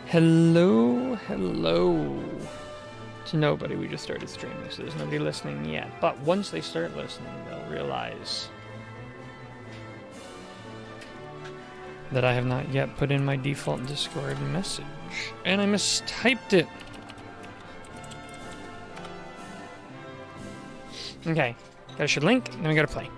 Hello, hello to nobody. We just started streaming, so there's nobody listening yet. But once they start listening, they'll realize that I have not yet put in my default Discord message, and I mistyped it. Okay, gotta show link, then we gotta play.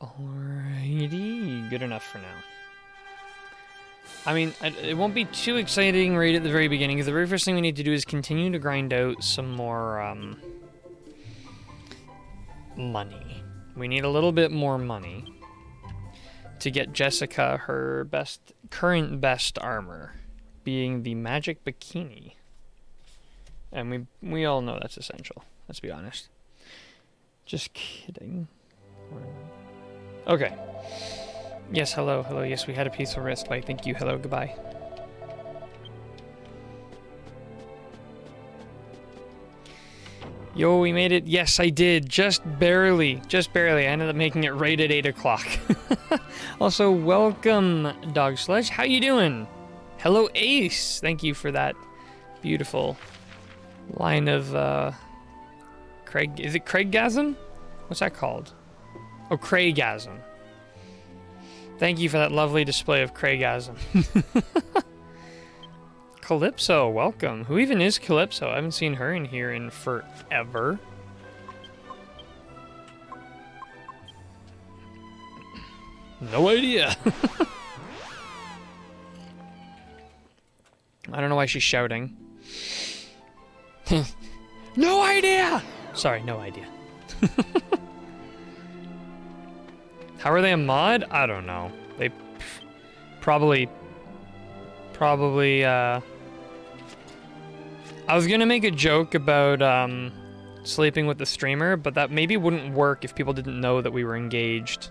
Alrighty, good enough for now. I mean, it won't be too exciting right at the very beginning, because the very first thing we need to do is continue to grind out some more, money. We need a little bit more money to get Jessica her current best armor, being the magic bikini. And we all know that's essential, let's be honest. Just kidding. Okay. Yes, hello, hello. Yes, we had a peaceful respite. Thank you. Hello, goodbye. Yo, we made it. Yes, I did. Just barely. Just barely. I ended up making it right at 8 o'clock. Also, welcome, Dog Sledge. How you doing? Hello, Ace. Thank you for that beautiful line of, Craig. Is it Craiggasm? What's that called? Oh, Craigasm. Thank you for that lovely display of Craigasm. Calypso, welcome. Who even is Calypso? I haven't seen her in here in forever. No idea. I don't know why she's shouting. No idea! Sorry, no idea. How are they a mod? I don't know. They probably, I was gonna make a joke about, sleeping with the streamer, but that maybe wouldn't work if people didn't know that we were engaged.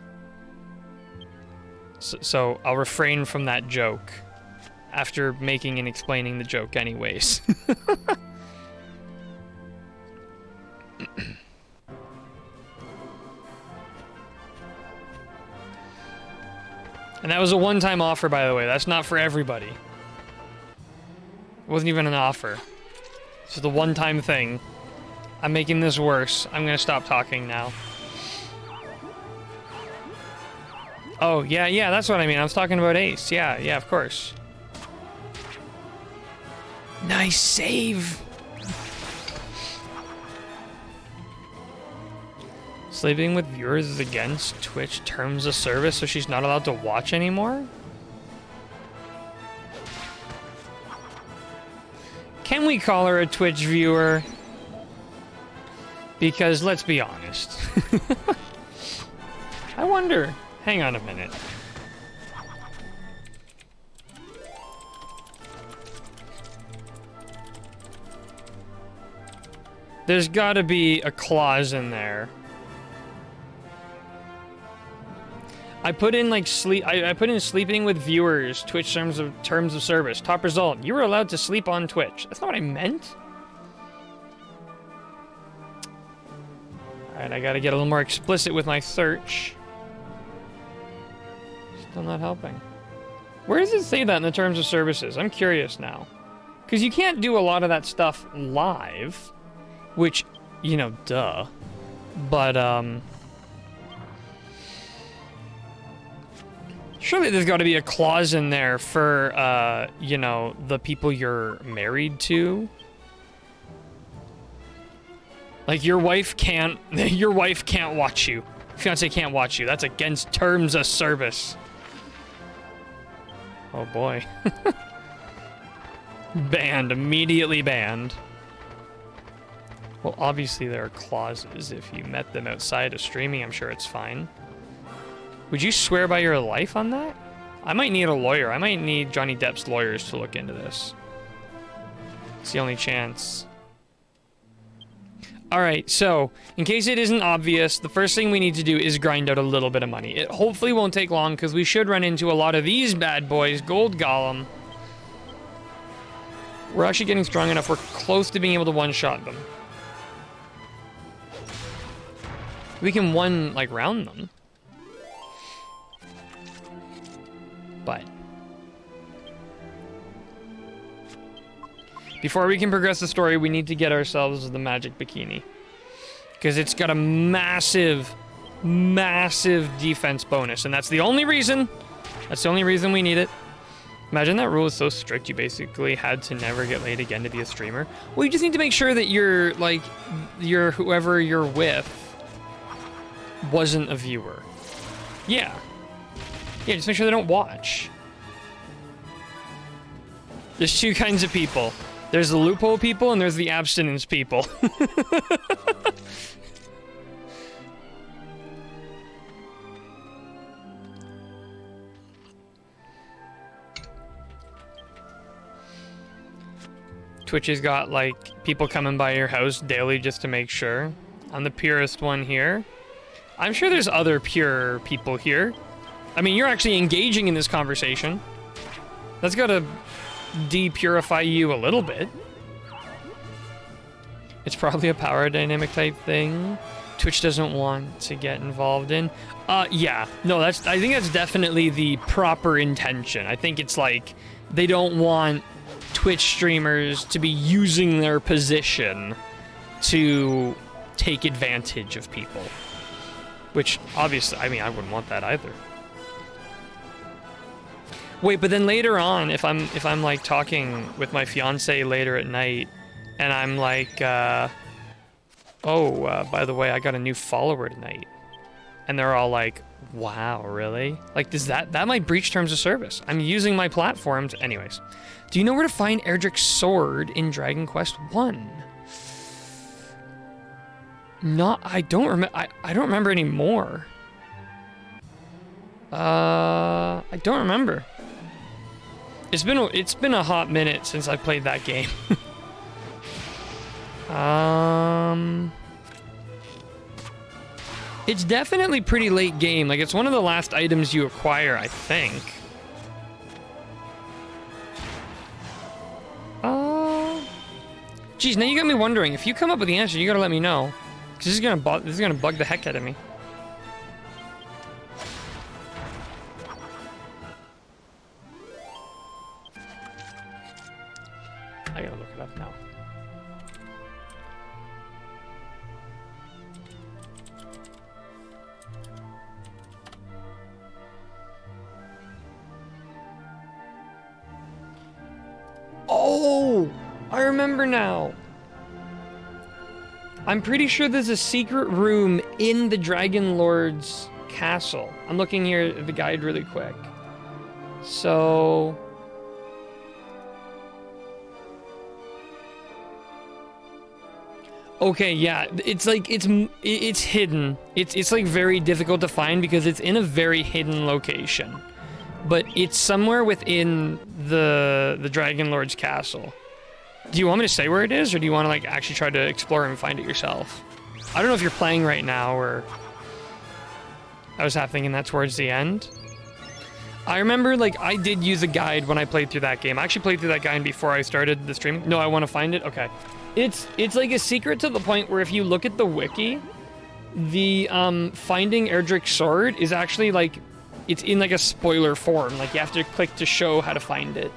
So I'll refrain from that joke after making and explaining the joke anyways. And that was a one-time offer, by the way. That's not for everybody. It wasn't even an offer. This is the one-time thing. I'm making this worse. I'm gonna stop talking now. Oh, yeah, that's what I mean. I was talking about Ace. Yeah, of course. Nice save! Sleeping with viewers is against Twitch terms of service, so she's not allowed to watch anymore? Can we call her a Twitch viewer? Because let's be honest. I wonder. Hang on a minute. There's gotta be a clause in there. I put in like I put in sleeping with viewers, Twitch terms of service. Top result, you were allowed to sleep on Twitch. That's not what I meant. Alright, I gotta get a little more explicit with my search. Still not helping. Where does it say that in the terms of services? I'm curious now. Because you can't do a lot of that stuff live. Which, you know, duh. But, Surely there's got to be a clause in there for, you know, the people you're married to. Like, your wife can't watch you. Fiancé can't watch you. That's against terms of service. Oh boy. Banned. Immediately banned. Well, obviously there are clauses. If you met them outside of streaming, I'm sure it's fine. Would you swear by your life on that? I might need a lawyer. I might need Johnny Depp's lawyers to look into this. It's the only chance. Alright, so, in case it isn't obvious, the first thing we need to do is grind out a little bit of money. It hopefully won't take long, because we should run into a lot of these bad boys. Gold Golem. We're actually getting strong enough. We're close to being able to one-shot them. We can like, round them. But before we can progress the story, we need to get ourselves the magic bikini. Because it's got a massive, massive defense bonus. And that's the only reason. That's the only reason we need it. Imagine that rule is so strict you basically had to never get laid again to be a streamer. Well, you just need to make sure that you're, like, whoever you're with wasn't a viewer. Yeah. Yeah, just make sure they don't watch. There's two kinds of people. There's the loophole people and there's the abstinence people. Twitch has got, like, people coming by your house daily just to make sure. I'm the purest one here. I'm sure there's other pure people here. I mean, you're actually engaging in this conversation. That's gotta depurify you a little bit. It's probably a power dynamic type thing. Twitch doesn't want to get involved in. Yeah. No, I think that's definitely the proper intention. I think it's like, they don't want Twitch streamers to be using their position to take advantage of people. Which, obviously, I mean, I wouldn't want that either. Wait, but then later on, if I'm like talking with my fiance later at night, and I'm like, by the way, I got a new follower tonight, and they're all like, wow, really? Like, does that might breach terms of service? I'm using my platform to, anyways. Do you know where to find Erdrick's sword in Dragon Quest 1? I don't remember anymore. I don't remember. It's been a hot minute since I played that game. It's definitely pretty late game. Like, it's one of the last items you acquire, I think. Geez, now you got me wondering. If you come up with the answer, you gotta let me know. Cause this is gonna bug the heck out of me. I gotta look it up now. Oh, I remember now. I'm pretty sure there's a secret room in the Dragon Lord's castle. I'm looking here at the guide really quick. So... okay, yeah, it's like, it's hidden. It's like very difficult to find because it's in a very hidden location. But it's somewhere within the Dragon Lord's castle. Do you want me to say where it is, or do you want to like actually try to explore and find it yourself? I don't know if you're playing right now, or I was half thinking that towards the end. I remember, like, I did use a guide when I played through that game. I actually played through that guide before I started the stream. No, I want to find it? Okay. It's like a secret to the point where if you look at the wiki, the finding Erdrick's sword is actually like, it's in like a spoiler form. Like, you have to click to show how to find it.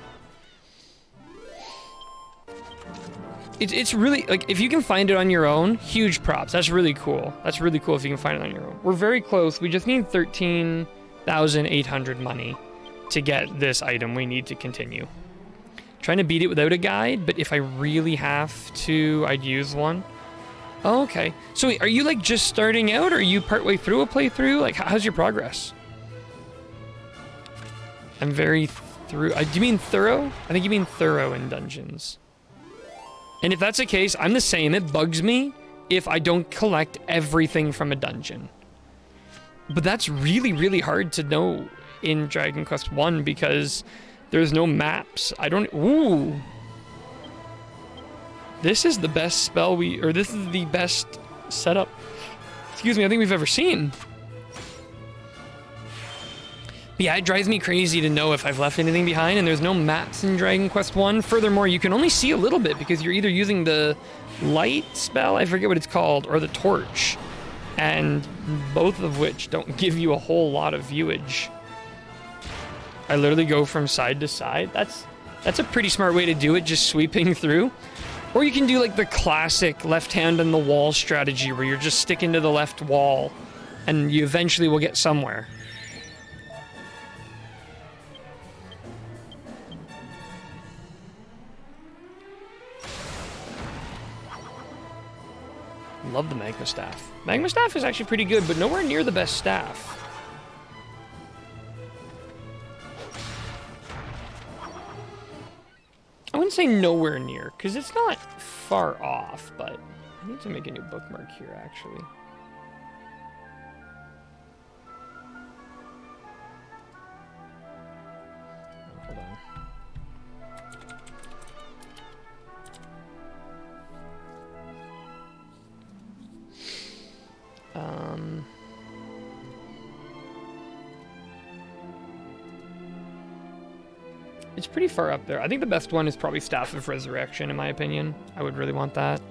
It's really, like, if you can find it on your own, huge props. That's really cool. That's really cool if you can find it on your own. We're very close. We just need 13 3,800 money to get this item we need to continue. Trying to beat it without a guide, but if I really have to, I'd use one. Oh, okay. So wait, are you like just starting out, or are you partway through a playthrough? Like, how's your progress? I'm very through. Do you mean thorough? I think you mean thorough in dungeons. And if that's the case, I'm the same. It bugs me if I don't collect everything from a dungeon. But that's really, really hard to know in Dragon Quest 1 because there's no maps. I don't... Ooh! This is the best spell this is the best setup, excuse me, I think we've ever seen. But yeah, it drives me crazy to know if I've left anything behind, and there's no maps in Dragon Quest 1. Furthermore, you can only see a little bit because you're either using the light spell, I forget what it's called, or the torch. And both of which don't give you a whole lot of viewage. I literally go from side to side. That's a pretty smart way to do it, just sweeping through. Or you can do like the classic left hand on the wall strategy where you're just sticking to the left wall and you eventually will get somewhere. Love the Magma Staff. Magma Staff is actually pretty good, but nowhere near the best staff. I wouldn't say nowhere near, because it's not far off, but I need to make a new bookmark here, actually. Oh, hold on. It's pretty far up there. I think the best one is probably Staff of Resurrection, in my opinion. I would really want that.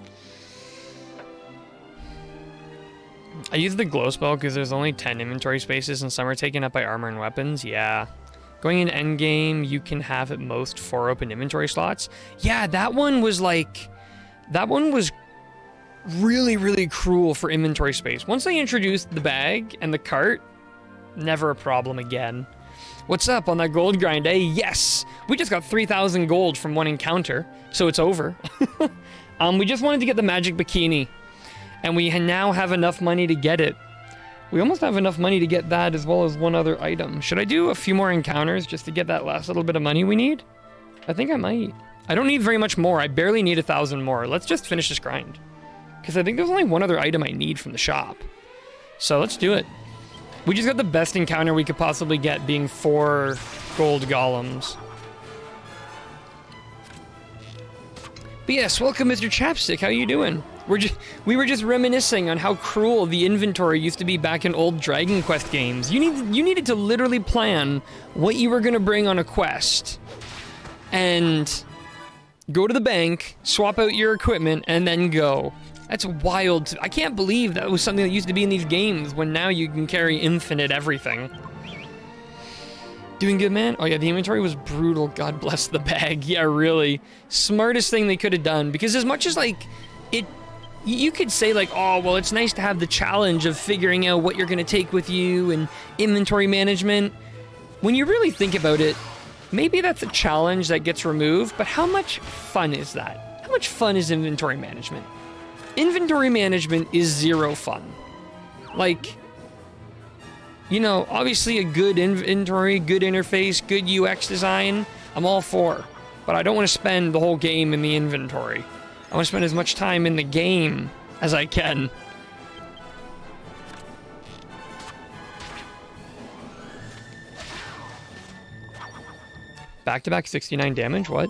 I use the glow spell because there's only 10 inventory spaces and some are taken up by armor and weapons. Yeah. Going in endgame, you can have at most 4 open inventory slots. Yeah, that one was really, really cruel for inventory space. Once they introduced the bag and the cart, never a problem again. What's up on that gold grind, eh? Yes! We just got 3,000 gold from one encounter, so it's over. We just wanted to get the magic bikini, and we now have enough money to get it. We almost have enough money to get that as well as one other item. Should I do a few more encounters just to get that last little bit of money we need? I think I might. I don't need very much more. I barely need 1,000 more. Let's just finish this grind. Because I think there's only one other item I need from the shop. So let's do it. We just got the best encounter we could possibly get, being 4 gold golems. But yes, welcome, Mr. Chapstick. How you doing? We were just reminiscing on how cruel the inventory used to be back in old Dragon Quest games. You needed to literally plan what you were gonna bring on a quest, and go to the bank, swap out your equipment, and then go. That's wild. I can't believe that was something that used to be in these games when now you can carry infinite everything. Doing good, man? Oh yeah, the inventory was brutal. God bless the bag. Yeah, really. Smartest thing they could have done. Because as much as like, you could say like, oh, well, it's nice to have the challenge of figuring out what you're going to take with you and inventory management. When you really think about it, maybe that's a challenge that gets removed, but how much fun is that? How much fun is inventory management? Inventory management is 0 fun. Like, you know, obviously a good inventory, good interface, good UX design, I'm all for. But I don't want to spend the whole game in the inventory. I want to spend as much time in the game as I can. Back-to-back 69 damage, what?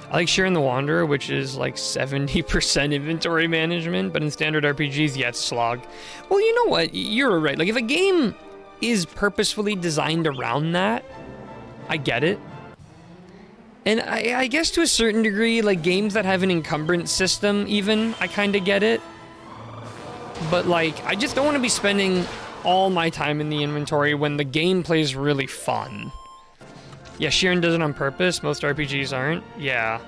I like Sharing the Wanderer, which is like 70% inventory management, but in standard RPGs, yeah, it's slog. Well, you know what? You're right. Like, if a game is purposefully designed around that, I get it. And I guess to a certain degree, like, games that have an encumbrance system, even, I kind of get it. But, like, I just don't want to be spending all my time in the inventory when the gameplay is really fun. Yeah, Sheeran does it on purpose. Most RPGs aren't. Yeah.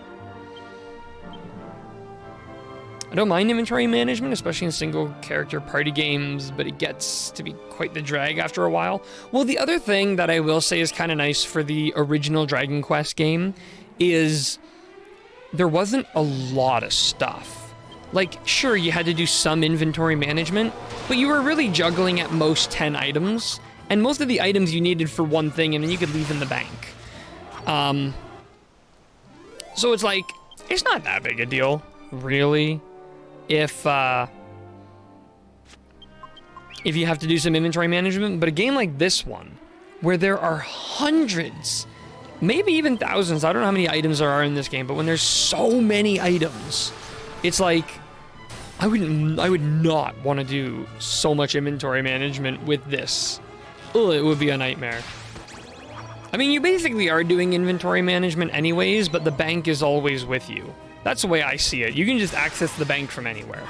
I don't mind inventory management, especially in single character party games, but it gets to be quite the drag after a while. Well, the other thing that I will say is kind of nice for the original Dragon Quest game is there wasn't a lot of stuff. Like, sure, you had to do some inventory management, but you were really juggling at most 10 items, and most of the items you needed for one thing, and then you could leave in the bank. So it's like, it's not that big a deal, really, if you have to do some inventory management. But a game like this one, where there are hundreds, maybe even thousands, I don't know how many items there are in this game, but when there's so many items, it's like, I would not want to do so much inventory management with this. Ugh, it would be a nightmare. I mean, you basically are doing inventory management anyways, but the bank is always with you. That's the way I see it. You can just access the bank from anywhere.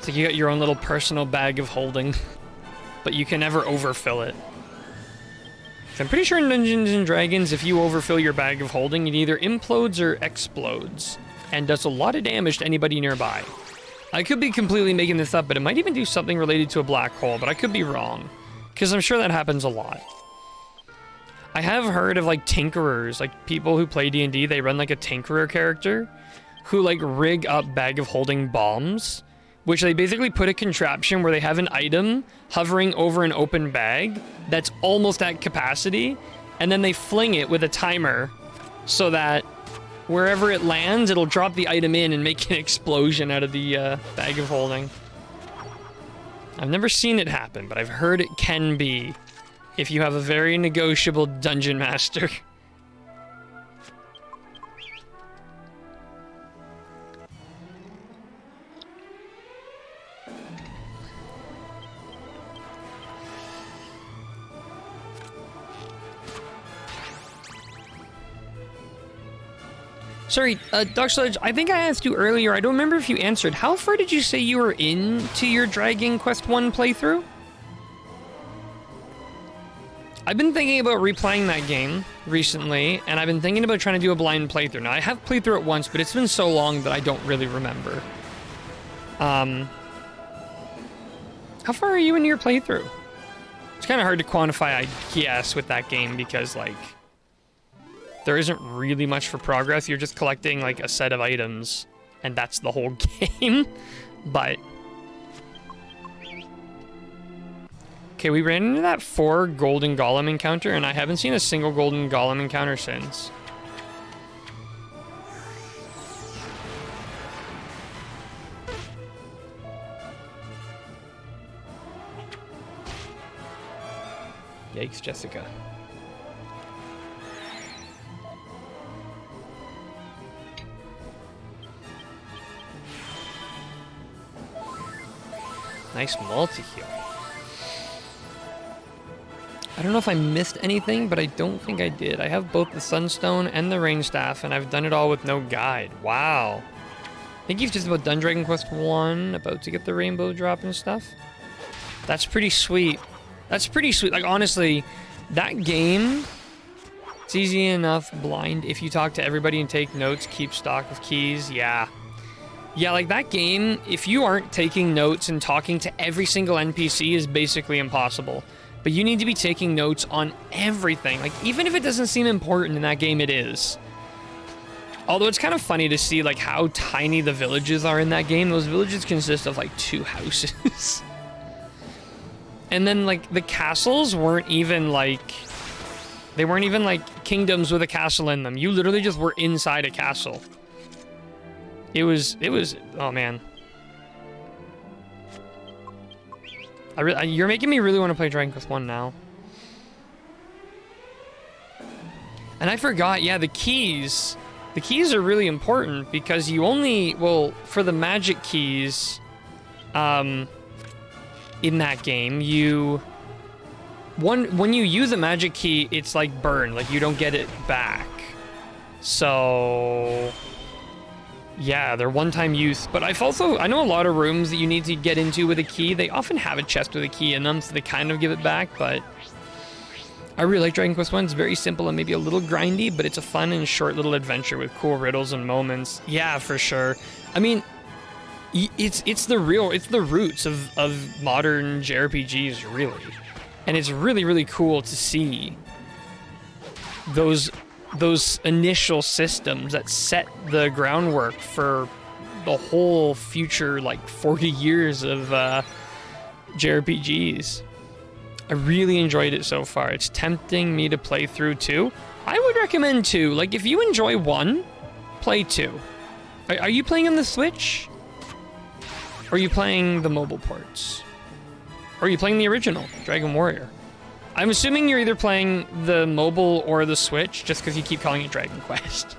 So you got your own little personal bag of holding, but you can never overfill it. I'm pretty sure in Dungeons and Dragons, if you overfill your bag of holding, it either implodes or explodes, and does a lot of damage to anybody nearby. I could be completely making this up, but it might even do something related to a black hole, but I could be wrong, because I'm sure that happens a lot. I have heard of, like, tinkerers, like, people who play D&D, they run, like, a tinkerer character, who, like, rig up bag of holding bombs, which they basically put a contraption where they have an item hovering over an open bag that's almost at capacity, and then they fling it with a timer so that wherever it lands, it'll drop the item in and make an explosion out of the bag of holding. I've never seen it happen, but I've heard it can be if you have a very negotiable dungeon master. Sorry, Dr. Sledge, I think I asked you earlier, I don't remember if you answered. How far did you say you were into your Dragon Quest 1 playthrough? I've been thinking about replaying that game recently, and I've been thinking about trying to do a blind playthrough. Now, I have played through it once, but it's been so long that I don't really remember. How far are you into your playthrough? It's kind of hard to quantify, I guess, with that game, because, like, there isn't really much for progress. You're just collecting, like, a set of items, and that's the whole game. But okay, we ran into that 4 golden golem encounter, and I haven't seen a single golden golem encounter since. Yikes, Jessica. Nice multi-heal. I don't know if I missed anything, but I don't think I did. I have both the Sunstone and the Rain Staff, and I've done it all with no guide. Wow. I think you've just about done Dragon Quest 1, about to get the Rainbow Drop and stuff. That's pretty sweet. That's pretty sweet. Like, honestly, that game, it's easy enough blind if you talk to everybody and take notes, keep stock of keys. Yeah. Yeah, like that game, if you aren't taking notes and talking to every single NPC is basically impossible. But you need to be taking notes on everything. Like, even if it doesn't seem important in that game, it is. Although it's kind of funny to see, like, how tiny the villages are in that game. Those villages consist of, like, 2 houses. And then, like, the castles weren't even, like... They weren't even, like, kingdoms with a castle in them. You literally just were inside a castle. It was, oh man. You're making me really want to play Dragon Quest 1 now. And I forgot, yeah, the keys. The keys are really important because you only, well, for the magic keys, in that game, when you use a magic key, it's like burned, like you don't get it back. So Yeah, they're one-time use, but I know a lot of rooms that you need to get into with a key. They often have a chest with a key in them, so they kind of give it back, but I really like Dragon Quest 1. It's very simple and maybe a little grindy, but it's a fun and short little adventure with cool riddles and moments. Yeah, for sure. I mean, it's the roots of modern JRPGs, really. And it's really, really cool to see those initial systems that set the groundwork for the whole future, like 40 years of JRPGs. I really enjoyed it so far. It's tempting me to play through 2. I would recommend 2. Like, if you enjoy 1, play 2. Are you playing on the Switch? Or are you playing the mobile ports? Or are you playing the original, Dragon Warrior? I'm assuming you're either playing the mobile or the Switch, just because you keep calling it Dragon Quest.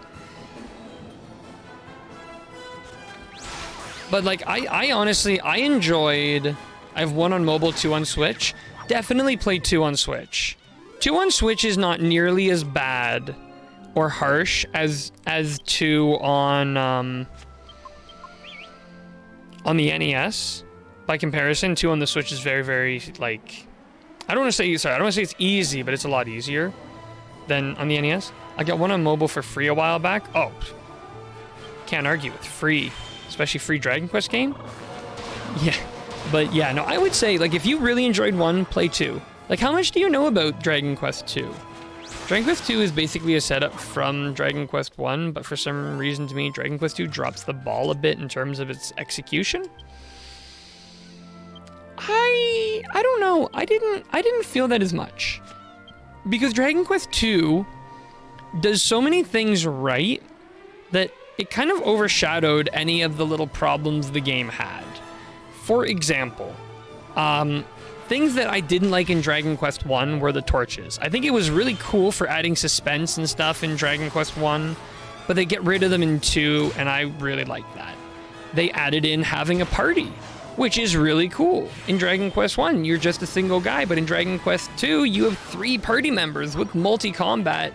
But like, I honestly, I have 1 on mobile, 2 on Switch. Definitely play 2 on Switch. 2 on Switch is not nearly as bad or harsh as 2 on the NES. By comparison, 2 on the Switch is very, very, like, I don't want to say it's easy, but it's a lot easier than on the NES. I got 1 on mobile for free a while back. Oh, can't argue with free, especially free Dragon Quest game. Yeah, but yeah, no, I would say, like, if you really enjoyed 1, play 2. Like, how much do you know about Dragon Quest 2? Dragon Quest 2 is basically a setup from Dragon Quest 1, but for some reason to me, Dragon Quest 2 drops the ball a bit in terms of its execution. I don't know. I didn't feel that as much. Because Dragon Quest 2 does so many things right that it kind of overshadowed any of the little problems the game had. For example, things that I didn't like in Dragon Quest 1 were the torches. I think it was really cool for adding suspense and stuff in Dragon Quest 1, but they get rid of them in 2, and I really like that. They added in having a party, which is really cool. In Dragon Quest 1, you're just a single guy, but in Dragon Quest 2, you have 3 party members with multi-combat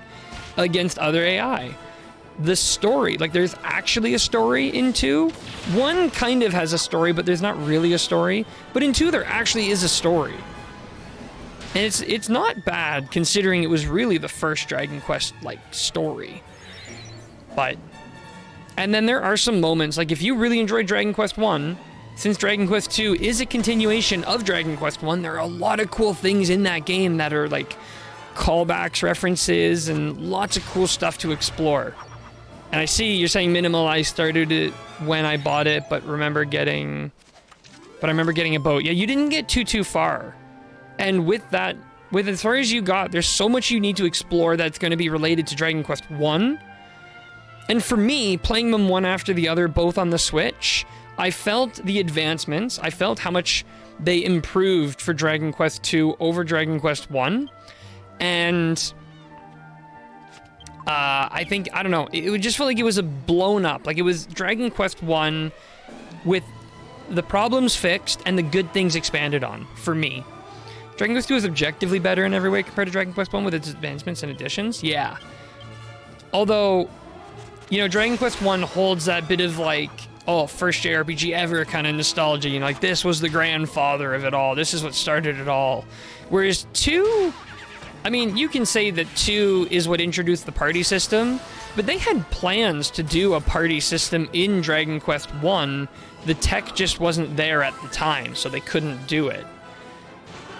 against other AI. The story, like, there's actually a story in 2. 1 kind of has a story, but there's not really a story. But in 2, there actually is a story. And it's not bad, considering it was really the first Dragon Quest, like, story. And then there are some moments, like, if you really enjoyed Dragon Quest 1, since Dragon Quest 2 is a continuation of Dragon Quest 1, there are a lot of cool things in that game that are like callbacks, references, and lots of cool stuff to explore. And I see you're saying minimal. I started it when I bought it, but I remember getting a boat. Yeah, you didn't get too far. And with as far as you got, there's so much you need to explore that's going to be related to Dragon Quest 1. And for me, playing them one after the other, both on the Switch, I felt the advancements. I felt how much they improved for Dragon Quest 2 over Dragon Quest 1. And I think, I don't know, it would just feel like it was a blown up. Like, it was Dragon Quest 1 with the problems fixed and the good things expanded on, for me. Dragon Quest 2 is objectively better in every way compared to Dragon Quest 1 with its advancements and additions. Yeah. Although, you know, Dragon Quest 1 holds that bit of, like, oh, first JRPG ever kind of nostalgia. You know, like, this was the grandfather of it all. This is what started it all. Whereas 2, I mean, you can say that 2 is what introduced the party system, but they had plans to do a party system in Dragon Quest 1. The tech just wasn't there at the time, so they couldn't do it.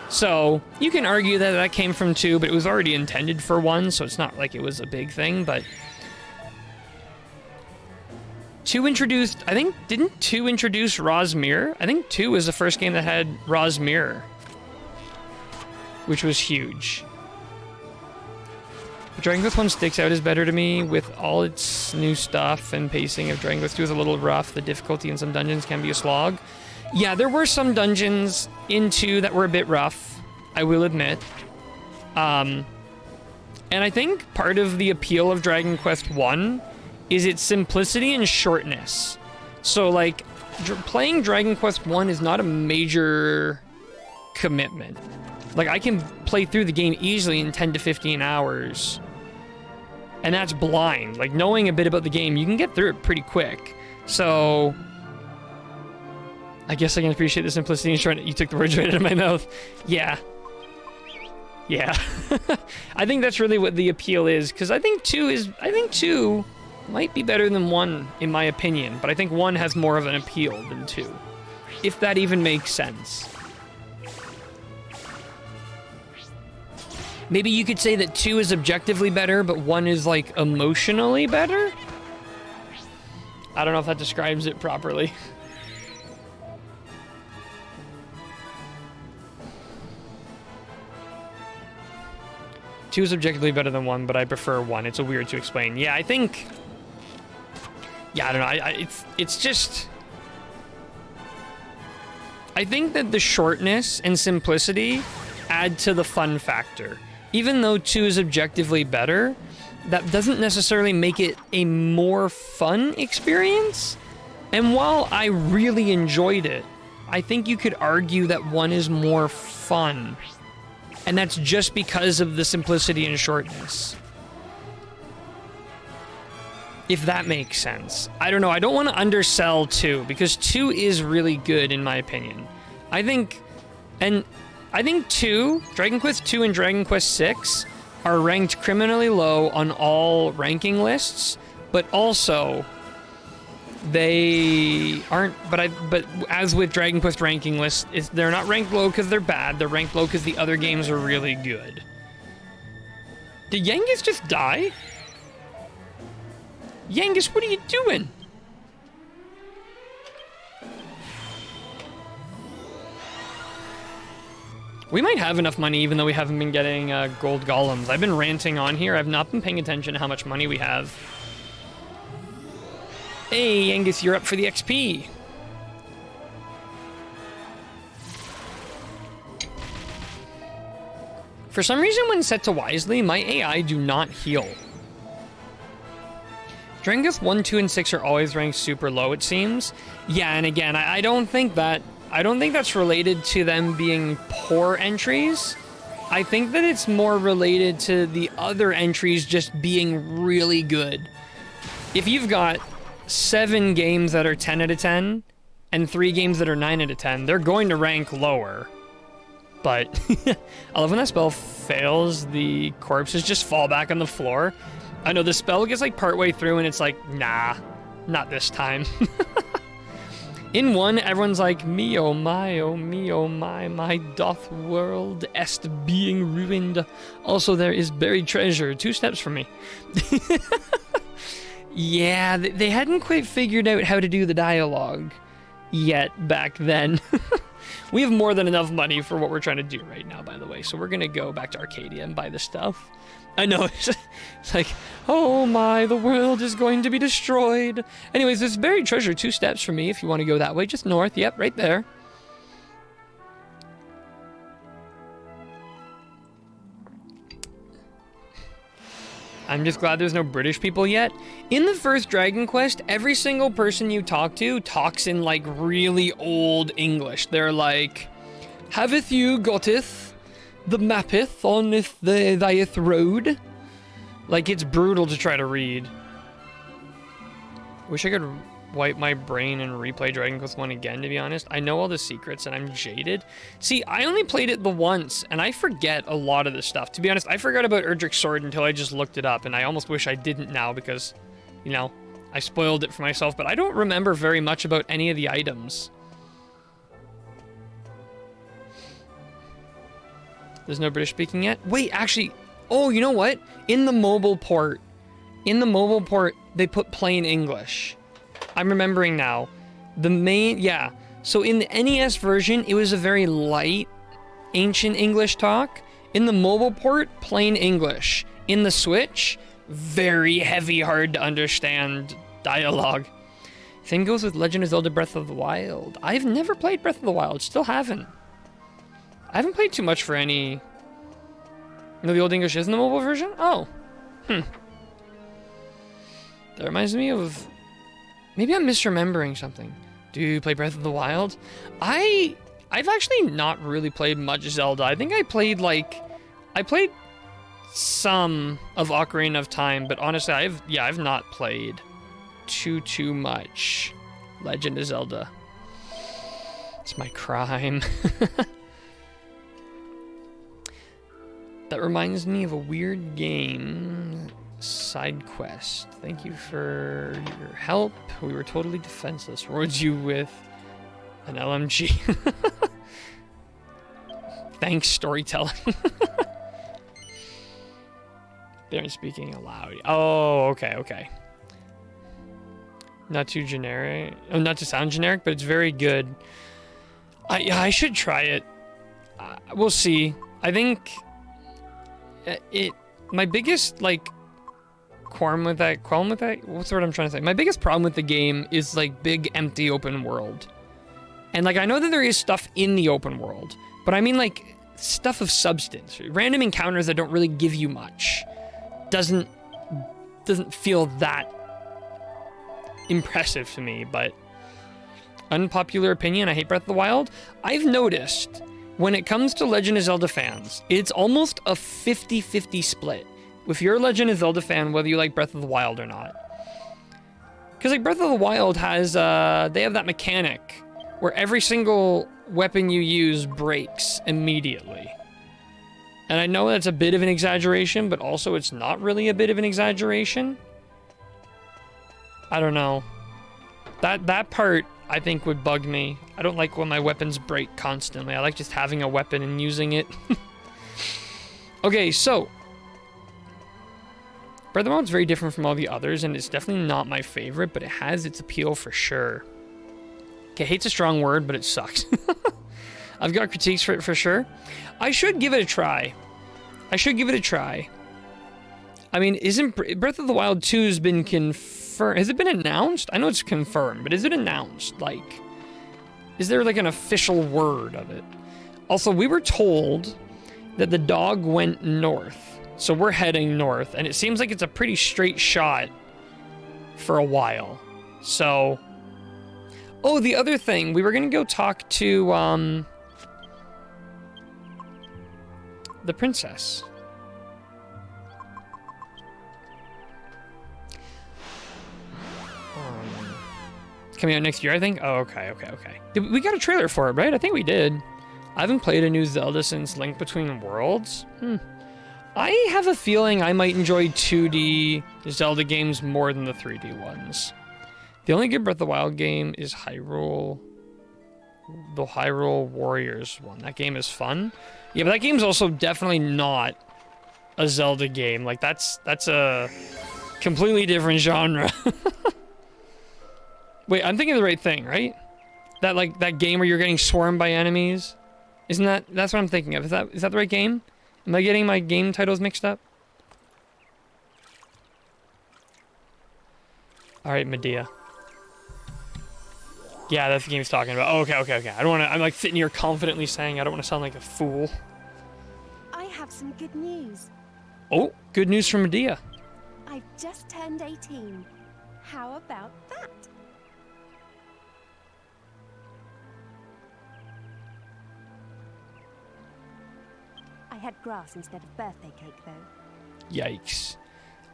So, you can argue that that came from 2, but it was already intended for 1, so it's not like it was a big thing, but 2 introduced, I think, didn't 2 introduce Ra's Mirror? I think 2 was the first game that had Ra's Mirror, which was huge. But Dragon Quest 1 sticks out as better to me with all its new stuff and pacing of Dragon Quest 2 is a little rough. The difficulty in some dungeons can be a slog. Yeah, there were some dungeons in 2 that were a bit rough, I will admit. And I think part of the appeal of Dragon Quest 1 is its simplicity and shortness. So, like, playing Dragon Quest 1 is not a major commitment. Like, I can play through the game easily in 10 to 15 hours. And that's blind. Like, knowing a bit about the game, you can get through it pretty quick. So I guess I can appreciate the simplicity and short. You took the words right out of my mouth. Yeah. I think that's really what the appeal is, because I think two might be better than 1 in my opinion, but I think 1 has more of an appeal than 2. If that even makes sense. Maybe you could say that 2 is objectively better, but 1 is like emotionally better? I don't know if that describes it properly. Two is objectively better than 1, but I prefer 1. It's a weird to explain. Yeah, I think... Yeah, I don't know. It's just... I think that the shortness and simplicity add to the fun factor. Even though 2 is objectively better, that doesn't necessarily make it a more fun experience. And while I really enjoyed it, I think you could argue that 1 is more fun. And that's just because of the simplicity and shortness. If that makes sense. I don't know. I don't want to undersell 2, because 2 is really good in my opinion. I think 2, Dragon Quest 2 and Dragon Quest 6 are ranked criminally low on all ranking lists, but also they aren't, but as with Dragon Quest ranking lists, they're not ranked low because they're bad, they're ranked low because the other games are really good. Did Yangus just die? Yangus, what are you doing? We might have enough money even though we haven't been getting gold golems. I've been ranting on here, I've not been paying attention to how much money we have. Hey, Angus, you're up for the XP. For some reason, when set to wisely, my AI do not heal. Dragon Quest 1, 2, and 6 are always ranked super low, it seems. Yeah, and again, I don't think that's related to them being poor entries. I think that it's more related to the other entries just being really good. If you've got 7 games that are 10 out of 10 and 3 games that are 9 out of 10, they're going to rank lower. But I love when that spell fails, the corpses just fall back on the floor. I know the spell gets like partway through and it's like, nah, not this time. In 1, everyone's like, me oh my doth world est being ruined. Also, there is buried treasure 2 steps from me. Yeah, they hadn't quite figured out how to do the dialogue yet back then. We have more than enough money for what we're trying to do right now, by the way. So we're going to go back to Arcadia and buy the stuff. I know, it's like, oh my, the world is going to be destroyed. Anyways, there's buried treasure 2 steps from me if you want to go that way. Just north, yep, right there. I'm just glad there's no British people yet. In the first Dragon Quest, every single person you talk to talks in like really old English. They're like, haveth you gotteth the mappeth on the thyeth road? Like, it's brutal to try to read. Wish I could wipe my brain and replay Dragon Quest 1 again, to be honest. I know all the secrets and I'm jaded. See, I only played it the once and I forget a lot of the stuff. To be honest, I forgot about Erdrick's sword until I just looked it up, and I almost wish I didn't now because, you know, I spoiled it for myself, but I don't remember very much about any of the items. There's no British speaking yet? Wait, actually, oh, you know what? In the mobile port, they put plain English. I'm remembering now. Yeah. So in the NES version, it was a very light, ancient English talk. In the mobile port, plain English. In the Switch, very heavy, hard to understand dialogue. Same goes with Legend of Zelda Breath of the Wild. I've never played Breath of the Wild, still haven't. I haven't played too much for any... You know, the Old English is in the mobile version? Oh. That reminds me of... Maybe I'm misremembering something. Do you play Breath of the Wild? I've actually not really played much Zelda. I think I played some of Ocarina of Time, but honestly, I've not played too much. Legend of Zelda. It's my crime. That reminds me of a weird game. Side quest. Thank you for your help. We were totally defenseless. Rewards you with an LMG. Thanks, storytelling. They aren't speaking aloud. Oh, okay. Not too generic. Oh, not to sound generic, but it's very good. I should try it. We'll see. I think my biggest qualm with that. What's the word I'm trying to say? My biggest problem with the game is like big empty open world. And like I know that there is stuff in the open world, but I mean like stuff of substance. Random encounters that don't really give you much doesn't feel that impressive to me. But unpopular opinion, I hate Breath of the Wild. I've noticed when it comes to Legend of Zelda fans, it's almost a 50-50 split. If you're a Legend of Zelda fan, whether you like Breath of the Wild or not. Because like Breath of the Wild has, they have that mechanic where every single weapon you use breaks immediately. And I know that's a bit of an exaggeration, but also it's not really a bit of an exaggeration. I don't know. That part, I think, would bug me. I don't like when my weapons break constantly. I like just having a weapon and using it. Okay, so Breath of the Wild is very different from all the others, and it's definitely not my favorite, but it has its appeal for sure. Okay, hate's a strong word, but it sucks. I've got critiques for it for sure. I should give it a try. I mean, isn't Breath of the Wild 2 has been confirmed? Has it been announced? I know it's confirmed, but is it announced? Like, is there like an official word of it? Also, we were told that the dog went north. So we're heading north, and it seems like it's a pretty straight shot for a while. So, oh, the other thing, we were gonna go talk to the princess. Coming out next year, I think. Oh, okay. We got a trailer for it, right? I think we did. I haven't played a new Zelda since Link Between Worlds. I have a feeling I might enjoy 2D Zelda games more than the 3D ones. The only good Breath of the Wild game is Hyrule. The Hyrule Warriors one. That game is fun. Yeah, but that game's also definitely not a Zelda game. Like, that's a completely different genre. Wait, I'm thinking of the right thing, right? That game where you're getting swarmed by enemies? That's what I'm thinking of. Is that the right game? Am I getting my game titles mixed up? Alright, Medea. Yeah, that's the game he's talking about. Oh, okay. I don't want to... I'm like sitting here confidently saying I don't want to sound like a fool. I have some good news. Oh, good news from Medea. I've just turned 18. How about that? I had grass instead of birthday cake, though. Yikes.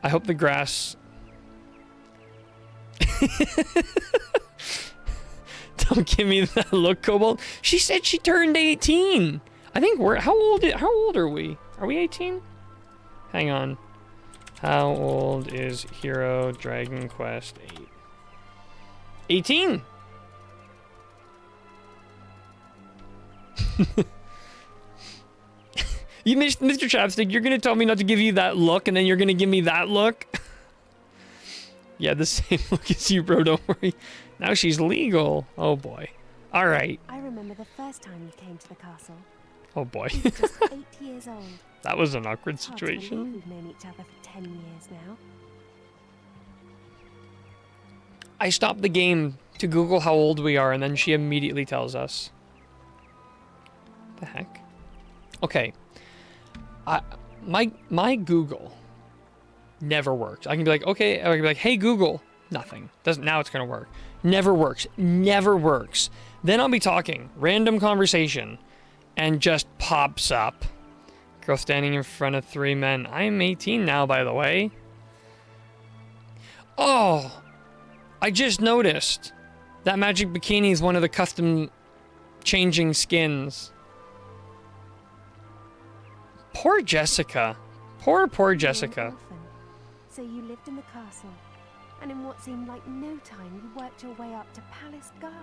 I hope the grass... Don't give me that look, Cobalt. She said she turned 18. I think we're... How old are we? Are we 18? Hang on. How old is Hero Dragon Quest 8? 18! You, Mr. Chapstick, you're gonna tell me not to give you that look, and then you're gonna give me that look? Yeah, the same look as you, bro, don't worry. Now she's legal. Oh, boy. All right. I remember the first time you came to the castle. Oh, boy. You were just 8 years old. That was an awkward Hard to believe situation. we've known each other for 10 years now. I stopped the game to Google how old we are, and then she immediately tells us. The heck? Okay. My Google never works. I can be like, okay, I can be like, hey Google, nothing. Doesn't. Now it's gonna work. Never works. Never works. Then I'll be talking, random conversation, and just pops up. Girl standing in front of 3 men. I'm 18 now, by the way. Oh, I just noticed. That magic bikini is one of the custom changing skins. Poor Jessica. Poor You were an Jessica. orphan, so you lived in the castle, and in what seemed like no time, you worked your way up to palace guard.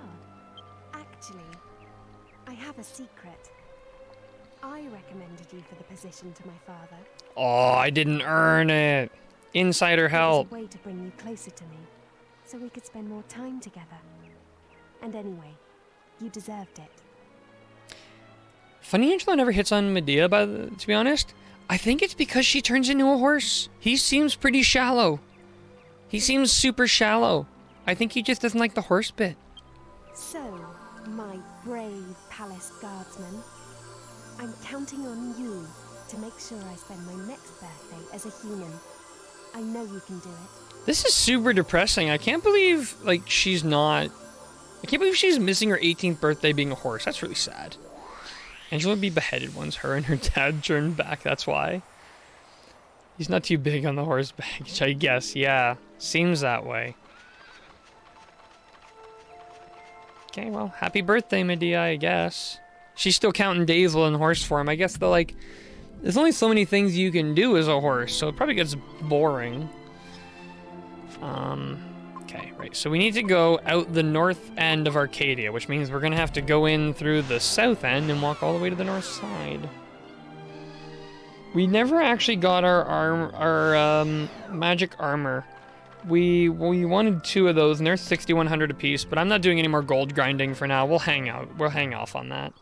Actually, I have a secret. I recommended you for the position to my father. Oh, I didn't earn it. Insider help. It was a way to bring you closer to me, so we could spend more time together. And anyway, you deserved it. Funny Angelo never hits on Medea, to be honest. I think it's because she turns into a horse. He seems pretty shallow. He seems super shallow. I think he just doesn't like the horse bit. So, my brave palace guardsman, I'm counting on you to make sure I spend my next birthday as a human. I know you can do it. This is super depressing. I can't believe, like, she's not... I can't believe she's missing her 18th birthday being a horse. That's really sad. Angela would be beheaded once her and her dad turned back, that's why. He's not too big on the horse baggage, I guess. Yeah, seems that way. Okay, well, happy birthday, Medea, I guess. She's still counting days in horse form. I guess, though, like, there's only so many things you can do as a horse, so it probably gets boring. Okay, right, so we need to go out the north end of Arcadia, which means we're gonna have to go in through the south end and walk all the way to the north side. We never actually got our magic armor. We wanted 2 of those, and they're 6,100 apiece, but I'm not doing any more gold grinding for now. We'll hang off on that.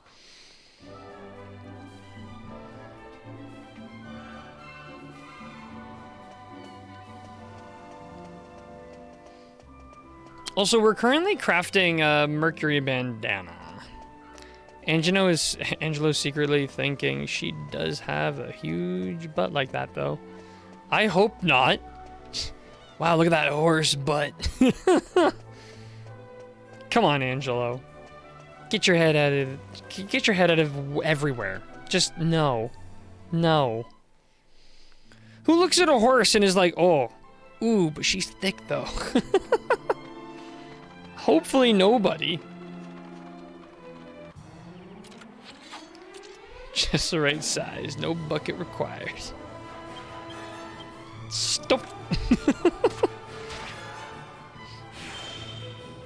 Also, we're currently crafting a Mercury bandana. Angelo's secretly thinking she does have a huge butt like that, though. I hope not. Wow, look at that horse butt. Come on, Angelo. Get your head out of everywhere. Just no. No. Who looks at a horse and is like, oh, ooh, but she's thick, though. Hopefully nobody. Just the right size, no bucket required. Stop.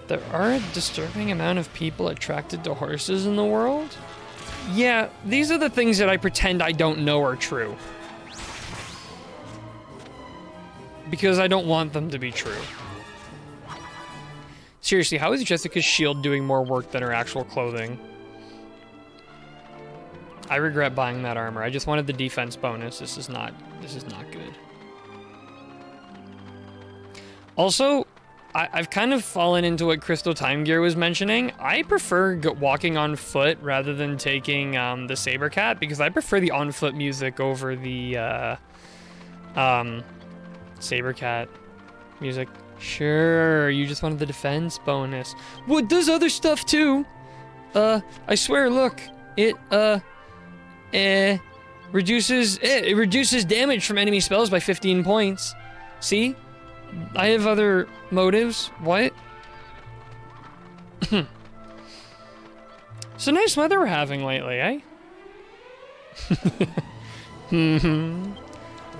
There are a disturbing amount of people attracted to horses in the world? Yeah, these are the things that I pretend I don't know are true. Because I don't want them to be true. Seriously, how is Jessica's shield doing more work than her actual clothing? I regret buying that armor. I just wanted the defense bonus. This is not good. Also, I've kind of fallen into what Crystal Time Gear was mentioning. I prefer walking on foot rather than taking the Saber Cat because I prefer the on foot music over the Saber Cat music. Sure, you just wanted the defense bonus. Well, it does other stuff too. I swear, look, it reduces damage from enemy spells by 15 points. See? I have other motives. What? It's a nice weather we're having lately, eh?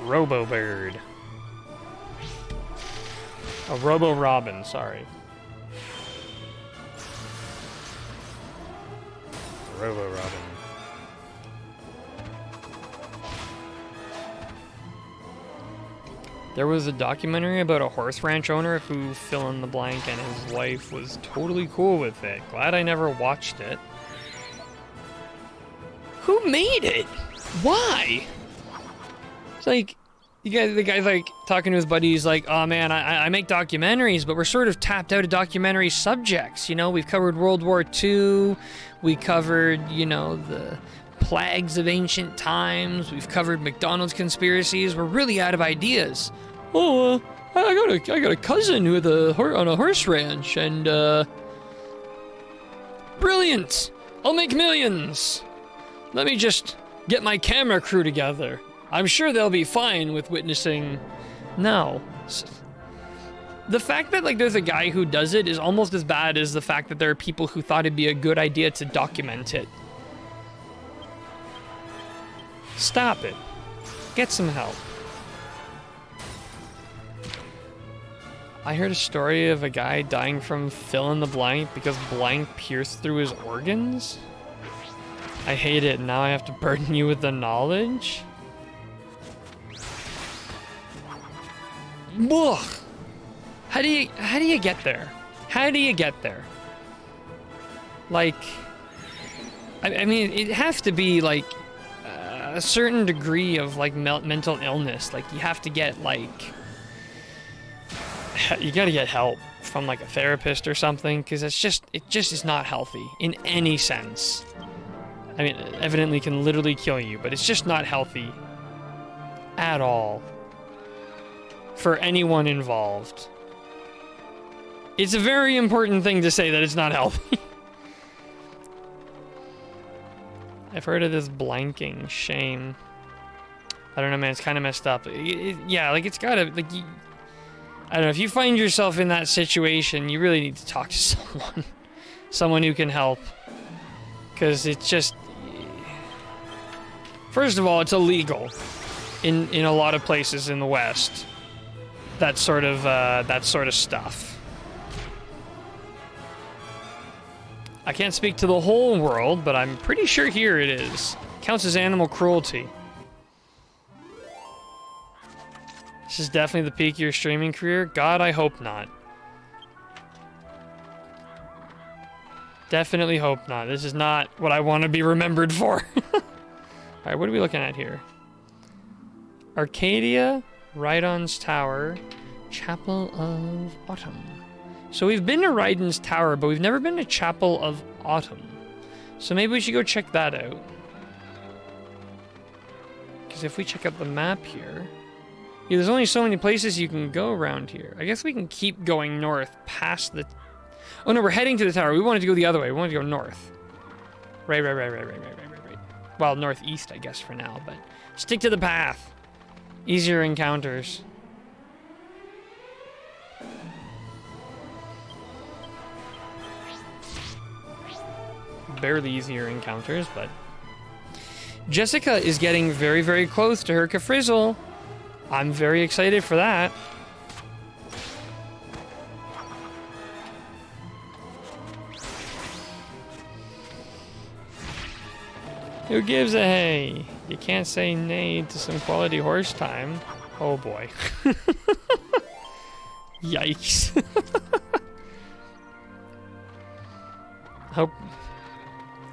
Robo-Bird. Oh, Robo-Robin, sorry. Robo-Robin. There was a documentary about a horse ranch owner who, fill in the blank, and his wife was totally cool with it. Glad I never watched it. Who made it? Why? It's like, the guy's like talking to his buddies like, oh man, I make documentaries, but we're sort of tapped out of documentary subjects. You know, we've covered World War II. We covered, you know, the plagues of ancient times. We've covered McDonald's conspiracies. We're really out of ideas. Oh, I got a cousin with on a horse ranch, and brilliant! I'll make millions. Let me just get my camera crew together. I'm sure they'll be fine with witnessing. No. The fact that, like, there's a guy who does it is almost as bad as the fact that there are people who thought it'd be a good idea to document it. Stop it. Get some help. I heard a story of a guy dying from fill in the blank because blank pierced through his organs. I hate it. Now I have to burden you with the knowledge. Ugh. How do you get there? How do you get there? Like, I mean, it has to be like a certain degree of like mental illness. Like, you have to get like, you gotta get help from like a therapist or something, because it just is not healthy in any sense. I mean, evidently can literally kill you, but it's just not healthy at all for anyone involved. It's a very important thing to say that it's not healthy. I've heard of this blanking. Shame. I don't know, man. It's kind of messed up. Yeah, like, it's gotta, like, I don't know. If you find yourself in that situation, you really need to talk to someone. Someone who can help. Because it's just... First of all, it's illegal in a lot of places in the West. That sort of stuff. I can't speak to the whole world, but I'm pretty sure here it is. Counts as animal cruelty. This is definitely the peak of your streaming career? God, I hope not. Definitely hope not. This is not what I want to be remembered for. Alright, what are we looking at here? Arcadia, Rhydon's Tower, Chapel of Autumn. So we've been to Rhydon's Tower, but we've never been to Chapel of Autumn. So maybe we should go check that out. Because if we check out the map here... Yeah, there's only so many places you can go around here. I guess we can keep going north past the... Oh no, we're heading to the tower. We wanted to go the other way. We wanted to go north. Right. Well, northeast, I guess, for now, but... Stick to the path. Easier encounters. Barely easier encounters, but... Jessica is getting very, very close to her Kafrizzle. I'm very excited for that. Who gives a hey? You can't say nay to some quality horse time. Oh boy. Yikes. Hope...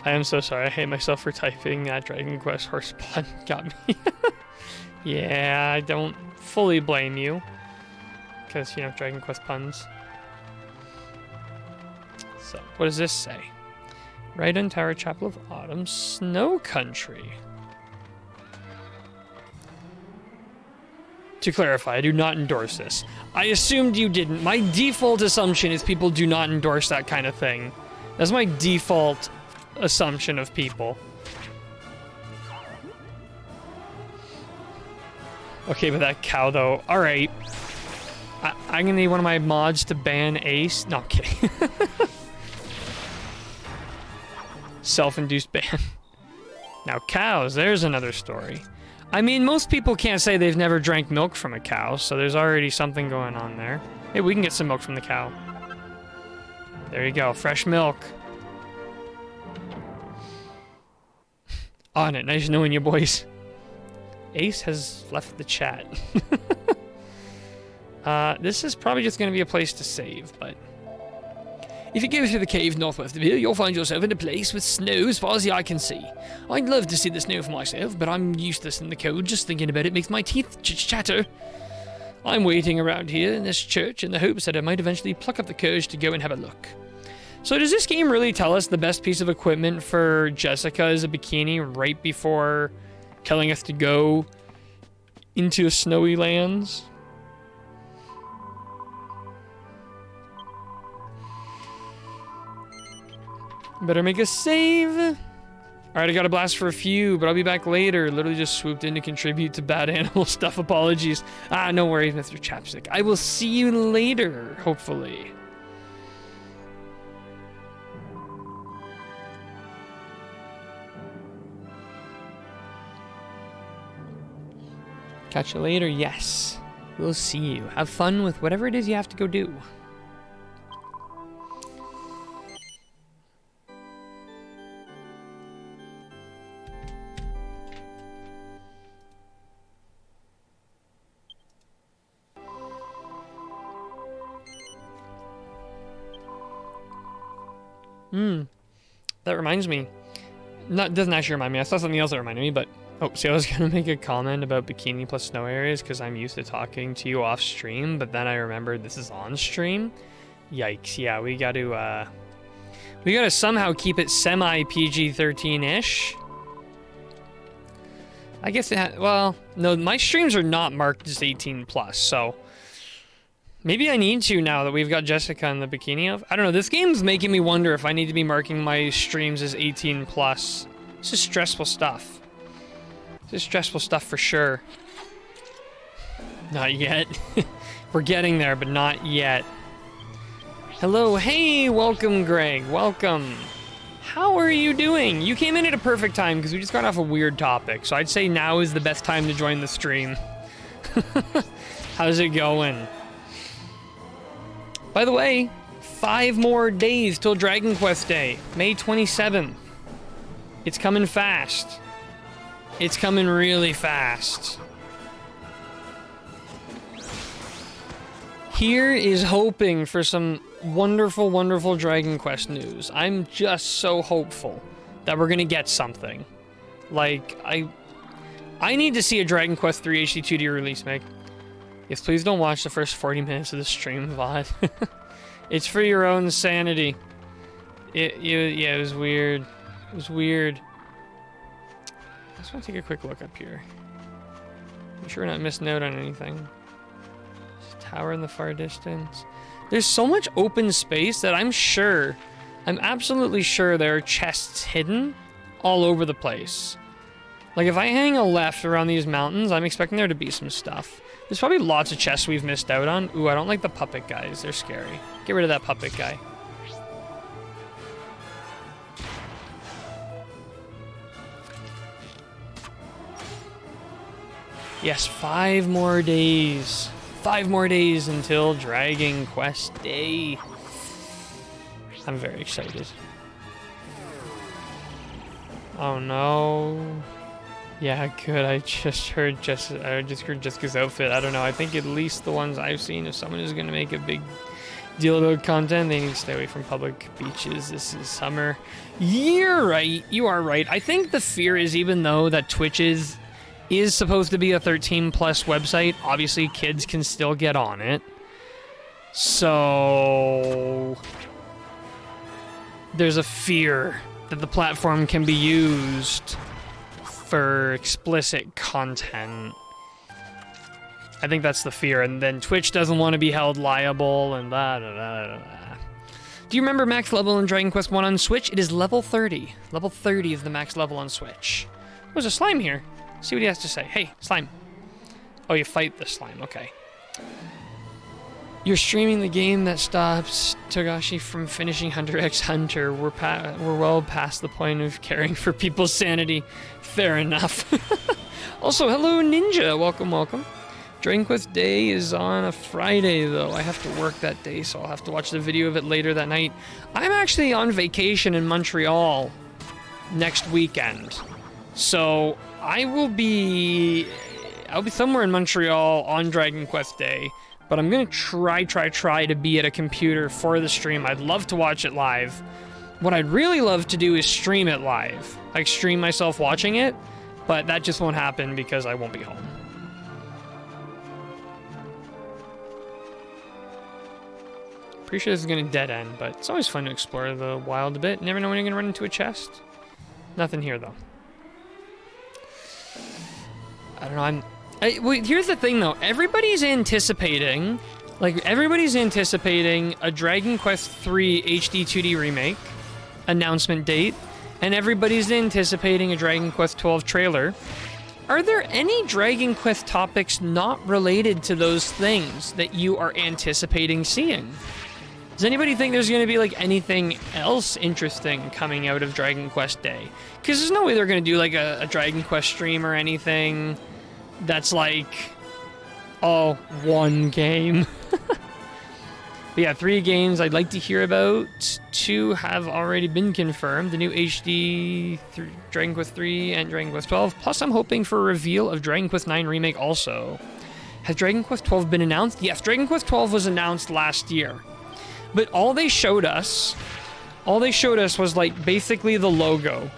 I am so sorry. I hate myself for typing that Dragon Quest horse pun. Got me. Yeah, I don't fully blame you. Because, you know, Dragon Quest puns. So, what does this say? Rhydon Tower, Chapel of Autumn, Snow Country. To clarify, I do not endorse this. I assumed you didn't. My default assumption is people do not endorse that kind of thing. That's my default assumption of people. Okay, but that cow, though. Alright. I'm gonna need one of my mods to ban Ace. No, I'm kidding. Self-induced ban. Now, cows, there's another story. I mean, most people can't say they've never drank milk from a cow, so there's already something going on there. Hey, we can get some milk from the cow. There you go, fresh milk. On it, nice knowing you, boys. Ace has left the chat. This is probably just going to be a place to save, but... If you go through the cave northwest of here, you'll find yourself in a place with snow as far as the eye can see. I'd love to see the snow for myself, but I'm useless in the cold. Just thinking about it makes my teeth chatter. I'm waiting around here in this church in the hopes that I might eventually pluck up the courage to go and have a look. So does this game really tell us the best piece of equipment for Jessica is a bikini right before telling us to go into snowy lands? Better make a save. Alright, I got a blast for a few, but I'll be back later. Literally just swooped in to contribute to bad animal stuff. Apologies. Ah, no worries, Mr. Chapstick. I will see you later, hopefully. Catch you later, yes. We'll see you. Have fun with whatever it is you have to go do. That reminds me. Doesn't actually remind me. I saw something else that reminded me, but... Oh, see, I was going to make a comment about bikini plus snow areas because I'm used to talking to you off stream, but then I remembered this is on stream. Yikes. Yeah, we got to somehow keep it semi PG-13-ish. I guess well, no, my streams are not marked as 18 plus, so maybe I need to now that we've got Jessica in the bikini of. I don't know. This game's making me wonder if I need to be marking my streams as 18 plus. This is stressful stuff. This is stressful stuff for sure. Not yet. We're getting there, but not yet. Hello, hey, welcome, Greg. Welcome. How are you doing? You came in at a perfect time because we just got off a weird topic. So I'd say now is the best time to join the stream. How's it going? By the way, 5 more days till Dragon Quest Day, May 27th. It's coming fast. It's coming really fast. Here is hoping for some wonderful, wonderful Dragon Quest news. I'm just so hopeful that we're gonna get something. Like, I need to see a Dragon Quest 3 HD2D release, Meg. Yes, please don't watch the first 40 minutes of the stream, VOD. It's for your own sanity. Yeah, it was weird. It was weird. I just want to take a quick look up here. I'm sure we're not missing out on anything. There's a tower in the far distance. There's so much open space that I'm absolutely sure there are chests hidden all over the place. Like, if I hang a left around these mountains, I'm expecting there to be some stuff. There's probably lots of chests we've missed out on. Ooh, I don't like the puppet guys. They're scary. Get rid of that puppet guy. Yes, 5 more days. 5 more days until Dragon Quest Day. I'm very excited. Oh no. Yeah, good. I just heard Jessica's outfit. I don't know. I think at least the ones I've seen, if someone is going to make a big deal about content, they need to stay away from public beaches. This is summer. You're right. You are right. I think the fear is, even though that Twitch is supposed to be a 13 plus website, obviously kids can still get on it. So there's a fear that the platform can be used for explicit content. I think that's the fear, and then Twitch doesn't want to be held liable and blah, blah, blah, blah. Do you remember max level in Dragon Quest 1 on Switch? It is level 30. Level 30 is the max level on Switch. There's a slime here. See what he has to say. Hey, slime. Oh, you fight the slime. Okay. You're streaming the game that stops Togashi from finishing Hunter x Hunter. We're well past the point of caring for people's sanity. Fair enough. Also, hello, Ninja. Welcome, welcome. Dragon Quest Day is on a Friday, though. I have to work that day, so I'll have to watch the video of it later that night. I'm actually on vacation in Montreal next weekend. So I'll be somewhere in Montreal on Dragon Quest Day, but I'm gonna try to be at a computer for the stream. I'd love to watch it live. What I'd really love to do is stream it live, like stream myself watching it, but that just won't happen because I won't be home. Pretty sure this is gonna dead end, but it's always fun to explore the wild a bit. Never know when you're gonna run into a chest. Nothing here though. I don't know, wait, here's the thing though, everybody's anticipating a Dragon Quest 3 HD 2D remake announcement date, and everybody's anticipating a Dragon Quest XII trailer. Are there any Dragon Quest topics not related to those things that you are anticipating seeing? Does anybody think there's going to be like anything else interesting coming out of Dragon Quest Day? Because there's no way they're going to do like a Dragon Quest stream or anything that's like, oh, one game. But yeah, 3 games I'd like to hear about. 2 have already been confirmed. The new HD Dragon Quest 3 and Dragon Quest 12. Plus, I'm hoping for a reveal of Dragon Quest 9 Remake also. Has Dragon Quest 12 been announced? Yes, Dragon Quest 12 was announced last year. But all they showed us was like basically the logo.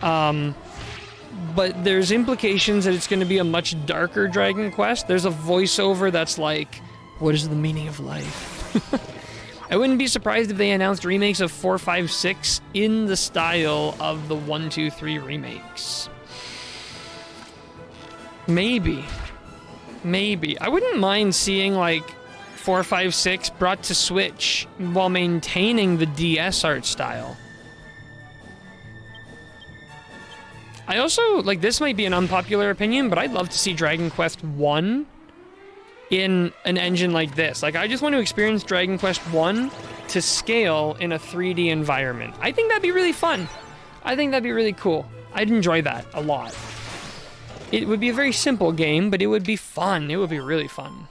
But there's implications that it's going to be a much darker Dragon Quest. There's a voiceover that's like, what is the meaning of life? I wouldn't be surprised if they announced remakes of 4, 5, 6 in the style of the 1, 2, 3 remakes. Maybe. I wouldn't mind seeing like 4, 5, 6 brought to Switch while maintaining the DS art style. I also, like, this might be an unpopular opinion, but I'd love to see Dragon Quest 1 in an engine like this. Like, I just want to experience Dragon Quest 1 to scale in a 3D environment. I think that'd be really fun. I think that'd be really cool. I'd enjoy that a lot. It would be a very simple game, but it would be fun. It would be really fun.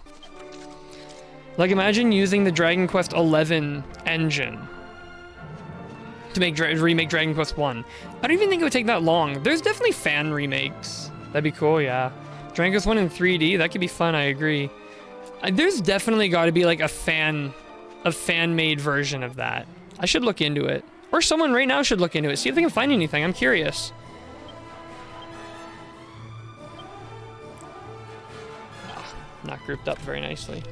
Like, imagine using the Dragon Quest 11 engine to remake Dragon Quest 1. I don't even think it would take that long. There's definitely fan remakes. That'd be cool, yeah. Dragon Quest 1 in 3D, that could be fun, I agree. There's definitely got to be like a fan-made version of that. I should look into it. Or someone right now should look into it. See if they can find anything. I'm curious. Not grouped up very nicely.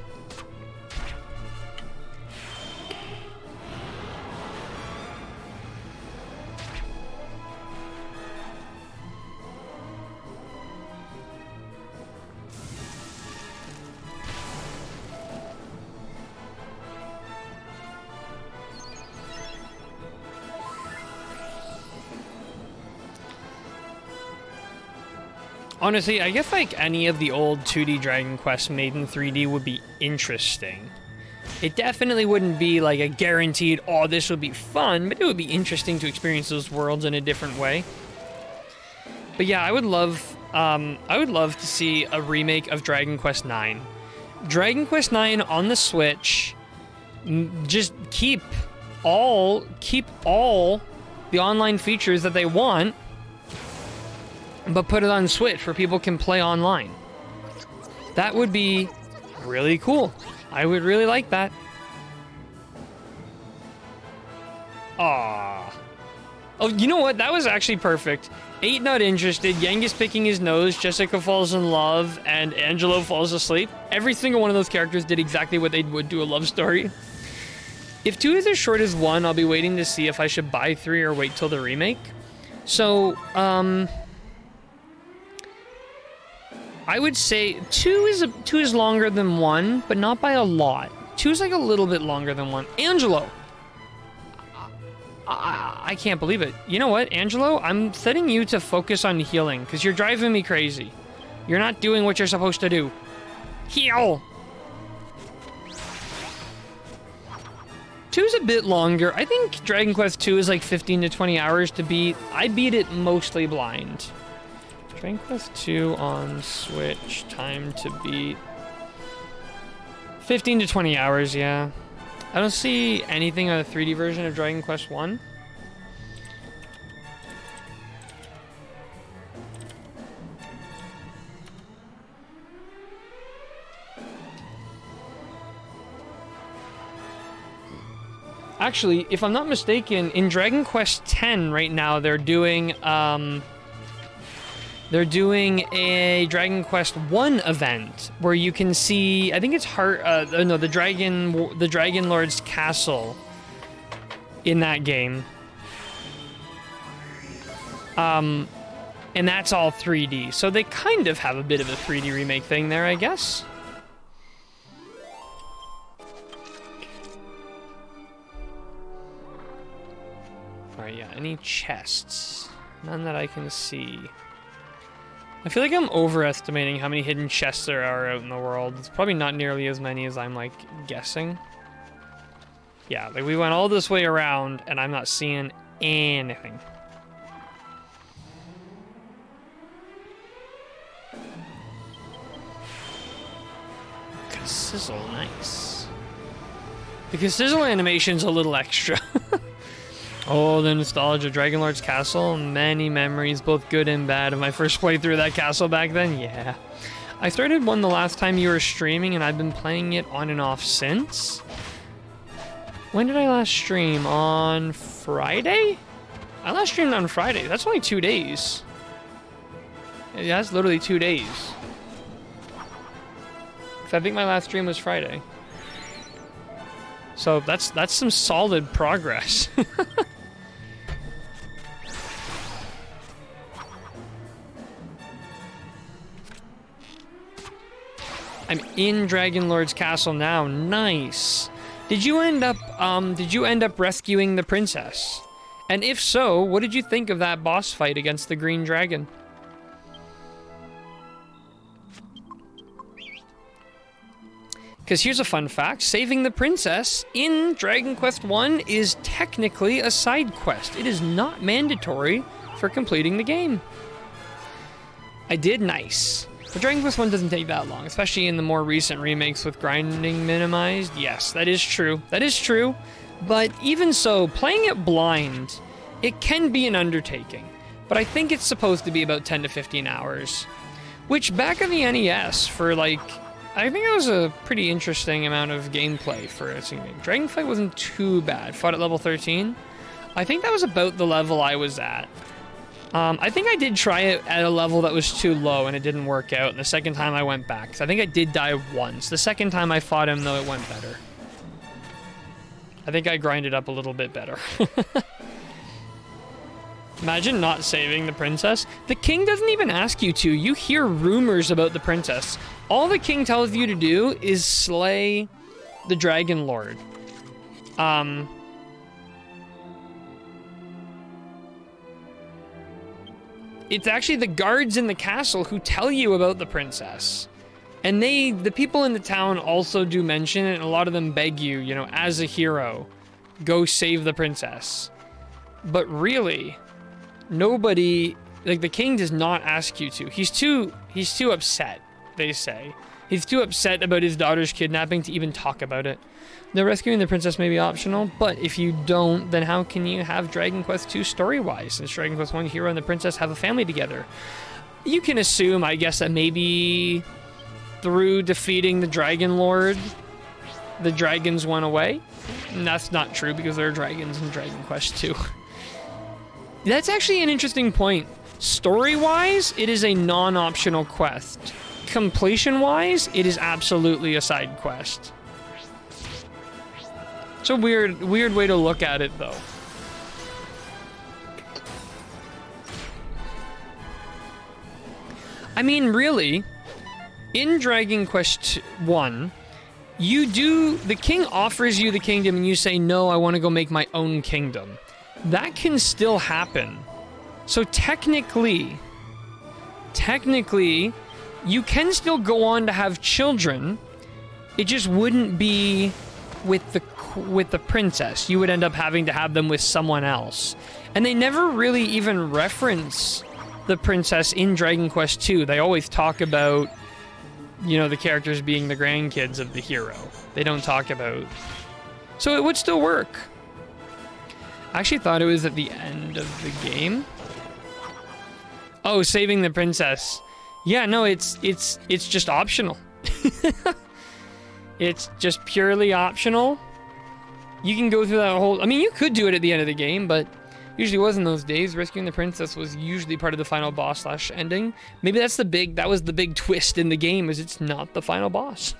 Honestly, I guess like any of the old 2D Dragon Quest made in 3D would be interesting. It definitely wouldn't be like a guaranteed, oh, this would be fun, but it would be interesting to experience those worlds in a different way. But yeah, I would love to see a remake of Dragon Quest 9. Dragon Quest 9 on the Switch, just keep all the online features that they want, but put it on Switch where people can play online. That would be really cool. I would really like that. Aww. Oh, you know what? That was actually perfect. 8 not interested, Yengus picking his nose, Jessica falls in love, and Angelo falls asleep. Every single one of those characters did exactly what they would do a love story. If 2 is as short as 1, I'll be waiting to see if I should buy 3 or wait till the remake. So, I would say 2 is longer than 1, but not by a lot. 2 is like a little bit longer than 1. Angelo! I can't believe it. You know what, Angelo? I'm setting you to focus on healing, because you're driving me crazy. You're not doing what you're supposed to do. Heal! 2 is a bit longer. I think Dragon Quest 2 is like 15 to 20 hours to beat. I beat it mostly blind. Dragon Quest 2 on Switch, time to beat. 15 to 20 hours, yeah. I don't see anything on the 3D version of Dragon Quest 1. Actually, if I'm not mistaken, in Dragon Quest X right now, they're doing a Dragon Quest 1 event where you can see, I think it's the Dragon Lord's castle in that game. And that's all 3D. So they kind of have a bit of a 3D remake thing there, I guess. Alright, yeah, Any chests? None that I can see. I feel like I'm overestimating how many hidden chests there are out in the world. It's probably not nearly as many as I'm, like, guessing. Yeah, like, we went all this way around, and I'm not seeing anything. Sizzle, nice. The sizzle animation's a little extra. Oh, the nostalgia. Dragonlord's Castle. Many memories, both good and bad, of my first playthrough of that castle back then. Yeah. I started one the last time you were streaming, and I've been playing it on and off since. When did I last stream? On Friday? I last streamed on Friday. That's only 2 days. Yeah, that's literally 2 days. I think my last stream was Friday. So that's some solid progress. I'm in Dragonlord's Castle now. Nice. Did you end up rescuing the princess? And if so, what did you think of that boss fight against the green dragon? Because here's a fun fact, saving the princess in Dragon Quest I is technically a side quest. It is not mandatory for completing the game. I did nice. But Dragon Quest I doesn't take that long, especially in the more recent remakes with grinding minimized. Yes, that is true. That is true. But even so, playing it blind, it can be an undertaking. But I think it's supposed to be about 10 to 15 hours. Which back on the NES for like... I think it was a pretty interesting amount of gameplay for a single game. Dragonflight wasn't too bad. Fought at level 13. I think that was about the level I was at. I think I did try it at a level that was too low and it didn't work out. And the second time I went back. So I think I did die once. The second time I fought him, though, it went better. I think I grinded up a little bit better. Imagine not saving the princess. The king doesn't even ask you to. You hear rumors about the princess. All the king tells you to do is slay the Dragon Lord. It's actually the guards in the castle who tell you about the princess. And the people in the town also do mention it, and a lot of them beg you, you know, as a hero, go save the princess. But really, nobody, like the king does not ask you to. He's too upset, they say. He's too upset about his daughter's kidnapping to even talk about it. The rescuing the princess may be optional, but if you don't, then how can you have Dragon Quest II story-wise, since Dragon Quest I hero and the princess have a family together? You can assume, I guess, that maybe through defeating the Dragon Lord, the dragons went away. And that's not true because there are dragons in Dragon Quest II. That's actually an interesting point. Story-wise, it is a non-optional quest. Completion-wise, it is absolutely a side quest. It's a weird way to look at it, though. I mean, really, in Dragon Quest I, the king offers you the kingdom and you say, no, I want to go make my own kingdom. That can still happen. So technically, you can still go on to have children. It just wouldn't be with the princess. You would end up having to have them with someone else. And they never really even reference the princess in Dragon Quest II. They always talk about, you know, the characters being the grandkids of the hero. They don't talk about... So it would still work. I actually thought it was at the end of the game. Oh, saving the princess. Yeah, no, it's just optional. It's just purely optional. You can go through that whole... I mean, you could do it at the end of the game, but usually wasn't those days. Rescuing the princess was usually part of the final boss / ending. Maybe that was the big twist in the game, is it's not the final boss.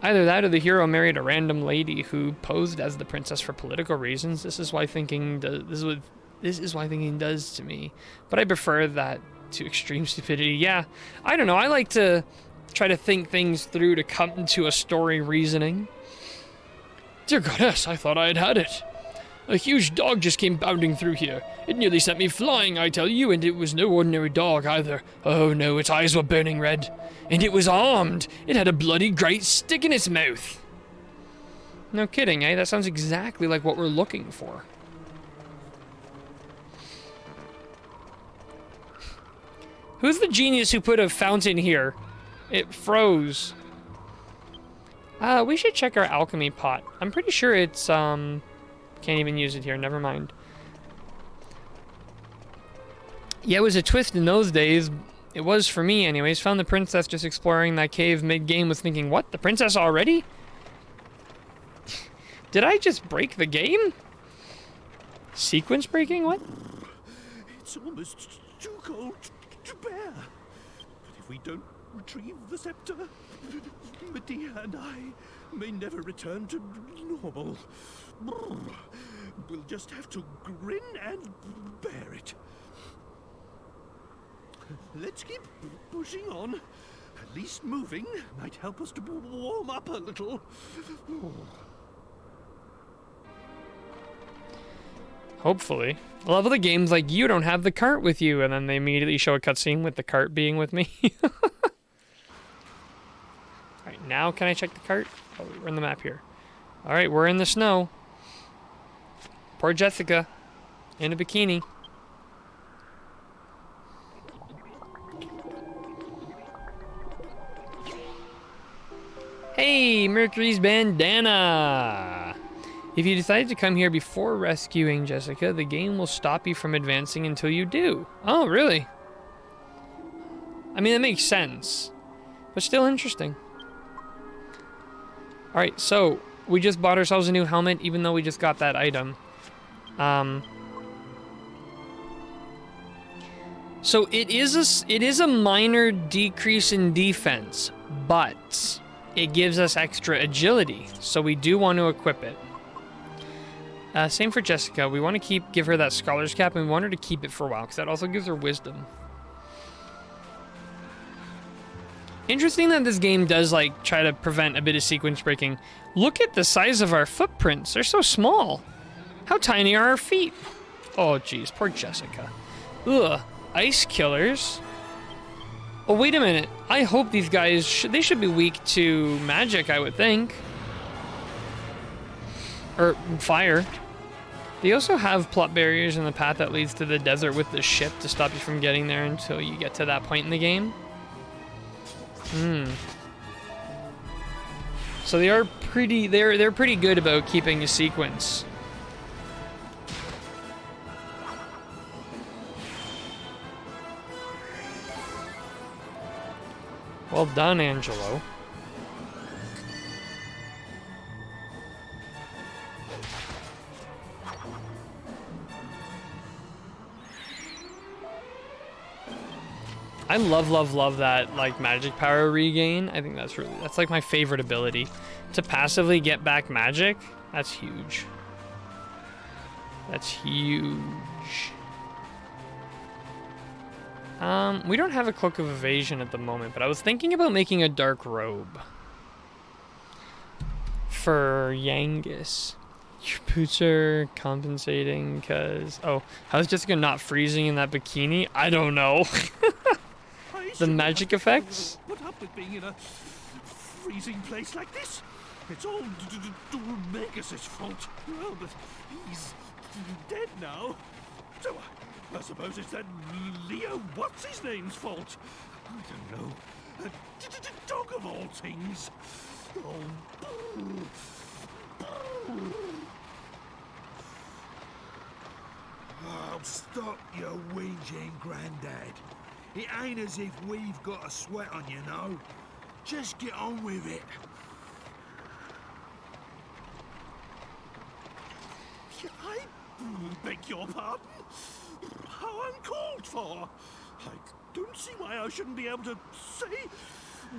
Either that or the hero married a random lady who posed as the princess for political reasons. This is why thinking does to me. But I prefer that to extreme stupidity. Yeah, I don't know. I like to try to think things through to come to a story reasoning. Dear goddess, I thought I had it. A huge dog just came bounding through here. It nearly sent me flying, I tell you, and it was no ordinary dog either. Oh no, its eyes were burning red. And it was armed. It had a bloody great stick in its mouth. No kidding, eh? That sounds exactly like what we're looking for. Who's the genius who put a fountain here? It froze. We should check our alchemy pot. I'm pretty sure it's, can't even use it here, never mind. Yeah, it was a twist in those days. It was for me anyways. Found the princess just exploring that cave mid-game, was thinking, what, the princess already? Did I just break the game? Sequence breaking, what? It's almost too cold to bear. But if we don't retrieve the scepter, Medea and I may never return to normal. We'll just have to grin and bear it. Let's keep pushing on. At least moving might help us to warm up a little. Hopefully. I love the games like, you don't have the cart with you, and then they immediately show a cutscene with the cart being with me. Alright, now can I check the cart? Oh, we're in the map here. Alright, we're in the snow. Poor Jessica. In a bikini. Hey, Mercury's bandana! If you decide to come here before rescuing Jessica, the game will stop you from advancing until you do. Oh, really? I mean, that makes sense. But still interesting. Alright, so we just bought ourselves a new helmet, even though we just got that item. So it is a minor decrease in defense, but it gives us extra agility, so we do want to equip it. Same for Jessica. We want to give her that scholar's cap, and we want her to keep it for a while, because that also gives her wisdom. Interesting that this game does, like, try to prevent a bit of sequence breaking. Look at the size of our footprints. They're so small. How tiny are our feet? Oh, jeez. Poor Jessica. Ugh. Ice killers. Oh, wait a minute. I hope these guys, they should be weak to magic, I would think. Or fire. They also have plot barriers in the path that leads to the desert with the ship to stop you from getting there until you get to that point in the game. So they are pretty, they're pretty good about keeping a sequence. Well done, Angelo. I love that, like, magic power regain. I think that's like my favorite ability. To passively get back magic, that's huge. That's huge. We don't have a cloak of evasion at the moment, but I was thinking about making a dark robe for Yangus. Your boots are compensating because... Oh, how's Jessica not freezing in that bikini? I don't know. The magic effects? Put up with being in a freezing place like this. It's all Megus's fault. Well, but he's dead now. So I suppose it's that Leo what's-his-name's fault. I don't know. A dog of all things. Oh, stop your whinging, Grandad. It ain't as if we've got a sweat on you, know. Just get on with it. I beg your pardon? How uncalled for. I don't see why I shouldn't be able to say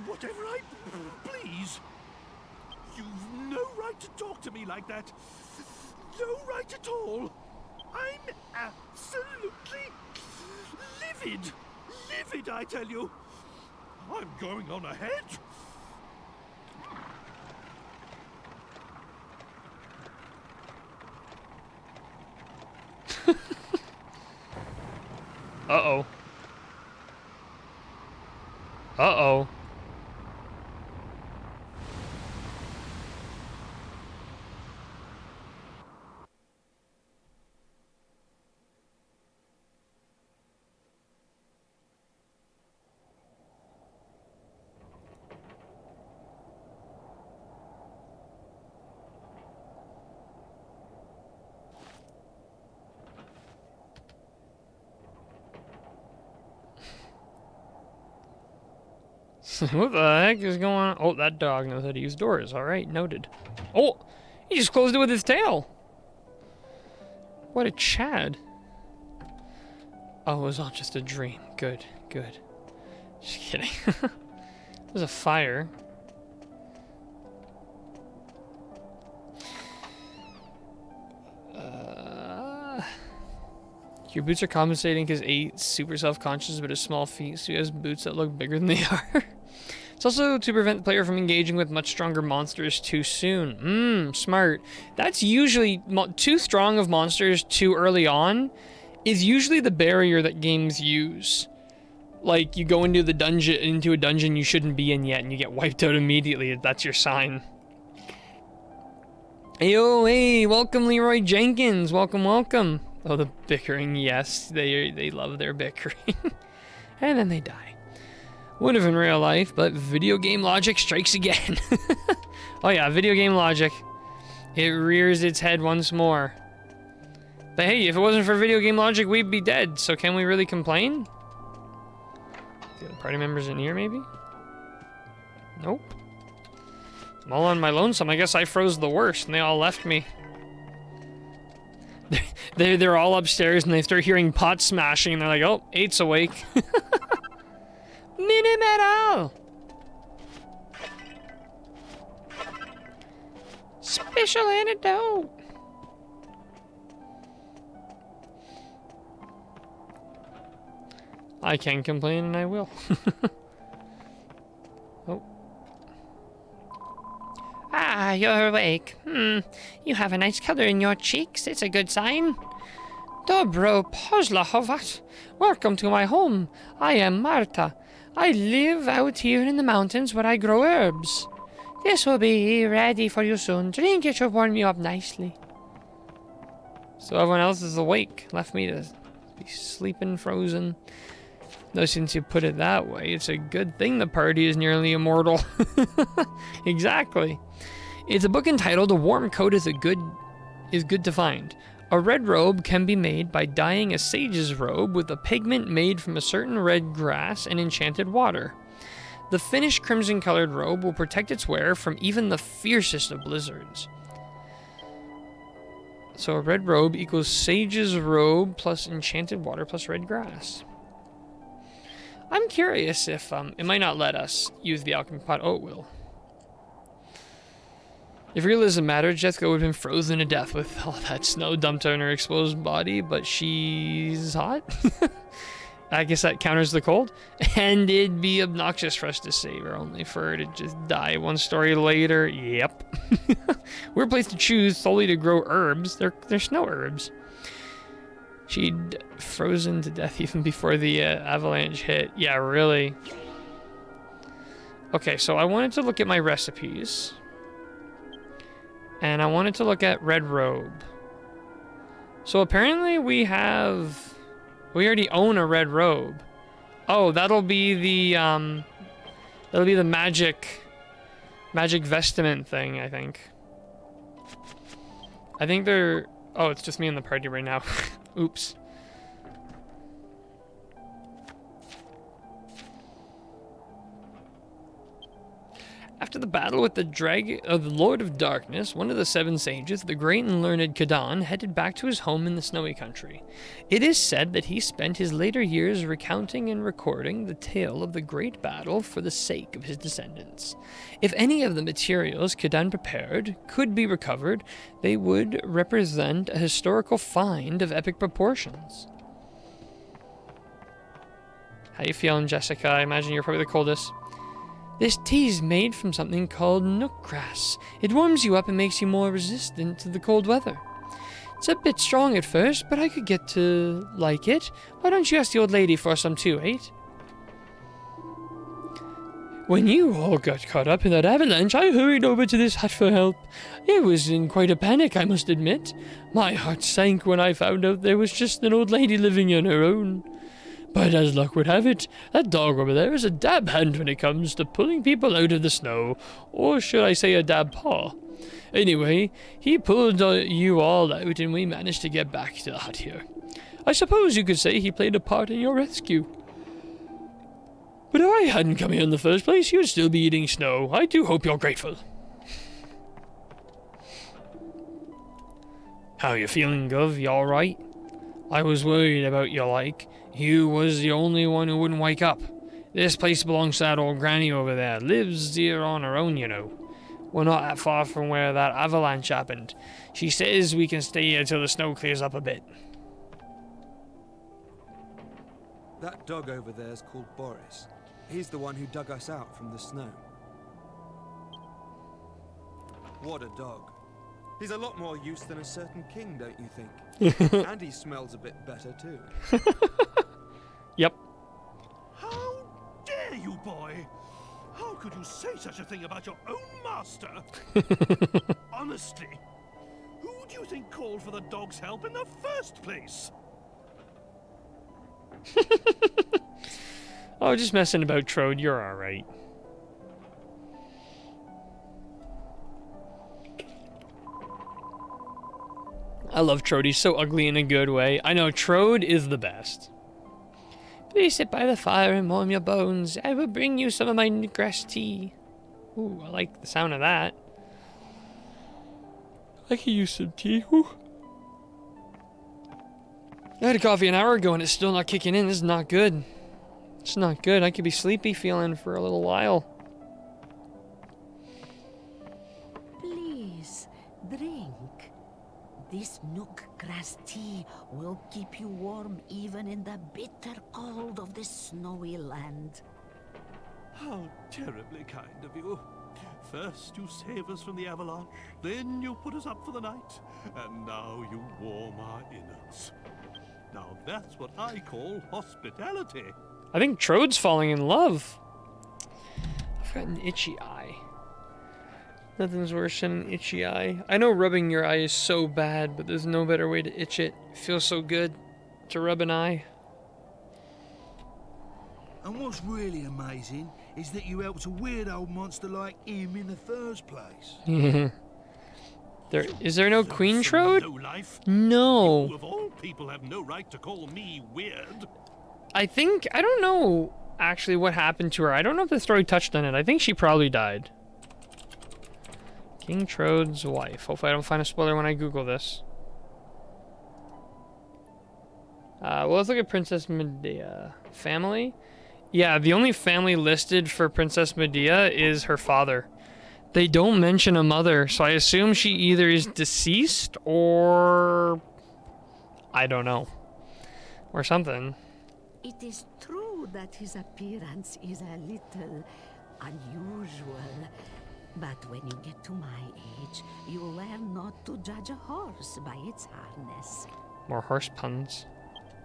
whatever I please. You've no right to talk to me like that. No right at all. I'm absolutely livid. Livid, I tell you. I'm going on ahead. Uh-oh. Uh-oh. What the heck is going on? Oh, that dog knows how to use doors. All right, noted. Oh, he just closed it with his tail. What a Chad. Oh, it was all just a dream. Good, good. Just kidding. There's a fire. Your boots are compensating because 8's super self-conscious about his small feet, so he has boots that look bigger than they are. It's also to prevent the player from engaging with much stronger monsters too soon. Smart. That's usually too strong of monsters too early on is usually the barrier that games use. Like, you go into a dungeon you shouldn't be in yet, and you get wiped out immediately. That's your sign. Yo, hey, welcome Leroy Jenkins. Welcome, welcome. Oh, the bickering, yes, they love their bickering. And then they die. Would have in real life, but video game logic strikes again. Oh yeah, video game logic. It rears its head once more. But hey, if it wasn't for video game logic, we'd be dead, so can we really complain? The other party members in here, maybe? Nope. I'm all on my lonesome. I guess I froze the worst, and they all left me. They're all upstairs and they start hearing pot smashing and they're like, oh, 8's awake. Mini metal! Special antidote! I can complain and I will. Oh. Ah, you're awake. You have a nice color in your cheeks. It's a good sign. Dobro Pozlahovat. Welcome to my home. I am Marta. I live out here in the mountains where I grow herbs. This will be ready for you soon. Drink it should warm you up nicely. So everyone else is awake. Left me to be sleeping frozen. Though since you put it that way, it's a good thing the party is nearly immortal. Exactly. It's a book entitled A Warm Coat is Good to Find. A red robe can be made by dyeing a sage's robe with a pigment made from a certain red grass and enchanted water. The finished crimson-colored robe will protect its wearer from even the fiercest of blizzards. So a red robe equals sage's robe plus enchanted water plus red grass. I'm curious if it might not let us use the alchemy pot. Oh, it will. If realism mattered, Jessica would have been frozen to death with all that snow dumped on her exposed body, but she's hot. I guess that counters the cold. And it'd be obnoxious for us to save her, only for her to just die one story later. Yep. We're placed to choose solely to grow herbs. They're snow herbs. She'd frozen to death even before the avalanche hit. Yeah, really. Okay, so I wanted to look at my recipes. And I wanted to look at red robe. So apparently we already own a red robe. Oh, that'll be the magic vestment thing, I think. I think they're, oh, it's just me in the party right now. Oops. After the battle with the Lord of Darkness, one of the seven sages, the great and learned Kadan, headed back to his home in the snowy country. It is said that he spent his later years recounting and recording the tale of the great battle for the sake of his descendants. If any of the materials Kadan prepared could be recovered, they would represent a historical find of epic proportions. How you feeling, Jessica? I imagine you're probably the coldest. This tea is made from something called nook grass. It warms you up and makes you more resistant to the cold weather. It's a bit strong at first, but I could get to like it. Why don't you ask the old lady for some too, eh? When you all got caught up in that avalanche, I hurried over to this hut for help. I was in quite a panic, I must admit. My heart sank when I found out there was just an old lady living on her own. But as luck would have it, that dog over there is a dab hand when it comes to pulling people out of the snow. Or should I say a dab paw? Anyway, he pulled you all out and we managed to get back to the hut here. I suppose you could say he played a part in your rescue. But if I hadn't come here in the first place, you'd still be eating snow. I do hope you're grateful. How you feeling, Gov? You alright? I was worried about you, like. You was the only one who wouldn't wake up. This place belongs to that old granny over there. Lives here on her own, you know. We're not that far from where that avalanche happened. She says we can stay here till the snow clears up a bit. That dog over there is called Boris. He's the one who dug us out from the snow. What a dog. He's a lot more use than a certain king, don't you think? And he smells a bit better too. Yep. How dare you, boy? How could you say such a thing about your own master? Honestly, who do you think called for the dog's help in the first place? Oh, just messing about, Trode. You're alright. I love Trode. He's so ugly in a good way. I know, Trode is the best. Please sit by the fire and warm your bones. I will bring you some of my grass tea. Ooh, I like the sound of that. I could use some tea. Ooh. I had a coffee an hour ago and it's still not kicking in. This is not good. It's not good. I could be sleepy feeling for a little while. Please, drink. This nook grass tea will keep you warm even in the bitter cold of this snowy land. How terribly kind of you. First you save us from the avalanche, then you put us up for the night, and now you warm our innards. Now that's what I call hospitality. I think Trode's falling in love. I've got an itchy eye. Nothing's worse than an itchy eye. I know rubbing your eye is so bad, but there's no better way to itch it. It feels so good to rub an eye. And what's really amazing is that you helped a weird old monster like him in the first place. Is there no Queen Trode? No life. No. You of all people have no right to call me weird. I don't know actually what happened to her. I don't know if the story touched on it. I think she probably died. King Trode's wife. Hopefully I don't find a spoiler when I Google this. Well, let's look at Princess Medea. Family? Yeah, the only family listed for Princess Medea is her father. They don't mention a mother, so I assume she either is deceased or... I don't know. Or something. It is true that his appearance is a little unusual. But when you get to my age, you learn not to judge a horse by its harness. More horse puns.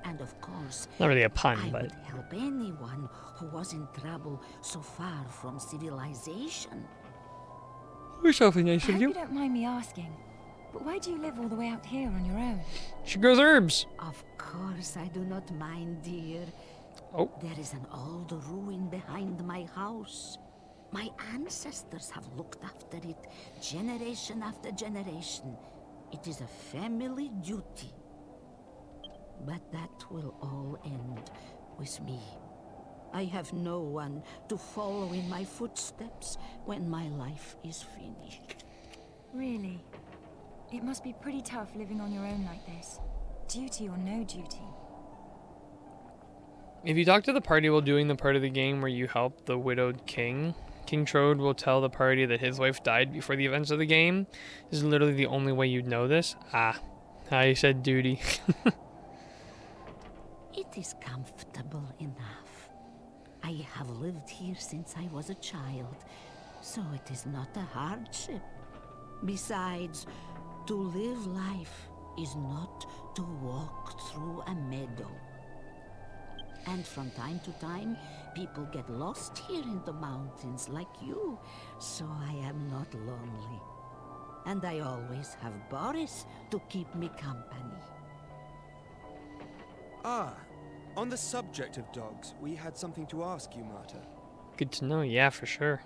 And of course, Not really a pun, I but... would help anyone who was in trouble so far from civilization. We're so nice I of hope you. you don't mind me asking, but why do you live all the way out here on your own? She grows herbs. Of course, I do not mind, dear. Oh. There is an old ruin behind my house. My ancestors have looked after it generation after generation. It is a family duty. But that will all end with me. I have no one to follow in my footsteps when my life is finished. Really? It must be pretty tough living on your own like this. Duty or no duty. If you talk to the party while doing the part of the game where you help the widowed king, King Trode will tell the party that his wife died before the events of the game. This is literally the only way you'd know this. I said duty. It is comfortable enough. I have lived here since I was a child, so it is not a hardship. Besides, to live life is not to walk through a meadow. And from time to time, people get lost here in the mountains like you, so I am not lonely. And I always have Boris to keep me company. Ah, on the subject of dogs, we had something to ask you, Marta. Good to know. Yeah, for sure.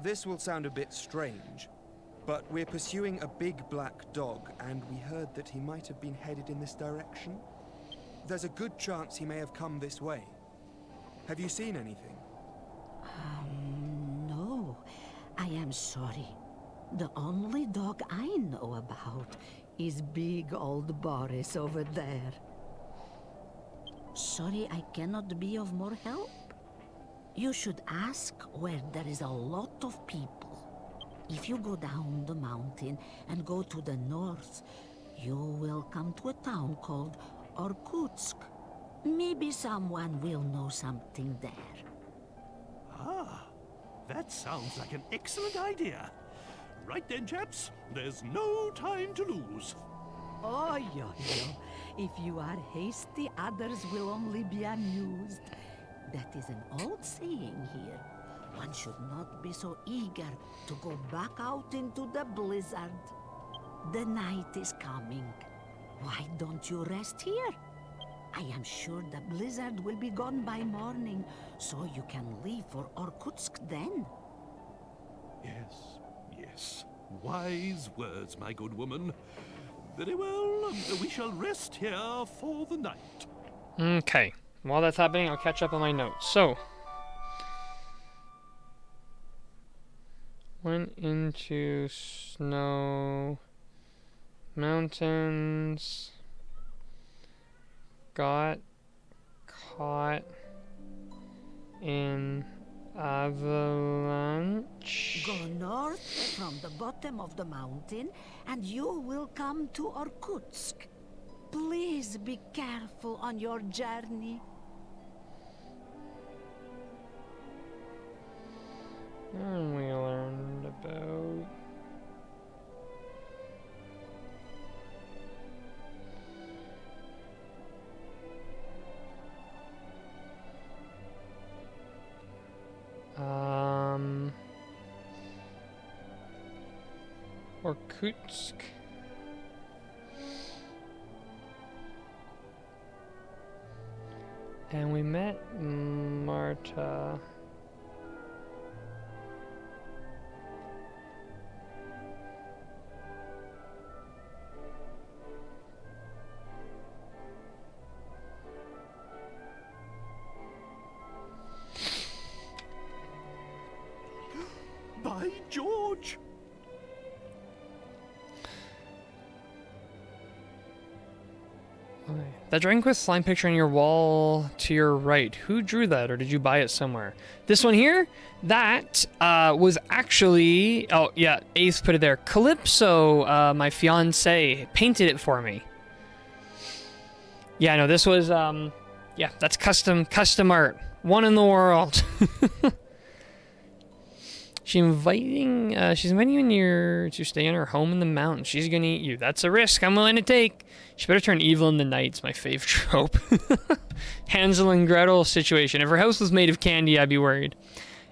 This will sound a bit strange, but we're pursuing a big black dog, and we heard that he might have been headed in this direction. There's a good chance he may have come this way. Have you seen anything? No, I am sorry. The only dog I know about is big old Boris over there. Sorry, I cannot be of more help. You should ask where there is a lot of people. If you go down the mountain and go to the north, you will come to a town called Irkutsk. Maybe someone will know something there. Ah, that sounds like an excellent idea. Right then, chaps, there's no time to lose. Oh, yo. If you are hasty, others will only be amused. That is an old saying here. One should not be so eager to go back out into the blizzard. The night is coming. Why don't you rest here? I am sure the blizzard will be gone by morning, so you can leave for Irkutsk then. Yes. Wise words, my good woman. Very well, we shall rest here for the night. Okay. While that's happening, I'll catch up on my notes. So, went into snow mountains, got caught in avalanche. Go north from the bottom of the mountain, and you will come to Irkutsk. Please be careful on your journey. And we learned about Irkutsk. And we met Marta. By George! Okay. That Dragon Quest slime picture on your wall to your right. Who drew that, or did you buy it somewhere? This one here? That was actually... Oh, yeah, Ace put it there. Calypso, my fiance, painted it for me. Yeah, no, this was... yeah, that's custom art. One in the world. She's inviting you to stay in her home in the mountains. She's gonna eat you. That's a risk I'm willing to take. She better turn evil in the night. It's my fave trope. Hansel and Gretel situation. If her house was made of candy, I'd be worried.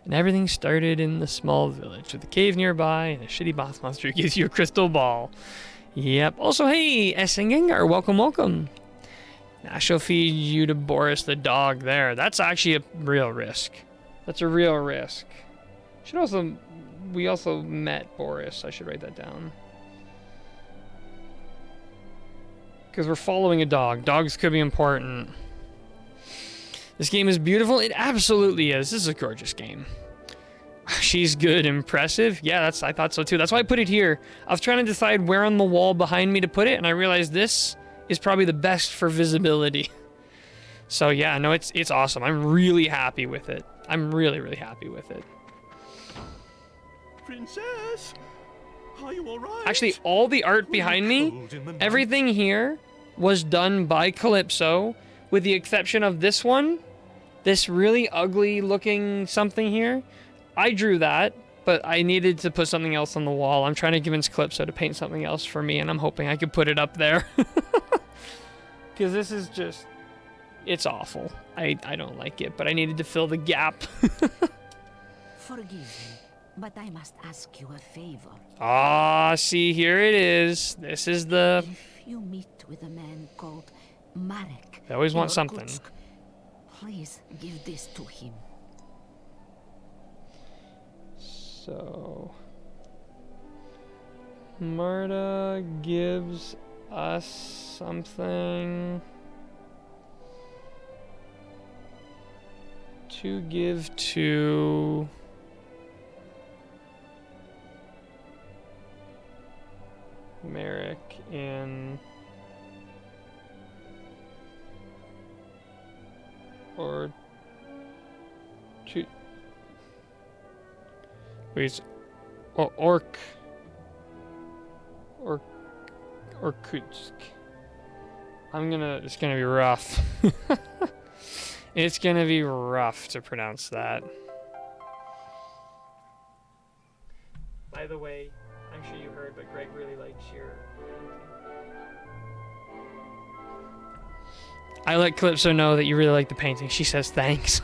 And everything started in the small village with a cave nearby and a shitty boss monster who gives you a crystal ball. Yep. Also, hey, Essengengar, welcome. I shall feed you to Boris the dog there. That's actually a real risk. That's a real risk. We also met Boris. I should write that down. Because we're following a dog. Dogs could be important. This game is beautiful. It absolutely is. This is a gorgeous game. She's good. Impressive. Yeah, I thought so too. That's why I put it here. I was trying to decide where on the wall behind me to put it, and I realized this is probably the best for visibility. So yeah, no, it's awesome. I'm really happy with it. I'm really, really happy with it. Princess, are you all right? Actually, all the art behind me, everything here was done by Calypso, with the exception of this one, this really ugly looking something here. I drew that. but I needed to put something else on the wall. I'm trying to convince Calypso to paint something else for me, and I'm hoping I could put it up there. Because this is just... It's awful. I don't like it, but I needed to fill the gap. Forgive me, but I must ask you a favor. Ah, see, here it is. This is the... If you meet with a man called Marek, I always want in something. Irkutsk, please give this to him. So... Marta gives us something to give to... Merrick in... Or... to... Wait, Irkutsk. It's gonna be rough. It's gonna be rough to pronounce that. By the way, I'm sure you heard, but Greg really likes your painting. I let Calypso know that you really like the painting. She says thanks.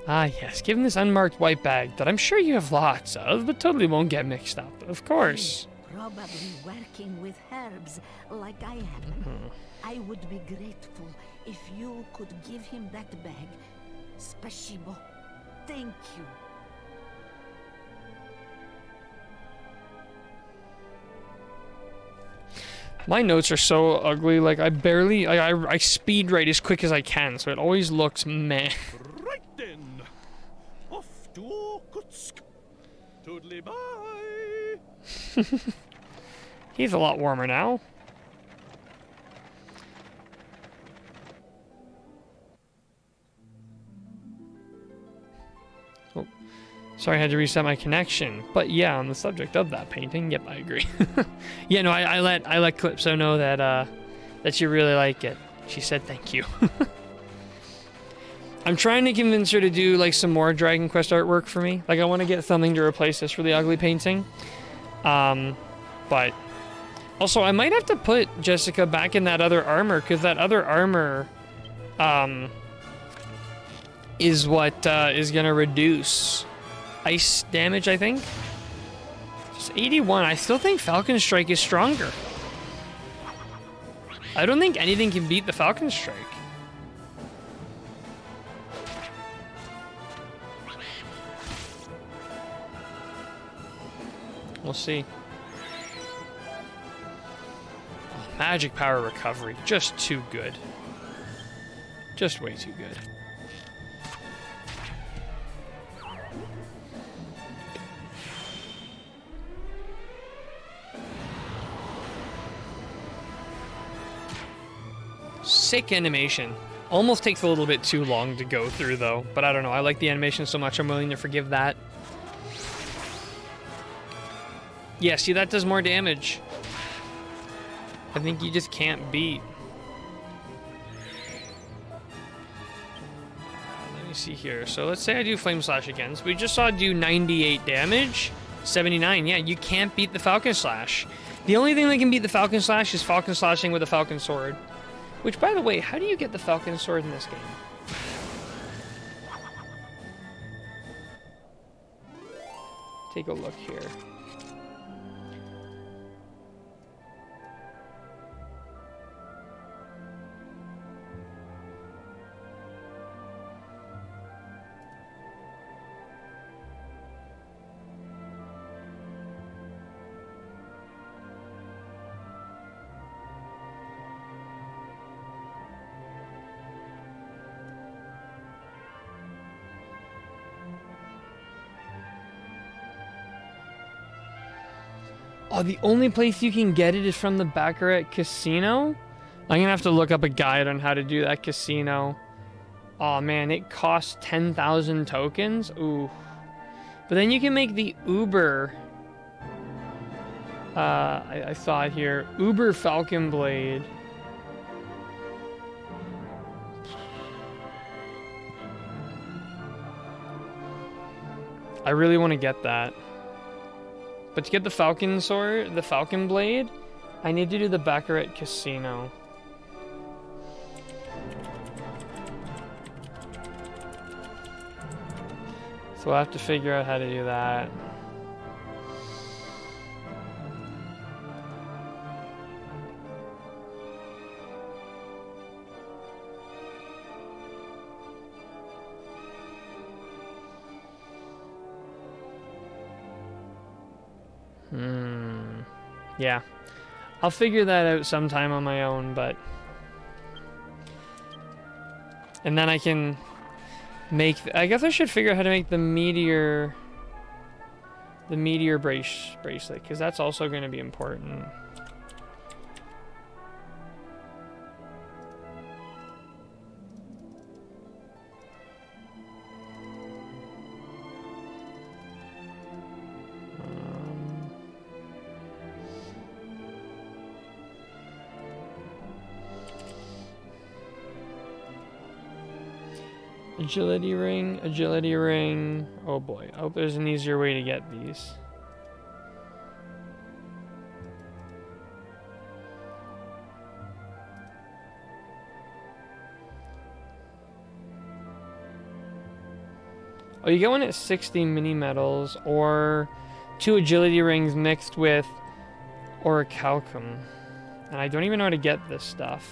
Ah yes, give him this unmarked white bag that I'm sure you have lots of, but totally won't get mixed up. Of course. Probably working with herbs like I am. I would be grateful if you could give him that bag. Spasibo. Thank you. My notes are so ugly, like I speed write as quick as I can, so it always looks meh. Right then. Off to Irkutsk. Toodly bye. He's a lot warmer now. Oh, sorry, I had to reset my connection. But yeah, on the subject of that painting, yep, I agree. Yeah, no, I let Calypso know that that you really like it. She said thank you. I'm trying to convince her to do like some more Dragon Quest artwork for me. Like I want to get something to replace this really ugly painting. But also I might have to put Jessica back in that other armor, because that other armor is what is gonna reduce ice damage, I think. Just 81. I still think Falcon Strike is stronger. I don't think anything can beat the Falcon Strike. We'll see. Oh, magic power recovery. Just too good. Just way too good. Sick animation. Almost takes a little bit too long to go through though, but I don't know. I like the animation so much I'm willing to forgive that. Yeah, see, that does more damage. I think you just can't beat. Let me see here. So let's say I do Flame Slash again. So we just saw it do 98 damage. 79, yeah, you can't beat the Falcon Slash. The only thing that can beat the Falcon Slash is Falcon Slashing with a Falcon Sword. Which, by the way, how do you get the Falcon Sword in this game? Take a look here. Oh, the only place you can get it is from the Baccarat Casino? I'm gonna have to look up a guide on how to do that casino. Oh man, it costs 10,000 tokens? Ooh. But then you can make the Uber... I saw it here. Uber Falcon Blade. I really want to get that. But to get the Falcon Sword, the Falcon Blade, I need to do the Baccarat Casino. So we'll have to figure out how to do that. Yeah. I'll figure that out sometime on my own, but... And then I can make... I guess I should figure out how to make the meteor... The meteor bracelet, because that's also going to be important. Agility ring, agility ring. Oh boy, I hope there's an easier way to get these. Oh, you get one at 60 mini metals or 2 agility rings mixed with orichalcum. And I don't even know how to get this stuff.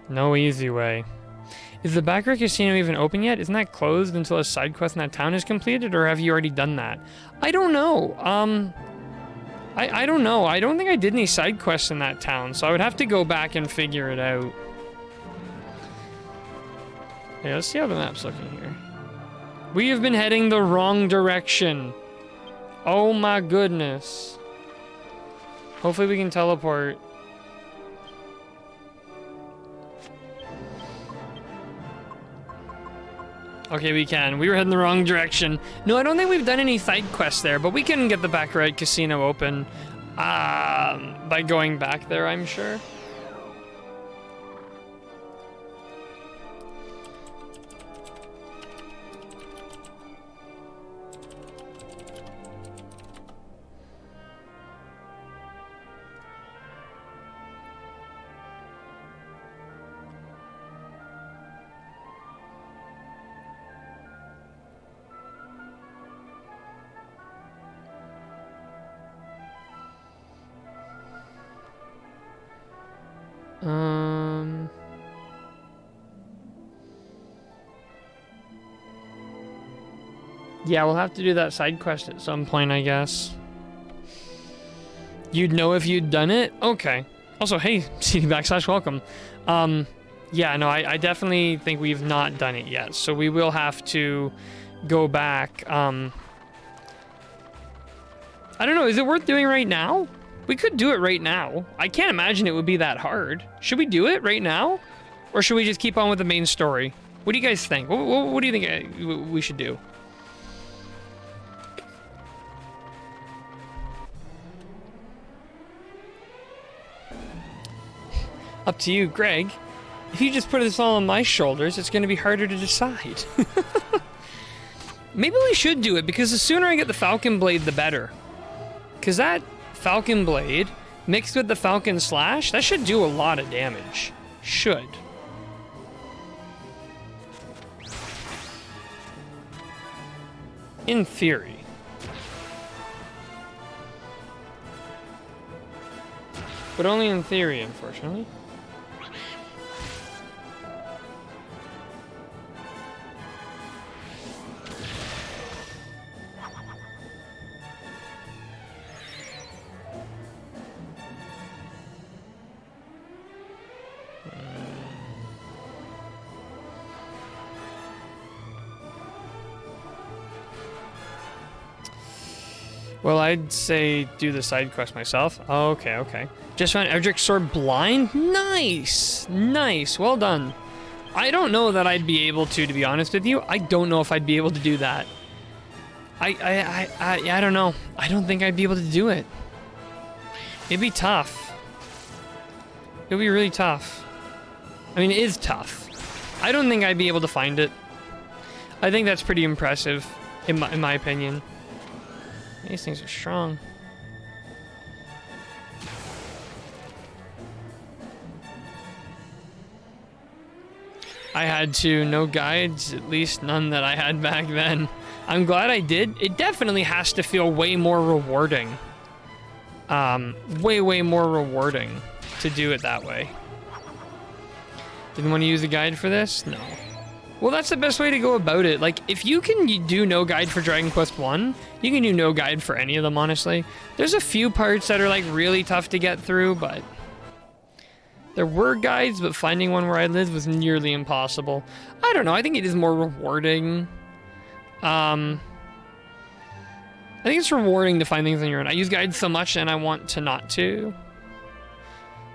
No easy way. Is the Baccarat Casino even open yet? Isn't that closed until a side quest in that town is completed, or have you already done that? I don't know. I don't know. I don't think I did any side quests in that town, so I would have to go back and figure it out. Okay, let's see how the map's looking here. We have been heading the wrong direction. Oh my goodness. Hopefully we can teleport. Okay, we can. We were heading the wrong direction. No, I don't think we've done any side quests there, but we can get the Baccarat Casino open by going back there, I'm sure. Yeah, we'll have to do that side quest at some point, I guess. You'd know if you'd done it? Okay. Also, hey, CD_welcome. Yeah, no, I definitely think we've not done it yet, so we will have to go back. I don't know, is it worth doing right now? We could do it right now. I can't imagine it would be that hard. Should we do it right now? Or should we just keep on with the main story? What do you guys think? What do you think we should do? Up to you, Greg. If you just put this all on my shoulders, it's going to be harder to decide. Maybe we should do it, because the sooner I get the Falcon Blade, the better. Because that Falcon Blade, mixed with the Falcon Slash, that should do a lot of damage. Should. In theory. But only in theory, unfortunately. Well, I'd say do the side quest myself. Oh, okay, okay. Just found Edric's sword blind? Nice! Nice, well done. I don't know that I'd be able to be honest with you. I don't know if I'd be able to do that. I don't know. I don't think I'd be able to do it. It'd be tough. It'd be really tough. I mean, it is tough. I don't think I'd be able to find it. I think that's pretty impressive, in my opinion. These things are strong. I had to, no guides, at least none that I had back then. I'm glad I did. It definitely has to feel way more rewarding. Way more rewarding to do it that way. Didn't want to use a guide for this? No. Well, that's the best way to go about it. Like, if you can do no guide for Dragon Quest 1, you can do no guide for any of them, honestly. There's a few parts that are, like, really tough to get through, but... There were guides, but finding one where I lived was nearly impossible. I don't know, I think it is more rewarding. I think it's rewarding to find things on your own. I use guides so much and I want to not to.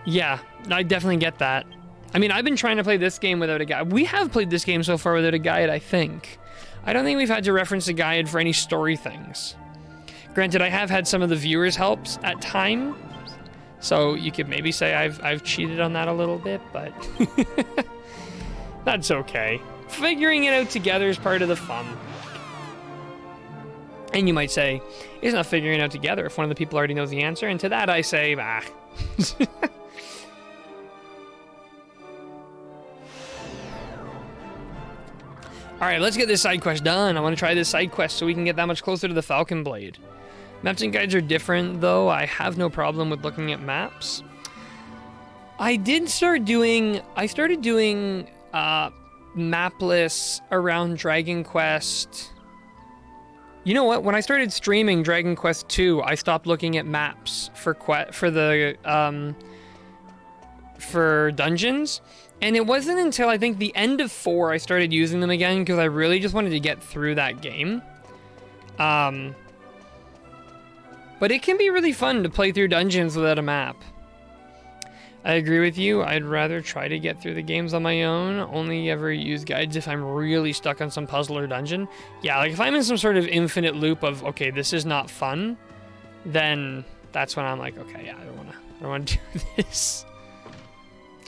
Yeah, I definitely get that. I mean, I've been trying to play this game without a guide. We have played this game so far without a guide, I think. I don't think we've had to reference a guide for any story things. Granted, I have had some of the viewers' helps at times, so you could maybe say I've cheated on that a little bit, but that's okay. Figuring it out together is part of the fun. And you might say, it's not figuring it out together if one of the people already knows the answer, and to that I say, bah. Alright, let's get this side quest done. I want to try this side quest so we can get that much closer to the Falcon Blade. Maps and guides are different, though. I have no problem with looking at maps. I started doing mapless around Dragon Quest. You know what? When I started streaming Dragon Quest 2, I stopped looking at maps for dungeons. And it wasn't until I think the end of 4 I started using them again because I really just wanted to get through that game. But it can be really fun to play through dungeons without a map. I agree with you. I'd rather try to get through the games on my own. Only ever use guides if I'm really stuck on some puzzle or dungeon. Yeah, like if I'm in some sort of infinite loop of, okay, this is not fun, then that's when I'm like, okay, yeah, I don't wanna do this.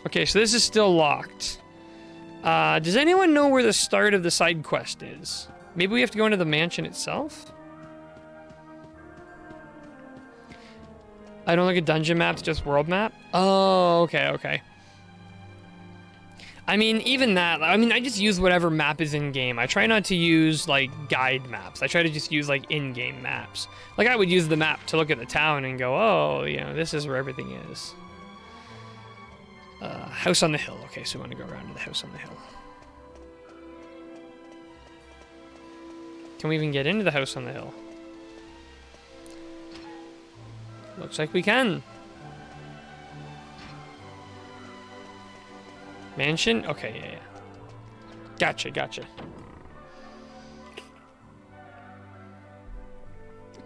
Okay, so this is still locked. Does anyone know where the start of the side quest is? Maybe we have to go into the mansion itself? I don't look at dungeon maps, just world map? Oh, okay. I mean, even that, I just use whatever map is in-game. I try not to use, like, guide maps. I try to just use, like, in-game maps. Like, I would use the map to look at the town and go, oh, you know, this is where everything is. House on the hill. Okay, so we want to go around to the house on the hill. Can we even get into the house on the hill? Looks like we can. Mansion? Okay, yeah. Gotcha.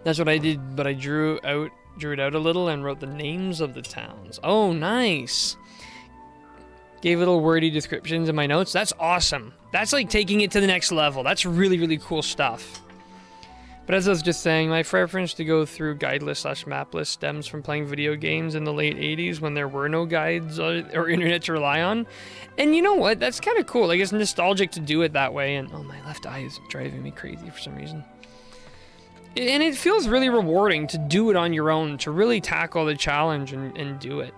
That's what I did, but I drew it out a little and wrote the names of the towns. Oh, nice. Gave little wordy descriptions in my notes. That's awesome. That's like taking it to the next level. That's really, really cool stuff. But as I was just saying, my preference to go through guideless/mapless stems from playing video games in the late 80s when there were no guides or internet to rely on. And you know what? That's kind of cool. Like, it's nostalgic to do it that way. And oh, my left eye is driving me crazy for some reason. And it feels really rewarding to do it on your own, to really tackle the challenge and do it.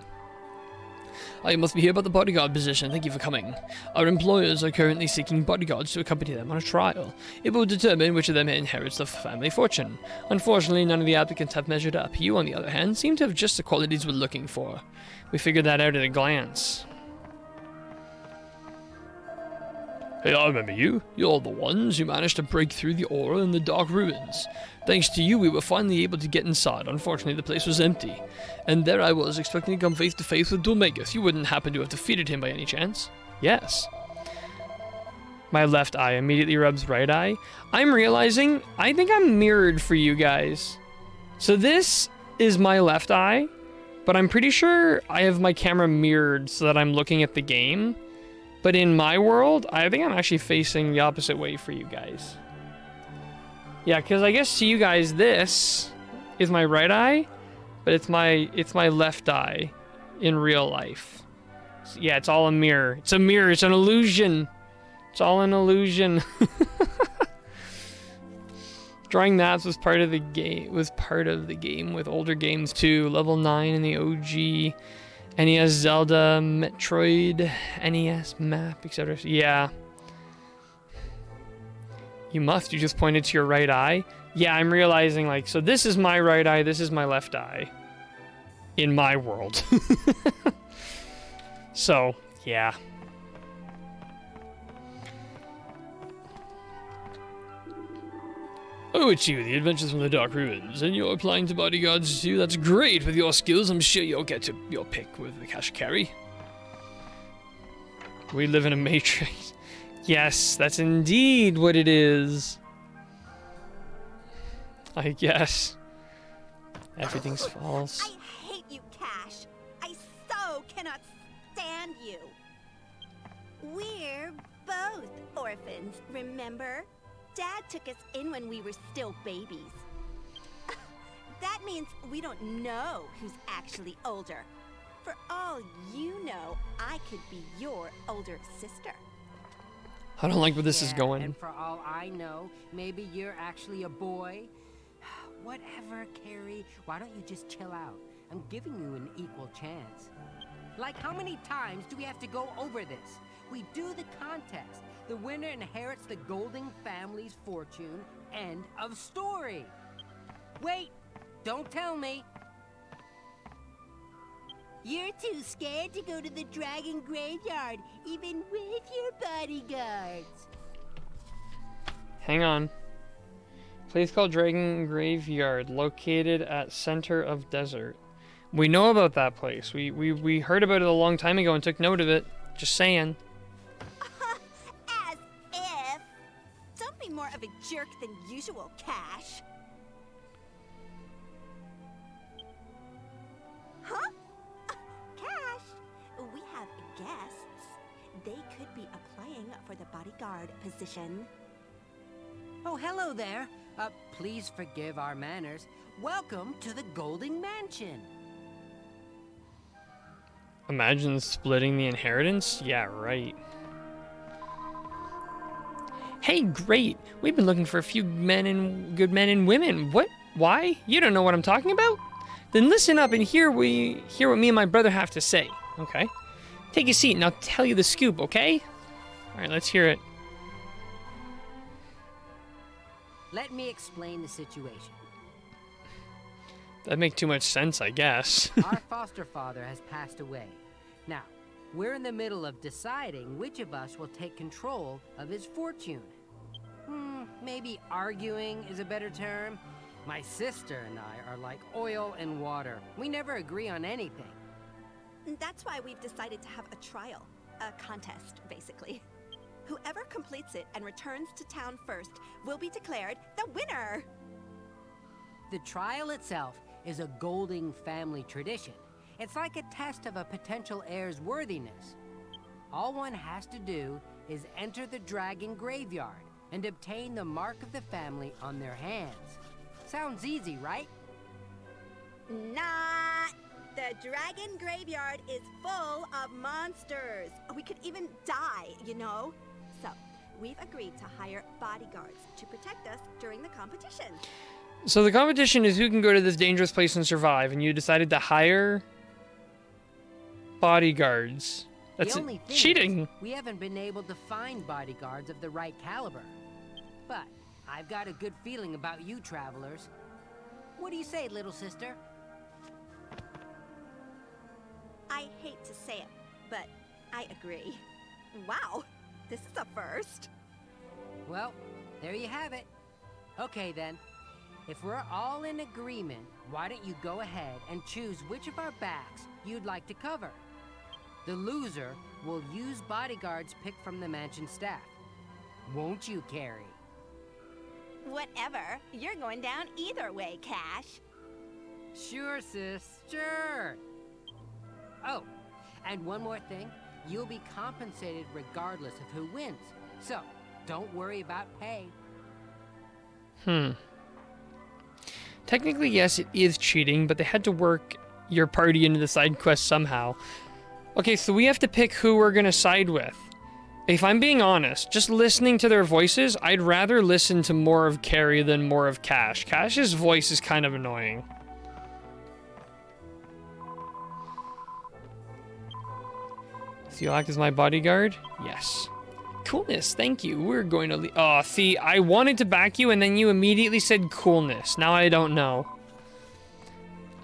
I must be here about the bodyguard position. Thank you for coming. Our employers are currently seeking bodyguards to accompany them on a trial. It will determine which of them inherits the family fortune. Unfortunately, none of the applicants have measured up. You, on the other hand, seem to have just the qualities we're looking for. We figured that out at a glance. Hey, I remember you. You're the ones who managed to break through the aura in the dark ruins. Thanks to you, we were finally able to get inside. Unfortunately, the place was empty. And there I was, expecting to come face to face with Dulmagus. You wouldn't happen to have defeated him by any chance? Yes. My left eye immediately rubs right eye. I'm realizing, I think I'm mirrored for you guys. So this is my left eye, but I'm pretty sure I have my camera mirrored so that I'm looking at the game. But in my world, I think I'm actually facing the opposite way for you guys. Yeah, because I guess to you guys, this is my right eye, but it's my left eye in real life. Yeah, it's all a mirror. It's a mirror. It's an illusion. It's all an illusion. Drawing maps was part of the game. With older games too. Level 9 in the OG, NES Zelda, Metroid, NES map, etc. Yeah. You just pointed to your right eye. Yeah, I'm realizing, like, so this is my right eye, this is my left eye. In my world. So, yeah. Oh, it's you, the Adventures from the Dark Ruins, and you're applying to bodyguards too? That's great. With your skills, I'm sure you'll get to your pick with the cash carry. We live in a matrix. Yes, that's indeed what it is. I guess. Everything's false. I hate you, Cash. I so cannot stand you. We're both orphans, remember? Dad took us in when we were still babies. That means we don't know who's actually older. For all you know, I could be your older sister. I don't like where this is going. And for all I know, maybe you're actually a boy. Whatever, Carrie. Why don't you just chill out? I'm giving you an equal chance. Like, how many times do we have to go over this? We do the contest. The winner inherits the Golding family's fortune. End of story. Wait, don't tell me. You're too scared to go to the dragon graveyard, even with your bodyguards. Hang on. Place called Dragon Graveyard, located at center of desert. We know about that place. We heard about it a long time ago and took note of it. Just saying. As if. Don't be more of a jerk than usual, Cash. Huh? Cash, we have guests. They could be applying for the bodyguard position. Oh, hello there. Please forgive our manners. Welcome to the Golding Mansion. Imagine splitting the inheritance? Yeah, right. Hey, great. We've been looking for a few good men and women. What? Why? You don't know what I'm talking about? Then listen up and hear what me and my brother have to say. Okay? Take a seat and I'll tell you the scoop, okay? Alright, let's hear it. Let me explain the situation. That'd make too much sense, I guess. Our foster father has passed away. Now, we're in the middle of deciding which of us will take control of his fortune. Maybe arguing is a better term. My sister and I are like oil and water. We never agree on anything. That's why we've decided to have a trial. A contest, basically. Whoever completes it and returns to town first will be declared the winner. The trial itself is a Golding family tradition. It's like a test of a potential heir's worthiness. All one has to do is enter the dragon graveyard and obtain the mark of the family on their hands. Sounds easy, right? Not. The dragon graveyard is full of monsters. We could even die, you know? So, we've agreed to hire bodyguards to protect us during the competition. So the competition is who can go to this dangerous place and survive, and you decided to hire bodyguards. That's the only thing cheating. Is, we haven't been able to find bodyguards of the right caliber. But I've got a good feeling about you travelers. What do you say, little sister? I hate to say it, but I agree. Wow, this is a first. Well, there you have it. Okay then. If we're all in agreement, why don't you go ahead and choose which of our backs you'd like to cover? The loser will use bodyguards picked from the mansion staff. Won't you, Carrie? Whatever. You're going down either way, Cash. Sure, sis. Sure. Oh, and one more thing. You'll be compensated regardless of who wins. So, don't worry about pay. Technically, yes, it is cheating, but they had to work your party into the side quest somehow. Okay, so we have to pick who we're gonna side with. If I'm being honest, just listening to their voices, I'd rather listen to more of Carrie than more of Cash. Cash's voice is kind of annoying. So you'll act as my bodyguard? Yes. Coolness, thank you. We're going to oh, see, I wanted to back you and then you immediately said coolness. Now I don't know.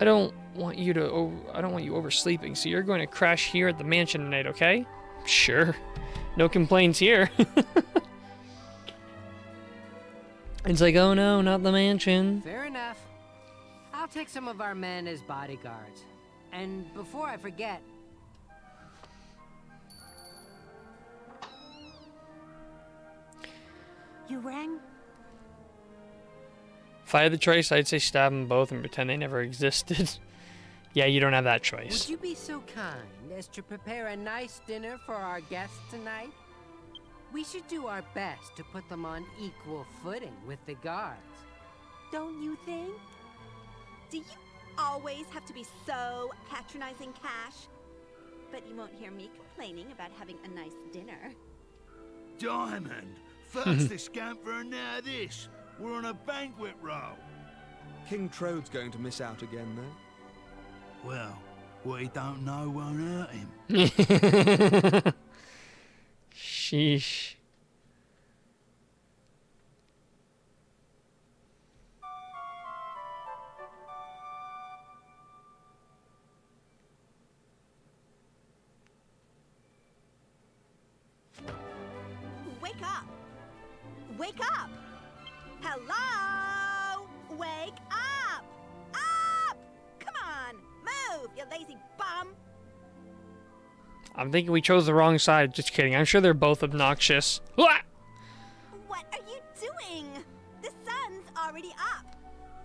I don't want you oversleeping, so you're going to crash here at the mansion tonight, okay? Sure. No complaints here. It's like, oh no, not the mansion. Fair enough. I'll take some of our men as bodyguards. And before I forget... You rang? If I had the choice, I'd say stab them both and pretend they never existed. Yeah, you don't have that choice. Would you be so kind as to prepare a nice dinner for our guests tonight? We should do our best to put them on equal footing with the guards. Don't you think? Do you always have to be so patronizing, Cash? But you won't hear me complaining about having a nice dinner. Diamond, first this scamper and now this. We're on a banquet roll. King Trode's going to miss out again, though. Well, what he don't know won't hurt him. Sheesh. Wake up! Wake up! Hello! Wake up! Up! Come on, move, you lazy bum! I'm thinking we chose the wrong side. Just kidding. I'm sure they're both obnoxious. What are you doing? The sun's already up.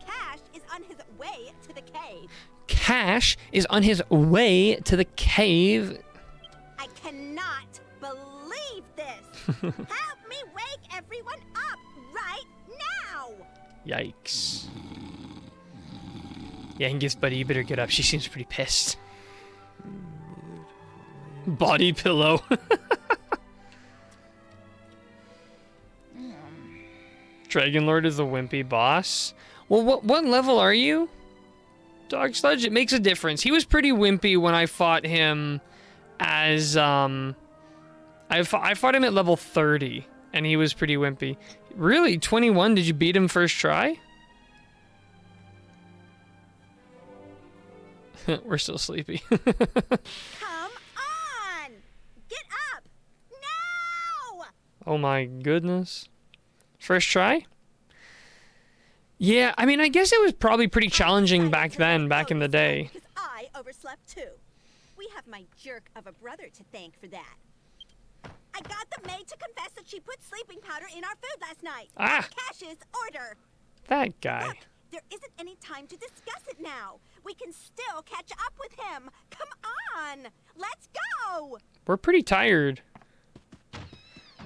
Cash is on his way to the cave. Cash is on his way to the cave. I cannot believe this. Help me wake everyone up right now. Yikes. Yeah, and gives Buddy, you better get up. She seems pretty pissed. Body pillow. Dragon Lord is a wimpy boss. Well, what level are you? Dog Sludge, it makes a difference. He was pretty wimpy when I fought him as, I fought him at level 30, and he was pretty wimpy. Really? 21? Did you beat him first try? We're still sleepy. Come on! Get up! Now! Oh my goodness. First try? Yeah, I mean, I guess it was probably pretty challenging back then, back in the day. Because I overslept too. We have my jerk of a brother to thank for that. I got the maid to confess that she put sleeping powder in our food last night. Ah! Cash's order. That guy. Look, there isn't any time to discuss it now. We can still catch up with him. Come on, let's go. We're pretty tired.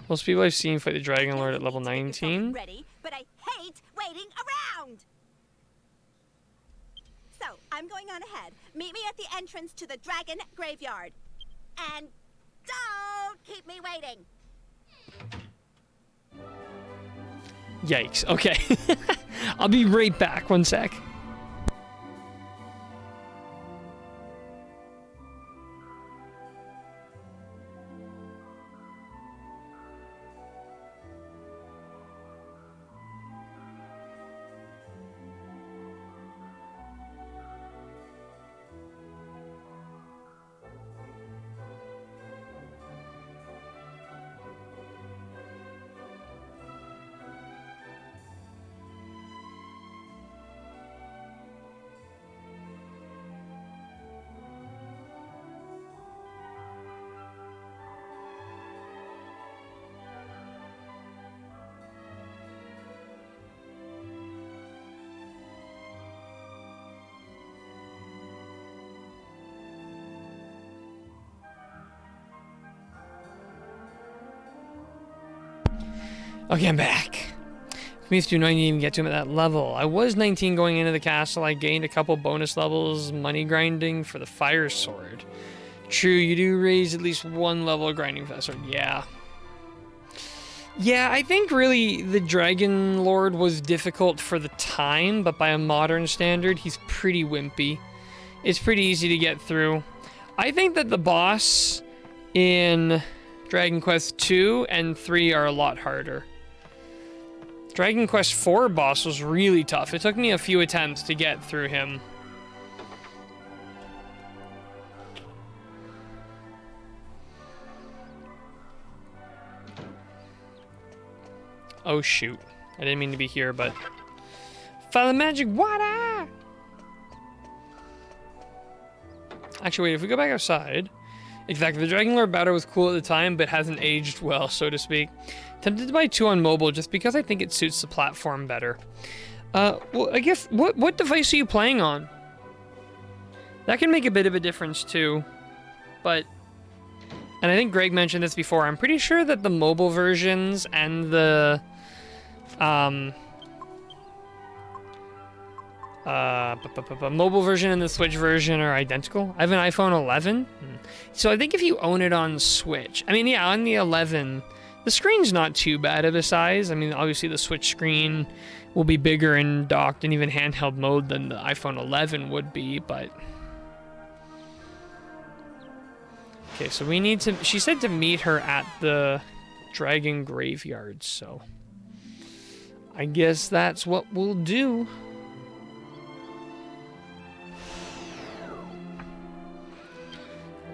Most people I've seen fight the Dragon Lord at level 19. Ready, but I hate waiting around. So I'm going on ahead. Meet me at the entrance to the Dragon Graveyard, and don't keep me waiting. Yikes. Okay. I'll be right back. One sec. Okay, I'm back. For me to do 9, you even get to him at that level. I was 19 going into the castle. I gained a couple bonus levels, money grinding for the fire sword. True, you do raise at least 1 level of grinding for that sword. Yeah. Yeah, I think really the Dragon Lord was difficult for the time, but by a modern standard, he's pretty wimpy. It's pretty easy to get through. I think that the boss in Dragon Quest 2 and 3 are a lot harder. Dragon Quest 4 boss was really tough. It took me a few attempts to get through him. Oh shoot. I didn't mean to be here, but... Follow magic water! Actually, wait, if we go back outside... Exactly, the Dragon Lord battle was cool at the time, but hasn't aged well, so to speak. Tempted to buy 2 on mobile, just because I think it suits the platform better. Well, I guess, what device are you playing on? That can make a bit of a difference, too. But... And I think Greg mentioned this before, I'm pretty sure that the mobile versions and the... mobile version and the Switch version are identical. I have an iPhone 11, so I think if you own it on Switch, I mean, yeah, on the 11, the screen's not too bad of a size. I mean, obviously the Switch screen will be bigger in docked and even handheld mode than the iPhone 11 would be, but... Okay, so we need to... She said to meet her at the Dragon Graveyard, so... I guess that's what we'll do.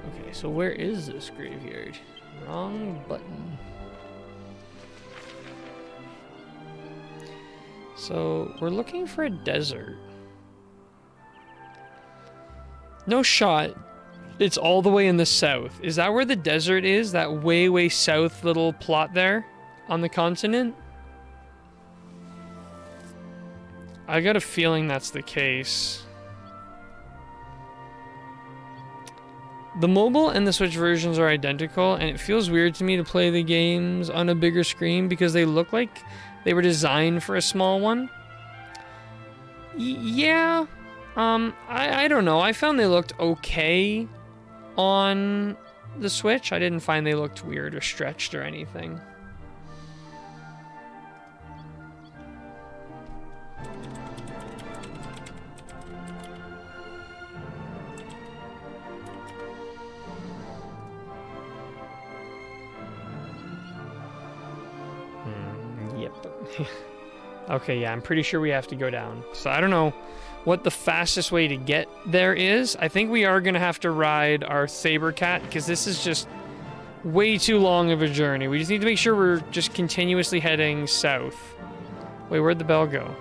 Okay, so where is this graveyard? Wrong button. So, we're looking for a desert. No shot. It's all the way in the south. Is that where the desert is? That way, way south little plot there on the continent? I got a feeling that's the case. The mobile and the Switch versions are identical, and it feels weird to me to play the games on a bigger screen because they look like they were designed for a small one. Yeah. I don't know. I found they looked okay on the Switch. I didn't find they looked weird or stretched or anything. Yep. Okay, yeah, I'm pretty sure we have to go down. So I don't know what the fastest way to get there is. I think we are going to have to ride our Saber Cat because this is just way too long of a journey. We just need to make sure we're just continuously heading south. Wait, where'd the bell go?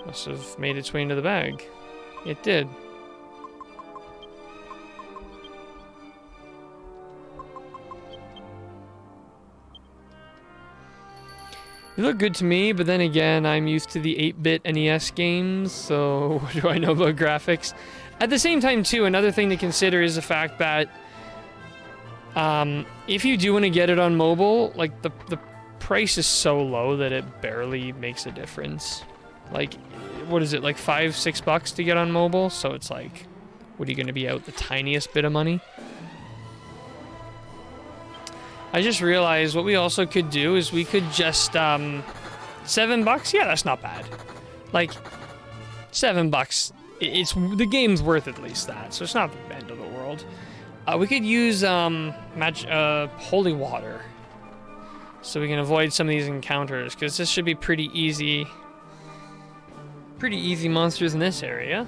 Must have made its way into the bag. It did. They look good to me, but then again, I'm used to the 8-bit NES games, so what do I know about graphics? At the same time, too, another thing to consider is the fact that if you do want to get it on mobile, like, the price is so low that it barely makes a difference. Like, what is it, like $5-6 to get on mobile? So it's like, what are you going to be out the tiniest bit of money? I just realized what we also could do is we could just, $7? Yeah, that's not bad. Like, $7. It's the game's worth at least that, so it's not the end of the world. We could use, holy water. So we can avoid some of these encounters, because this should be pretty easy monsters in this area.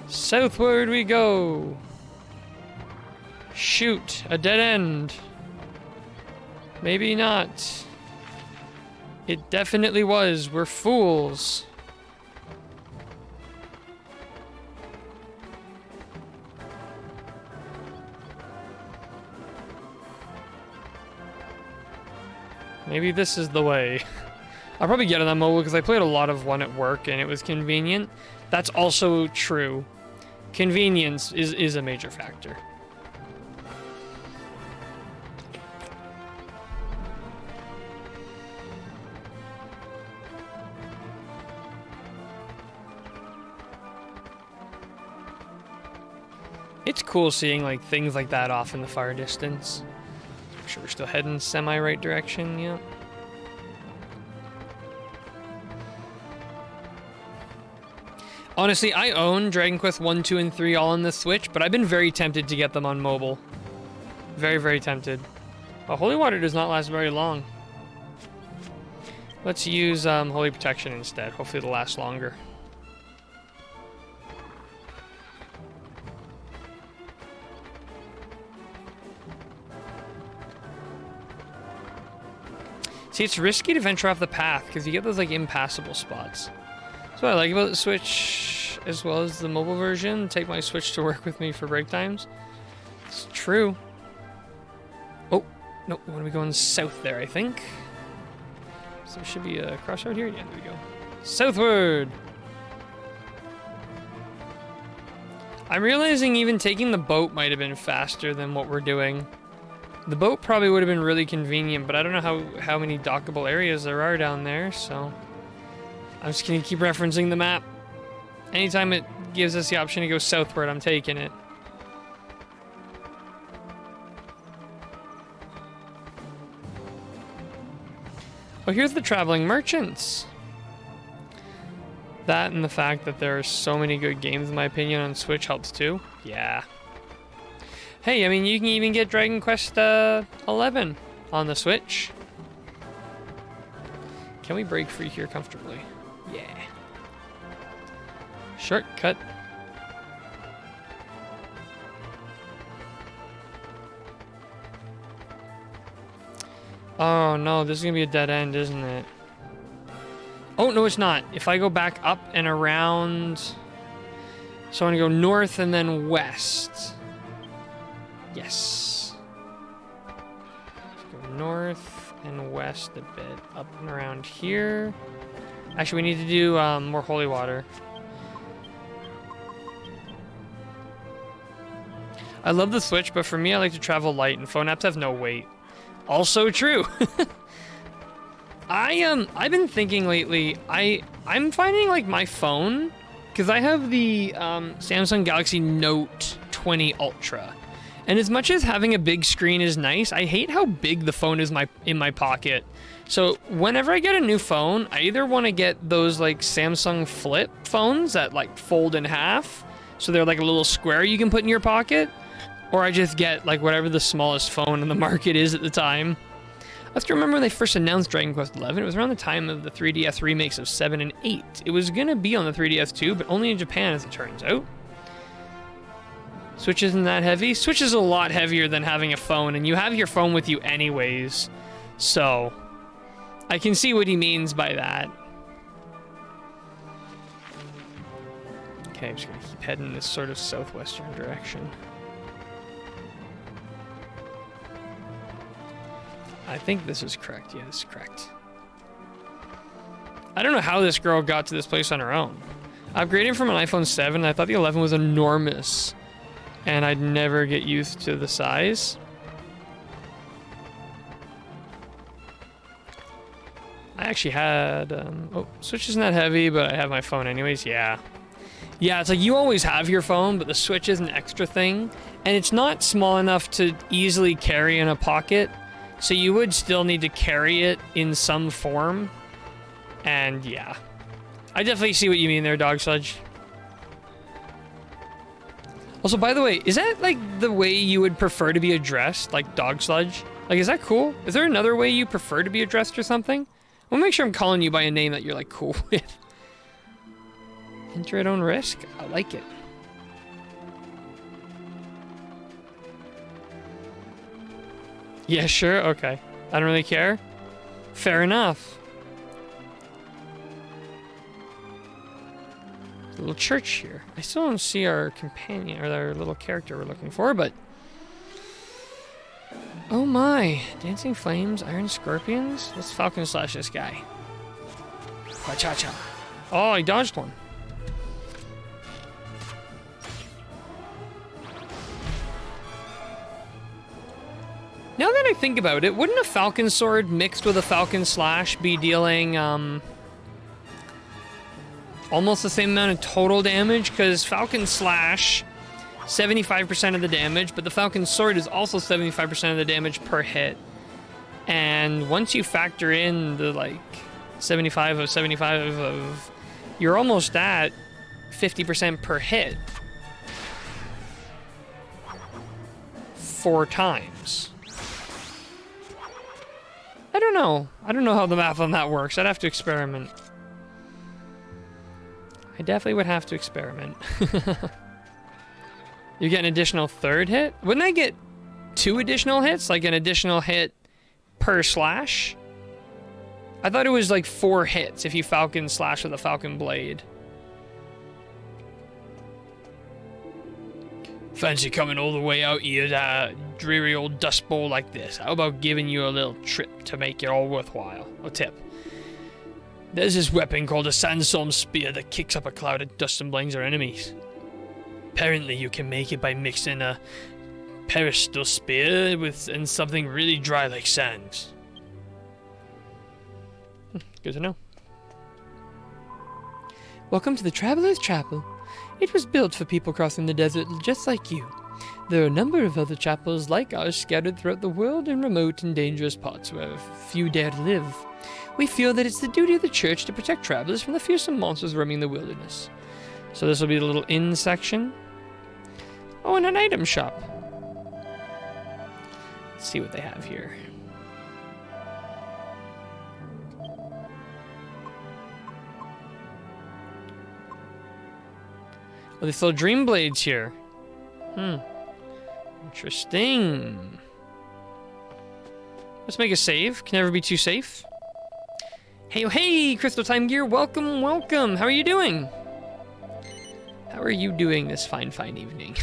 Southward we go. Shoot, a dead end. Maybe not. It definitely was. We're fools. Maybe this is the way. I'll probably get it on mobile because I played a lot of one at work and it was convenient. That's also true. Convenience is a major factor. It's cool seeing like things like that off in the far distance. Make sure we're still heading semi-right direction, yeah. Honestly, I own Dragon Quest 1, 2, and 3 all on the Switch, but I've been very tempted to get them on mobile. Very, very tempted. Well, Holy Water does not last very long. Let's use Holy Protection instead. Hopefully it'll last longer. See, it's risky to venture off the path because you get those like impassable spots. That's what I like about the Switch as well as the mobile version. Take my Switch to work with me for break times. It's true. Oh, no, we want to be going south there, I think. So there should be a crossroad here. Yeah, there we go. Southward! I'm realizing even taking the boat might have been faster than what we're doing. The boat probably would have been really convenient, but I don't know how many dockable areas there are down there, so I'm just gonna keep referencing the map. Anytime it gives us the option to go southward, I'm taking it. Oh, here's the traveling merchants. That and the fact that there are so many good games, in my opinion, on Switch helps too. Yeah. Hey, I mean, you can even get Dragon Quest 11 on the Switch. Can we break free here comfortably? Yeah. Shortcut. Oh no, this is gonna be a dead end, isn't it? Oh, no, it's not. If I go back up and around... So I'm gonna go north and then west. Yes. Let's go north and west a bit. Up and around here. Actually, we need to do more holy water. I love the Switch, but for me, I like to travel light, and phone apps have no weight. Also true. I've been thinking lately, I'm finding like my phone, because I have the Samsung Galaxy Note 20 Ultra. And as much as having a big screen is nice, I hate how big the phone is in my pocket. So whenever I get a new phone, I either want to get those like Samsung flip phones that like fold in half, so they're like a little square you can put in your pocket, or I just get like whatever the smallest phone in the market is at the time. I have to remember when they first announced Dragon Quest XI, it was around the time of the 3DS remakes of 7 and 8. It was gonna be on the 3DS too, but only in Japan as it turns out. Switch isn't that heavy. Switch is a lot heavier than having a phone, and you have your phone with you anyways. So, I can see what he means by that. Okay, I'm just gonna keep heading this sort of southwestern direction. I think this is correct. Yeah, this is correct. I don't know how this girl got to this place on her own. Upgrading from an iPhone 7, I thought the 11 was enormous. And I'd never get used to the size. I actually had... oh, Switch isn't that heavy, but I have my phone anyways. Yeah. Yeah, it's like you always have your phone, but the Switch is an extra thing. And it's not small enough to easily carry in a pocket. So you would still need to carry it in some form. And yeah. I definitely see what you mean there, Dog Sludge. Also, by the way, is that like the way you would prefer to be addressed? Like Dog Sludge? Like, is that cool? Is there another way you prefer to be addressed or something? I want to make sure I'm calling you by a name that you're like cool with. Enter at own risk? I like it. Yeah, sure, okay. I don't really care. Fair enough. There's a little church here. I still don't see our companion, or our little character we're looking for, but... Oh my. Dancing flames, iron scorpions? Let's falcon slash this guy. Cha-cha-cha. Oh, I dodged one. Now that I think about it, wouldn't a falcon sword mixed with a falcon slash be dealing almost the same amount of total damage? Because falcon slash, 75% of the damage, but the falcon sword is also 75% of the damage per hit. And once you factor in the like 75 of 75 of, you're almost at 50% per hit 4 times. I don't know. I don't know how the math on that works. I'd have to experiment. I definitely would have to experiment. You get an additional 3rd hit? Wouldn't I get 2 additional hits? Like an additional hit per slash? I thought it was like 4 hits if you falcon slash with a falcon blade. Fancy coming all the way out here to a dreary old dust bowl like this? How about giving you a little trip to make it all worthwhile? A tip. There's this weapon called a sandstorm spear that kicks up a cloud of dust and blinds our enemies. Apparently you can make it by mixing a peristal spear and something really dry like sand. Good to know. Welcome to the Traveler's Chapel. It was built for people crossing the desert just like you. There are a number of other chapels like ours scattered throughout the world in remote and dangerous parts where few dare to live. We feel that it's the duty of the church to protect travelers from the fearsome monsters roaming the wilderness. So this will be the little inn section. Oh, and an item shop. Let's see what they have here. Oh, they sell dream blades here. Interesting. Let's make a save. Can never be too safe. Hey, oh, hey, Crystal Time Gear. Welcome, welcome. How are you doing? How are you doing this fine, fine evening?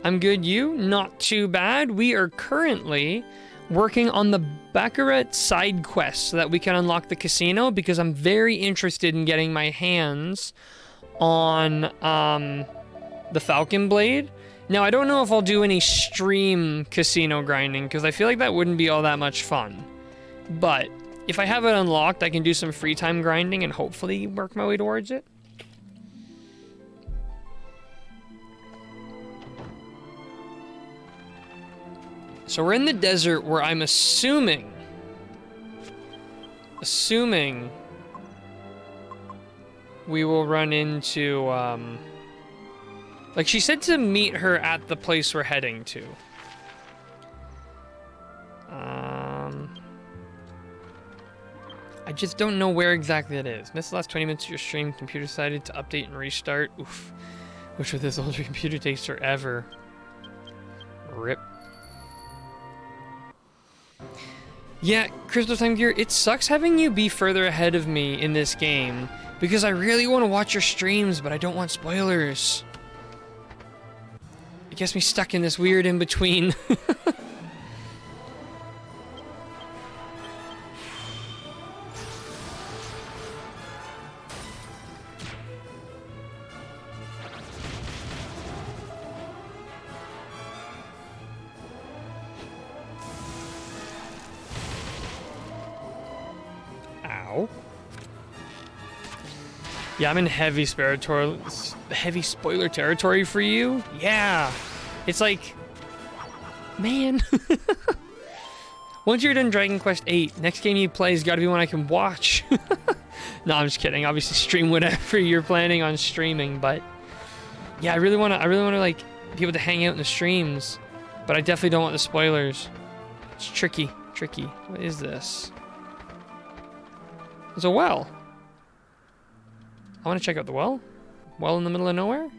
I'm good, you? Not too bad. We are currently working on the Baccarat side quest so that we can unlock the casino, because I'm very interested in getting my hands on the Falcon Blade. Now, I don't know if I'll do any stream casino grinding, because I feel like that wouldn't be all that much fun. But if I have it unlocked, I can do some free time grinding and hopefully work my way towards it. So we're in the desert where I'm assuming we will run into, like she said to meet her at the place we're heading to. I just don't know where exactly it is. Missed the last 20 minutes of your stream. Computer decided to update and restart. Oof. Which with this older computer takes forever. Rip. Yeah, Crystal Time Gear, it sucks having you be further ahead of me in this game, because I really want to watch your streams, but I don't want spoilers. It gets me stuck in this weird in-between. Ow. Yeah, I'm in heavy spoiler territory for you. Yeah. It's like, man. Once you're done Dragon Quest VIII, next game you play has got to be one I can watch. No, I'm just kidding. Obviously, stream whatever you're planning on streaming, but yeah, I really want to like be able to hang out in the streams, but I definitely don't want the spoilers. It's tricky. What is this? There's a well. I want to check out the well. Well in the middle of nowhere?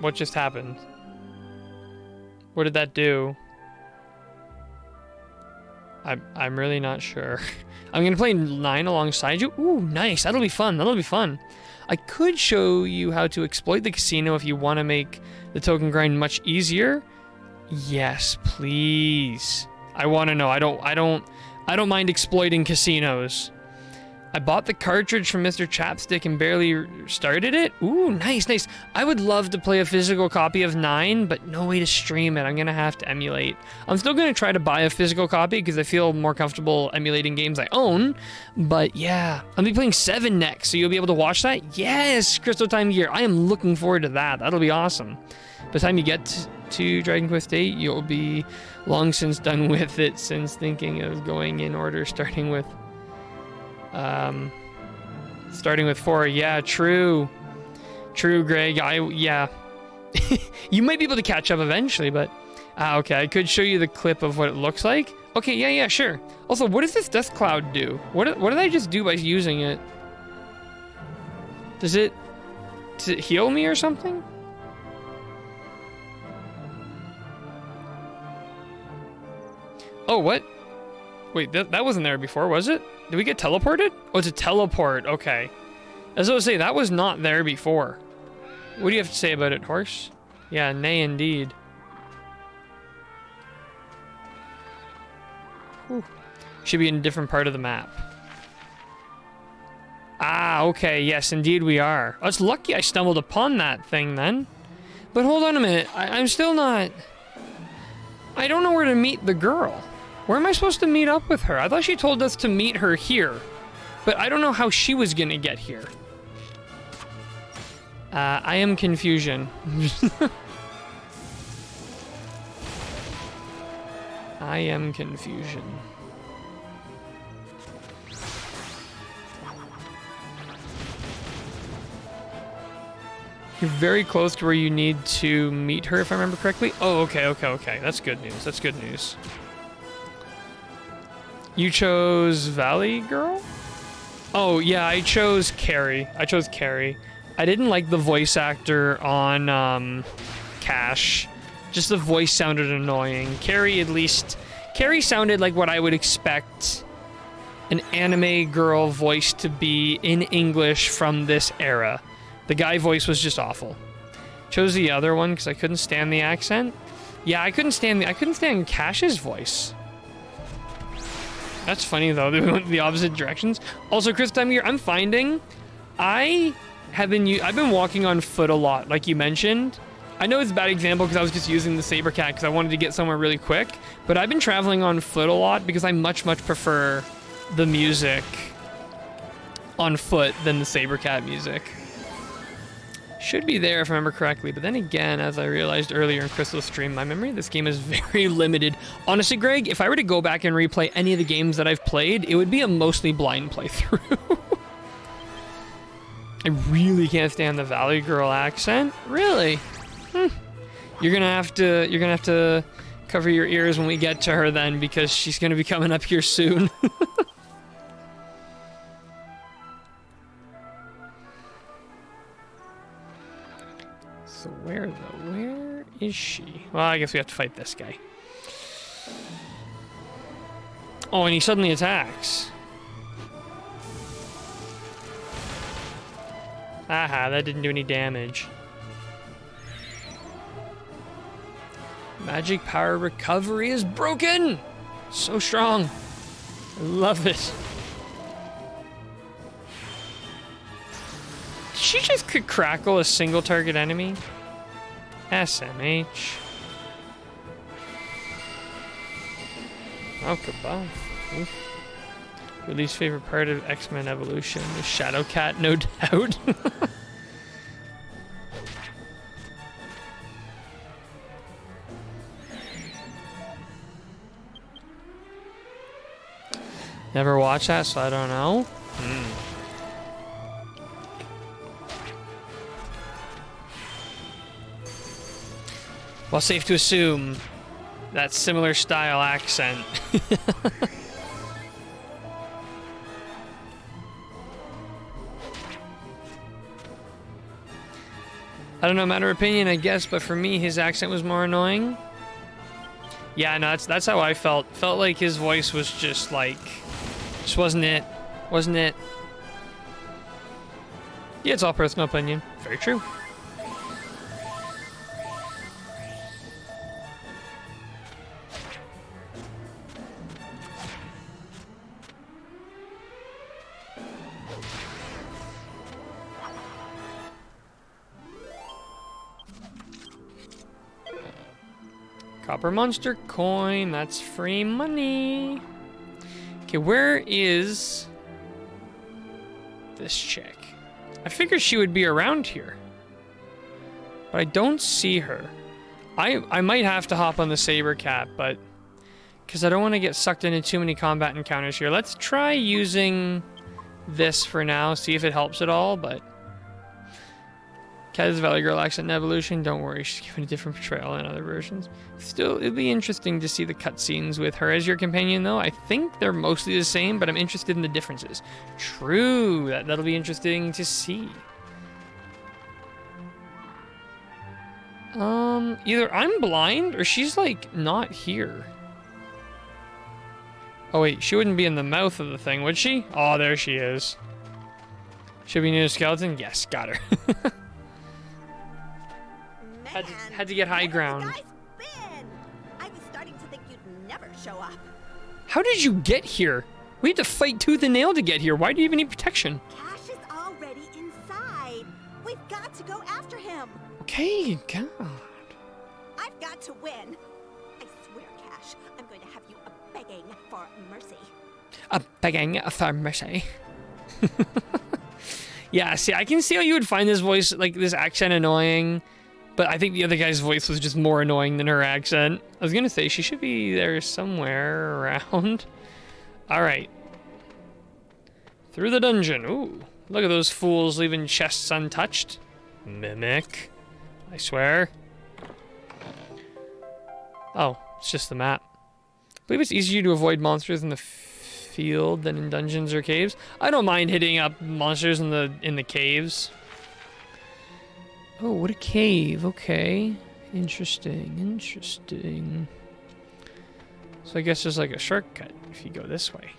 What just happened? What did that do? I'm really not sure. I'm gonna play 9 alongside you. Ooh, nice. That'll be fun. That'll be fun. I could show you how to exploit the casino if you want to make the token grind much easier. Yes, please. I want to know. I don't mind exploiting casinos. I bought the cartridge from Mr. Chapstick and barely started it. Ooh, nice, nice. I would love to play a physical copy of 9, but no way to stream it. I'm going to have to emulate. I'm still going to try to buy a physical copy because I feel more comfortable emulating games I own. But yeah, I'll be playing 7 next, so you'll be able to watch that? Yes, Crystal Time Gear. I am looking forward to that. That'll be awesome. By the time you get to Dragon Quest VIII, you'll be long since done with it, since thinking of going in order, starting with 4. Yeah, true, Greg. Yeah. You might be able to catch up eventually, but okay, I could show you the clip of what it looks like. Okay, yeah, sure. Also, what does this Death Cloud do? What did I just do by using it? Does it heal me or something? Oh, what? Wait, that wasn't there before, was it? Did we get teleported? Oh, it's a teleport. Okay. As I was saying, that was not there before. What do you have to say about it, horse? Yeah, nay indeed. Whew. Should be in a different part of the map. Ah, okay. Yes, indeed we are. I was lucky I stumbled upon that thing then. But hold on a minute. I'm still not... I don't know where to meet the girl. Where am I supposed to meet up with her? I thought she told us to meet her here. But I don't know how she was gonna get here. I am confusion. I am confusion. You're very close to where you need to meet her, if I remember correctly. Oh, okay. That's good news. That's good news. You chose Valley Girl? Oh, yeah, I chose Carrie. I didn't like the voice actor on Cash. Just the voice sounded annoying. Carrie sounded like what I would expect an anime girl voice to be in English from this era. The guy voice was just awful. Chose the other one because I couldn't stand the accent. Yeah, I couldn't stand Cash's voice. That's funny though, they went the opposite directions. Also, Chris Time here, I'm finding I've been walking on foot a lot, like you mentioned. I know it's a bad example because I was just using the Sabercat because I wanted to get somewhere really quick, but I've been traveling on foot a lot because I much prefer the music on foot than the Sabercat music. Should be there if I remember correctly, but then again, as I realized earlier in Crystal's stream, my memory of this game is very limited. Honestly, Greg, if I were to go back and replay any of the games that I've played, it would be a mostly blind playthrough. I really can't stand the Valley Girl accent. Really? You're gonna have to cover your ears when we get to her then, because she's gonna be coming up here soon. So where is she? Well, I guess we have to fight this guy. Oh, and he suddenly attacks. Aha, that didn't do any damage. Magic power recovery is broken! So strong. I love it. Did she just crackle a single target enemy? SMH. Oh, kabuff. Oof. Your least favorite part of X-Men Evolution is Shadowcat, no doubt. Never watched that, so I don't know. Well, safe to assume that similar style accent. I don't know, matter of opinion, I guess, but for me, his accent was more annoying. Yeah, no, that's how I felt. Felt like his voice was just like, just wasn't it. Wasn't it? Yeah, it's all personal opinion. Very true. Copper monster coin, that's free money. Okay, where is this chick? I figured she would be around here, but I don't see her. I might have to hop on the saber cat, but because I don't want to get sucked into too many combat encounters here. Let's try using this for now, see if it helps at all, but Cat is a Valley Girl accent in Evolution. Don't worry, she's given a different portrayal in other versions. Still, it'd be interesting to see the cutscenes with her as your companion, though. I think they're mostly the same, but I'm interested in the differences. True, that'll be interesting to see. Either I'm blind or she's, like, not here. Oh, wait, she wouldn't be in the mouth of the thing, would she? Oh, there she is. Should be near the skeleton? Yes, got her. Had to get high ground. I was starting to think you'd never show up. How did you get here? We had to fight tooth and nail to get here. Why do you even need protection? Cash is already inside. We've got to go after him. Okay, God. I've got to win. I swear, Cash, I'm going to have you begging for mercy. Begging for mercy. Yeah, see, I can see how you would find this voice, like, this accent annoying. But I think the other guy's voice was just more annoying than her accent. I was gonna say, she should be there somewhere around. Alright. Through the dungeon. Ooh. Look at those fools leaving chests untouched. Mimic. I swear. Oh, it's just the map. I believe it's easier to avoid monsters in the field than in dungeons or caves. I don't mind hitting up monsters in the caves. Oh, what a cave. Okay. Interesting. Interesting. So I guess there's like a shortcut if you go this way.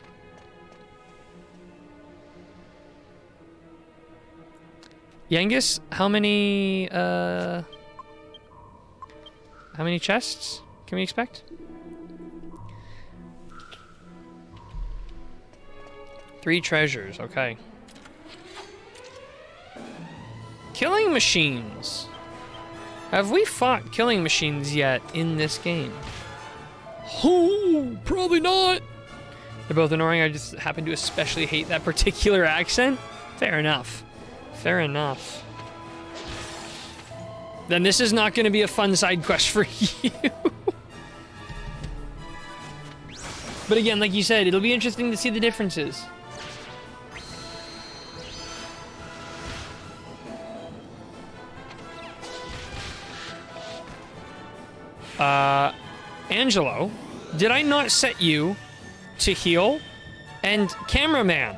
Yangus, how many chests can we expect? 3 treasures, okay. Killing machines. Have we fought killing machines yet in this game? Oh, probably not. They're both annoying. I just happen to especially hate that particular accent. Fair enough. Fair enough. Then this is not going to be a fun side quest for you. But again, like you said, it'll be interesting to see the differences. Angelo, did I not set you to heal? And cameraman,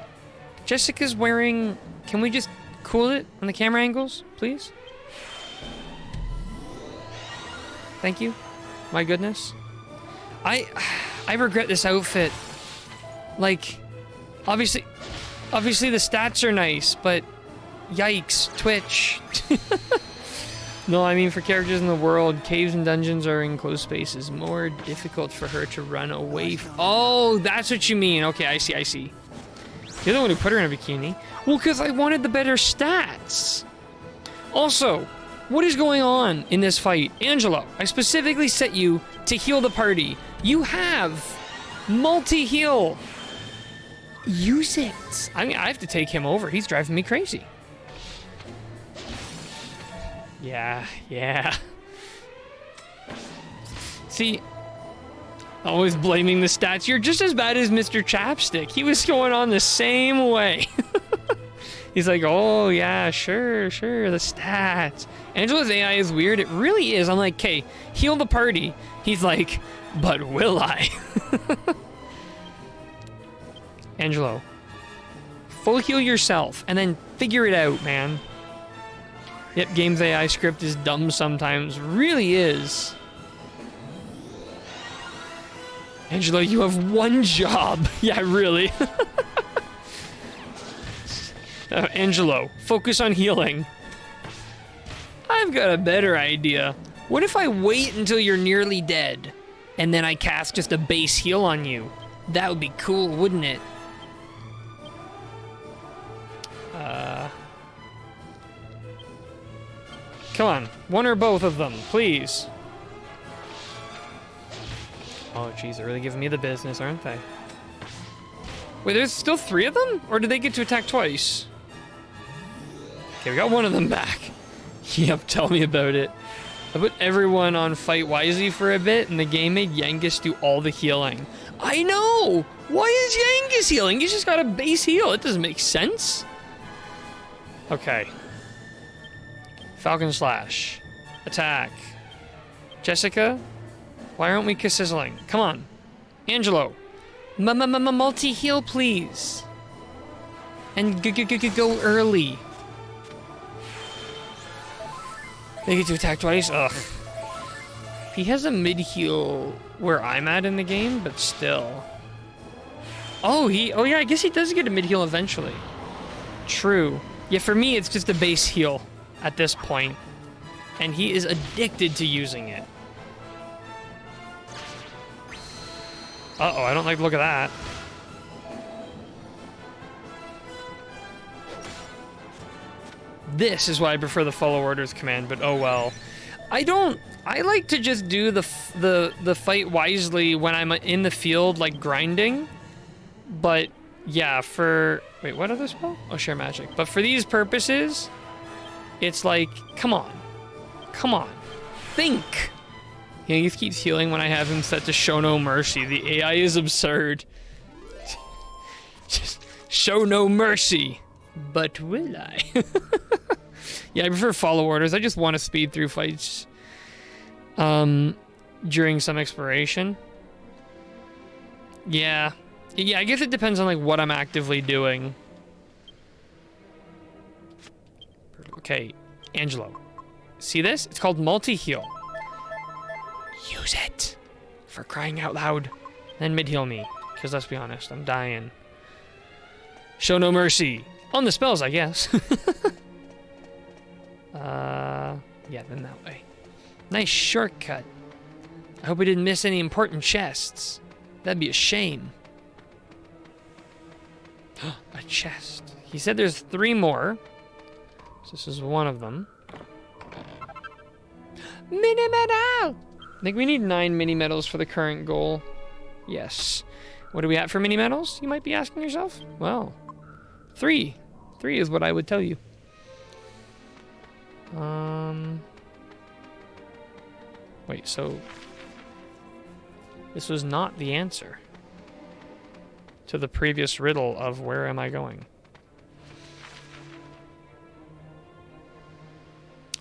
Jessica's wearing... Can we just cool it on the camera angles, please? Thank you. My goodness. I regret this outfit. Like, obviously the stats are nice, but yikes, Twitch. No, I mean for characters in the world, caves and dungeons are enclosed spaces. More difficult for her to run away from. Oh, that's what you mean. Okay, I see. You're the one who put her in a bikini. Well, because I wanted the better stats. Also, what is going on in this fight? Angelo, I specifically set you to heal the party. You have multi-heal. Use it. I mean, I have to take him over. He's driving me crazy. Yeah. See, always blaming the stats. You're just as bad as Mr. Chapstick. He was going on the same way. He's like, oh, yeah, sure, the stats. Angelo's AI is weird. It really is. I'm like, okay, heal the party. He's like, but will I? Angelo, full heal yourself and then figure it out, man. Yep, game's AI script is dumb sometimes. Really is. Angelo, you have one job. Yeah, really. Angelo, focus on healing. I've got a better idea. What if I wait until you're nearly dead, and then I cast just a base heal on you? That would be cool, wouldn't it? Come on, one or both of them, please. Oh, jeez, they're really giving me the business, aren't they? Wait, there's still 3 of them? Or did they get to attack twice? Okay, we got one of them back. Yep, tell me about it. I put everyone on Fight Wisely for a bit, and the game made Yangus do all the healing. I know! Why is Yangus healing? He's just got a base heal. It doesn't make sense. Okay. Falcon Slash. Attack. Jessica? Why aren't we sizzling? Come on. Angelo. Multi-heal, please. And go early. They get to attack twice? Ugh. He has a mid-heal where I'm at in the game, but still. Oh, yeah, I guess he does get a mid-heal eventually. True. Yeah, for me, it's just a base heal at this point. And he is addicted to using it. Uh-oh, I don't like the look of that. This is why I prefer the follow orders command, but oh well. I like to just do the fight wisely when I'm in the field, like grinding. But yeah, wait, what other spell? Oh, share magic. But for these purposes, it's like, come on, think. He keeps healing when I have him set to show no mercy. The AI is absurd. Just show no mercy. But will I? Yeah, I prefer follow orders. I just want to speed through fights during some exploration. Yeah, I guess it depends on like what I'm actively doing. Okay, Angelo. See this? It's called multi-heal. Use it. For crying out loud. Then mid-heal me. Because let's be honest, I'm dying. Show no mercy. On the spells, I guess. Yeah, then that way. Nice shortcut. I hope we didn't miss any important chests. That'd be a shame. A chest. He said there's 3 more. So this is one of them. Mini medal! I think we need 9 mini medals for the current goal. Yes. What do we have for mini medals? You might be asking yourself. Well, 3. 3 is what I would tell you. Wait, so this was not the answer to the previous riddle of where am I going?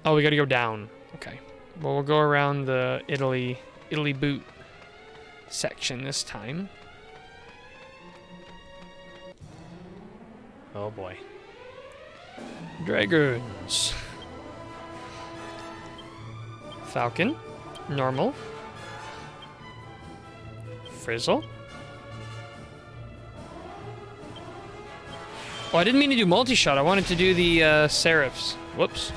Oh, we gotta go down. Okay. Well, we'll go around the Italy boot section this time. Oh boy. Dragons. Falcon. Normal. Frizzle. Oh, I didn't mean to do multi-shot. I wanted to do the Seraphs. Whoops.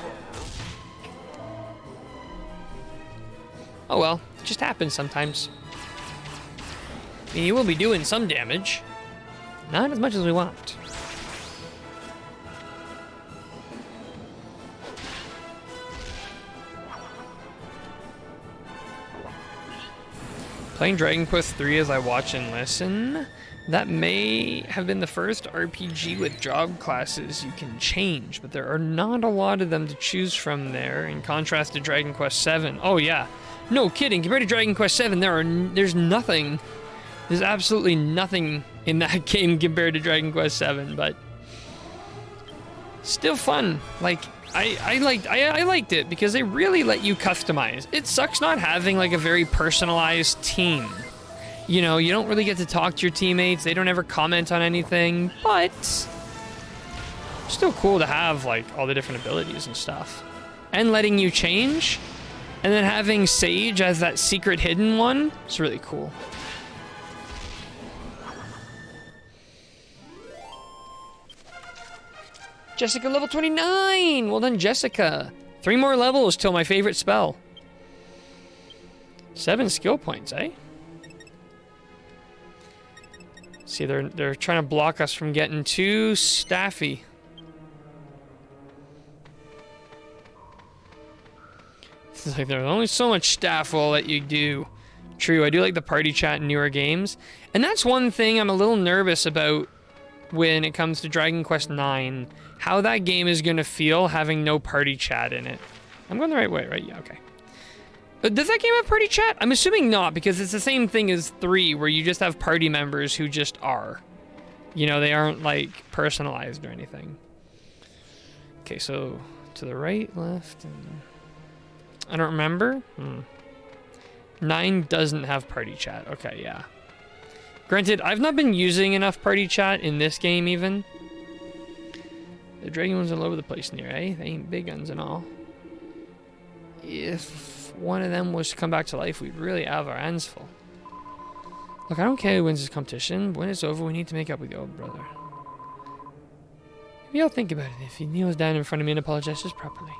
Oh well, it just happens sometimes. I mean, you will be doing some damage. Not as much as we want. Playing Dragon Quest III as I watch and listen, that may have been the first RPG with job classes you can change, but there are not a lot of them to choose from there, in contrast to Dragon Quest VII. Oh yeah, no kidding, compared to Dragon Quest VII, there's nothing, there's absolutely nothing in that game compared to Dragon Quest VII, but still fun. Like, I liked it because they really let you customize. It sucks not having like a very personalized team. You know, you don't really get to talk to your teammates. They don't ever comment on anything, but still cool to have like all the different abilities and stuff. and letting you change. And then having Sage as that secret hidden one. It's really cool. Jessica level 29! Well done, Jessica. 3 more levels till my favorite spell. 7 skill points, eh? See, they're trying to block us from getting too staffy. It's like there's only so much staff we'll let you do. True, I do like the party chat in newer games. And that's one thing I'm a little nervous about when it comes to Dragon Quest IX. How that game is going to feel having no party chat in it. I'm going the right way, right? Yeah, okay. But does that game have party chat? I'm assuming not, because it's the same thing as 3, where you just have party members who just are. You know, they aren't, like, personalized or anything. Okay, so to the right, left, and... I don't remember. 9 doesn't have party chat. Okay, yeah. Granted, I've not been using enough party chat in this game, even. The dragon ones all over the place in here, eh? They ain't big guns and all. If one of them was to come back to life, we'd really have our hands full. Look, I don't care who wins this competition. When it's over, we need to make up with your old brother. Maybe I'll think about it if he kneels down in front of me and apologizes properly.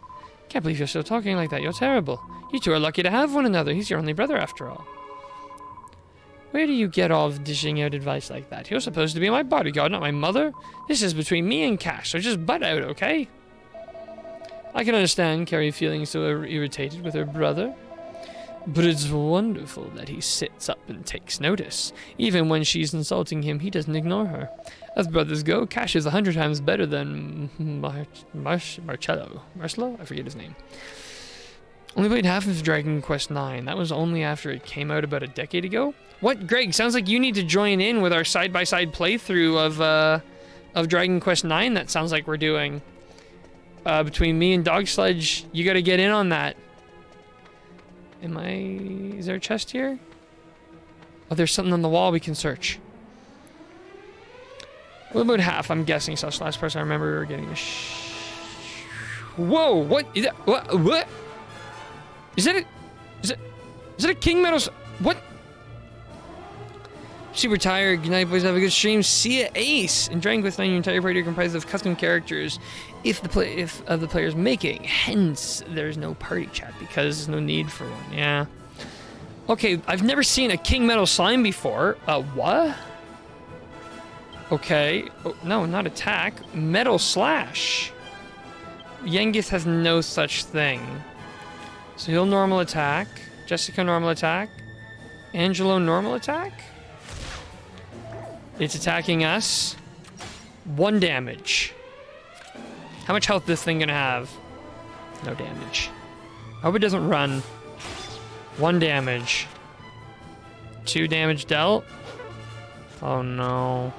Can't believe you're still talking like that. You're terrible. You two are lucky to have one another. He's your only brother, after all. Where do you get off dishing out advice like that? You're supposed to be my bodyguard, not my mother. This is between me and Cash, so just butt out, okay? I can understand Carrie feeling so irritated with her brother. But it's wonderful that he sits up and takes notice. Even when she's insulting him, he doesn't ignore her. As brothers go, Cash is 100 times better than Marcello. I forget his name. Only played half of Dragon Quest IX. That was only after it came out about a decade ago. What, Greg? Sounds like you need to join in with our side-by-side playthrough of Dragon Quest IX. That sounds like we're doing. Between me and Dog Sledge, you got to get in on that. Is there a chest here? Oh, there's something on the wall we can search. What about half? I'm guessing. So that's the last person I remember we were getting a Whoa! What is that? What? Is that a King Metal? What? Super tired. Good night, boys. Have a good stream. See ya, Ace. In Dragon Quest IX, your entire party are comprised of custom characters. If the player's making, hence there's no party chat because there's no need for one. Yeah. Okay, I've never seen a King Metal Slime before. What? Okay. Oh, no, not attack. Metal Slash. Yengus has no such thing. So he'll normal attack. Jessica normal attack. Angelo normal attack. It's attacking us. 1 damage. How much health is this thing gonna have? No damage. I hope it doesn't run. 1 damage. 2 damage dealt. Oh no.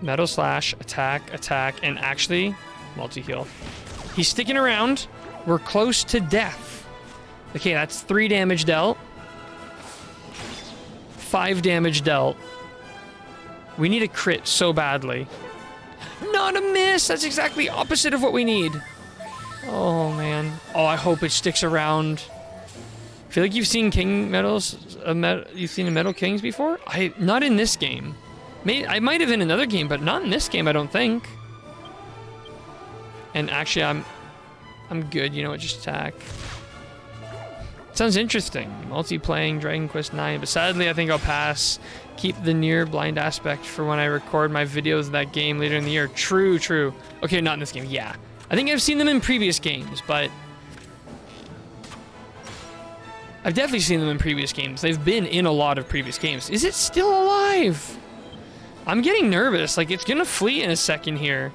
Metal Slash, attack, and actually, multi-heal. He's sticking around. We're close to death. Okay, that's 3 damage dealt. 5 damage dealt. We need a crit so badly. Not a miss! That's exactly opposite of what we need. Oh, man. Oh, I hope it sticks around. I feel like you've seen King Metals... you've seen Metal Kings before? Not in this game. I might have in another game, but not in this game, I don't think. And actually, I'm good. You know what? Just attack. Sounds interesting. Multi-playing Dragon Quest IX, but sadly I think I'll pass. Keep the near blind aspect for when I record my videos of that game later in the year. True. Okay, not in this game. Yeah. I think I've seen them in previous games, but... I've definitely seen them in previous games. They've been in a lot of previous games. Is it still alive? I'm getting nervous. Like, it's gonna flee in a second here.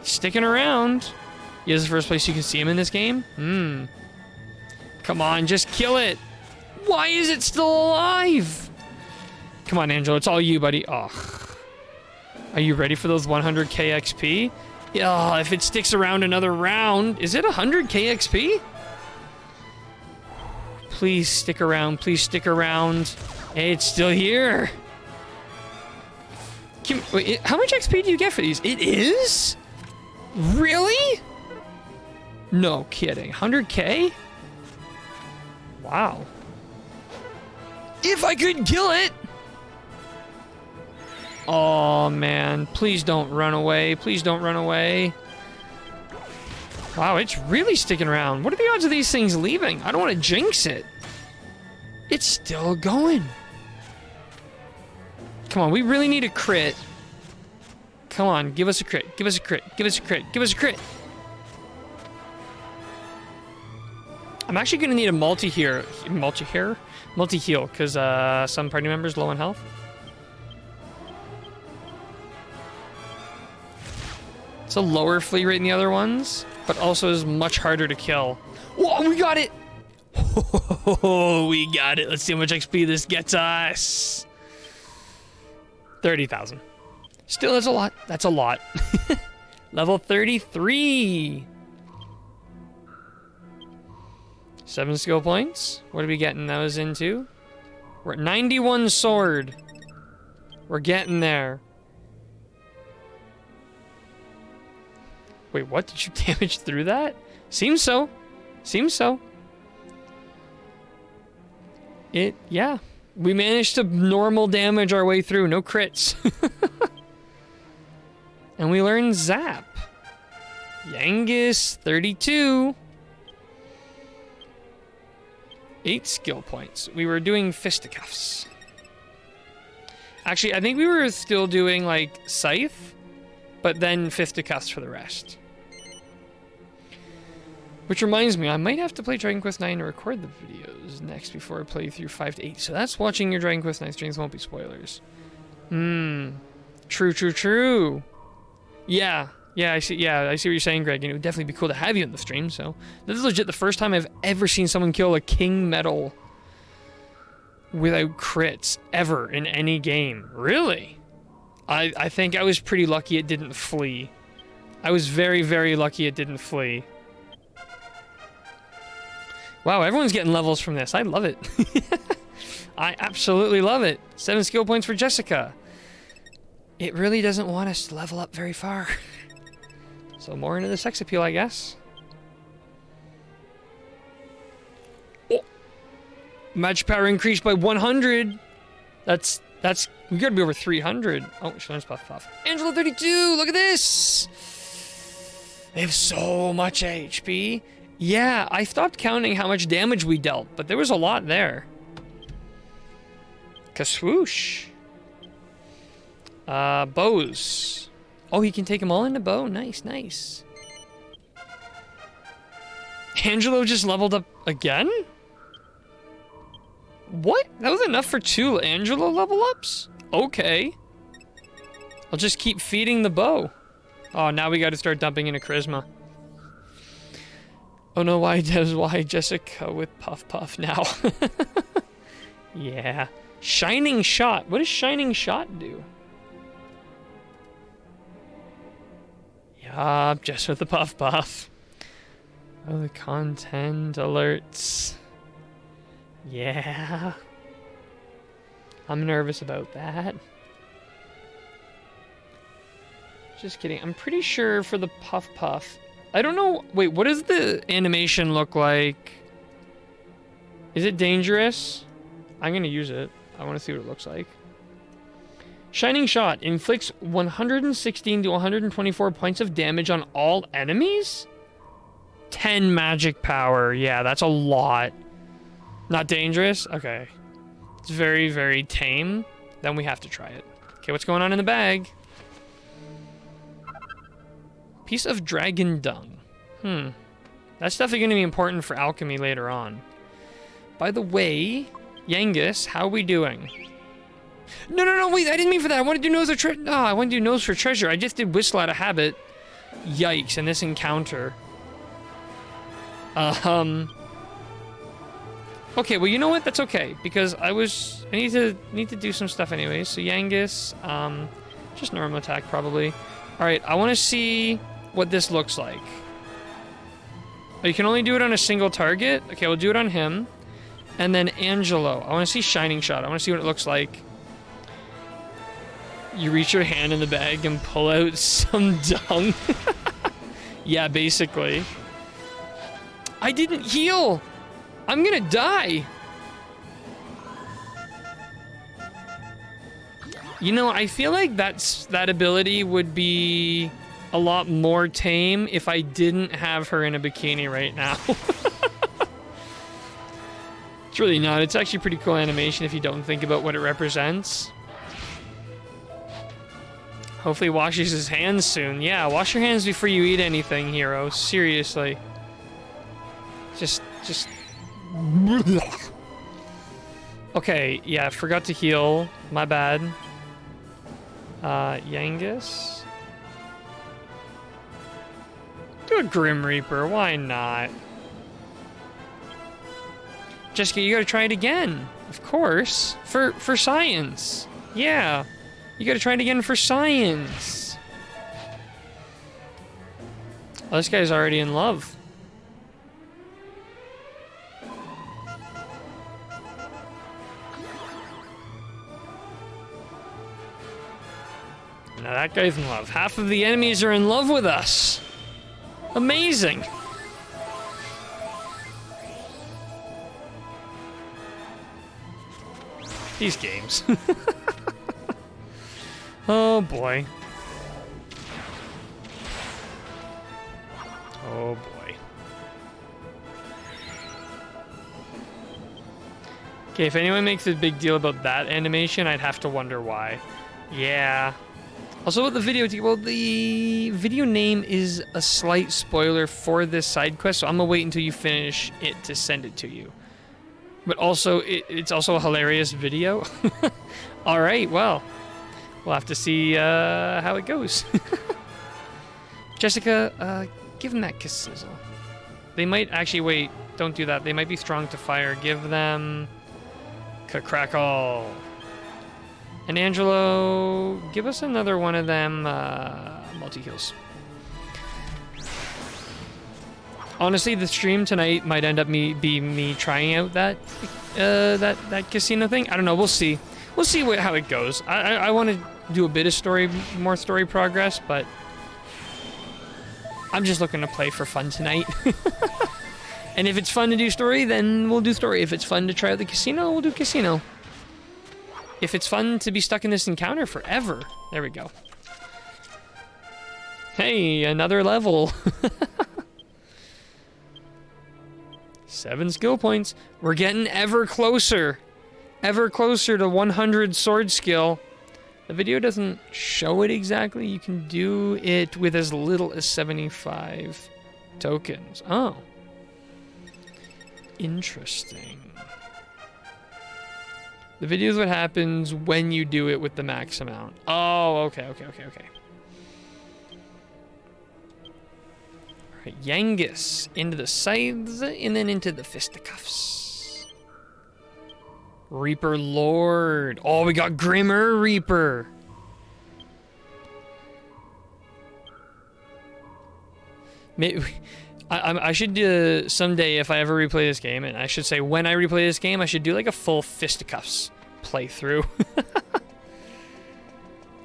Sticking around. Yeah, this is the first place you can see him in this game? Come on, just kill it. Why is it still alive? Come on, Angelo, it's all you, buddy. Oh. Are you ready for those 100k XP? Yeah, if it sticks around another round. Is it 100k XP? Please stick around. Please stick around. Hey, it's still here. Wait, how much XP do you get for these? It is? Really? No kidding. 100k? Wow. If I could kill it! Oh, man. Please don't run away. Please don't run away. Wow, it's really sticking around. What are the odds of these things leaving? I don't want to jinx it. It's still going. Come on, we really need a crit. Come on, give us a crit. Give us a crit. Give us a crit. Give us a crit. I'm actually going to need a multi-heal, because some party members low on health. It's a lower flee rate than the other ones, but also is much harder to kill. Whoa, we got it! Oh, we got it. Let's see how much XP this gets us. 30,000. Still, that's a lot. That's a lot. Level 33. 7 skill points. What are we getting those into? We're at 91 sword. We're getting there. Wait, what? Did you damage through that? Seems so. Seems so. Yeah. We managed to normal damage our way through. No crits. And we learned Zap. Yangus, 32. 8 skill points. We were doing fisticuffs. Actually, I think we were still doing, like, Scythe, but then fisticuffs for the rest. Which reminds me, I might have to play Dragon Quest IX and record the videos next before I play through 5 to 8. So that's watching your Dragon Quest IX streams, won't be spoilers. True, true, true. Yeah, I see what you're saying, Greg. And it would definitely be cool to have you in the stream, so. This is legit the first time I've ever seen someone kill a king medal without crits, ever, in any game. Really? I think I was pretty lucky it didn't flee. I was very, very lucky it didn't flee. Wow, everyone's getting levels from this. I love it. I absolutely love it. 7 skill points for Jessica. It really doesn't want us to level up very far. So more into the sex appeal, I guess. Oh. Magic power increased by 100. That's we gotta be over 300. Oh, she learns puff puff. Angela 32, look at this. They have so much HP. Yeah, I stopped counting how much damage we dealt, but there was a lot there. Kaswoosh. Bows. Oh, he can take them all into bow? Nice, nice. Angelo just leveled up again? What? That was enough for 2 Angelo level ups? Okay. I'll just keep feeding the bow. Oh, now we gotta start dumping into charisma. Oh no, why Jessica with Puff Puff now? Yeah. Shining Shot. What does Shining Shot do? Yup, just with the Puff Puff. Oh, the content alerts. Yeah. I'm nervous about that. Just kidding. I'm pretty sure for the Puff Puff... I don't know. Wait, what does the animation look like? Is it dangerous? I'm gonna use it. I want to see what it looks like. Shining Shot inflicts 116 to 124 points of damage on all enemies? 10 magic power. Yeah, that's a lot. Not dangerous? Okay. It's very, very tame. Then we have to try it. Okay, what's going on in the bag? Piece of dragon dung. That's definitely going to be important for alchemy later on. By the way, Yangus, how are we doing? No, wait, I didn't mean for that. I want to do nose or treasure. No, I want to do nose for treasure. I just did whistle out of habit. Yikes, in this encounter. Okay, well, you know what? That's okay, because I need to do some stuff anyways. So Yangus, just normal attack probably. All right, I want to see what this looks like. Oh, you can only do it on a single target? Okay, we'll do it on him. And then Angelo. I want to see Shining Shot. I want to see what it looks like. You reach your hand in the bag and pull out some dung. Yeah, basically. I didn't heal. I'm gonna die. You know, I feel like that ability would be a lot more tame if I didn't have her in a bikini right now. It's really not. It's actually pretty cool animation if you don't think about what it represents. Hopefully washes his hands soon. Yeah, wash your hands before you eat anything, hero. Seriously. Just... Okay, yeah, forgot to heal. My bad. Yangus? Do a Grim Reaper, why not? Jessica, you gotta try it again. Of course. For science. Yeah. You gotta try it again for science. Oh, this guy's already in love. Now that guy's in love. Half of the enemies are in love with us. Amazing. These games. Oh boy. Oh boy. Okay, if anyone makes a big deal about that animation, I'd have to wonder why. Yeah. Also, about the video, well, the video name is a slight spoiler for this side quest, so I'm gonna wait until you finish it to send it to you. But also, it's also a hilarious video. All right, well, we'll have to see how it goes. Jessica, give them that sizzle. They might actually wait. Don't do that. They might be strong to fire. Give them crackle. And Angelo, give us another one of them multi-heals. Honestly, the stream tonight might end up me trying out that casino thing. I don't know. We'll see. We'll see how it goes. I want to do a bit of more story progress, but I'm just looking to play for fun tonight. And if it's fun to do story, then we'll do story. If it's fun to try out the casino, we'll do casino. If it's fun to be stuck in this encounter forever. There we go. Hey, another level. 7 skill points. We're getting ever closer to 100 sword skill. The video doesn't show it exactly. You can do it with as little as 75 tokens. Oh. Interesting. The video is what happens when you do it with the max amount. Oh, okay. Alright, Yangus. Into the scythes, and then into the fisticuffs. Reaper Lord. Oh, we got Grimmer Reaper. Maybe... I should someday, if I ever replay this game, and I should say when I replay this game, I should do like a full fisticuffs playthrough.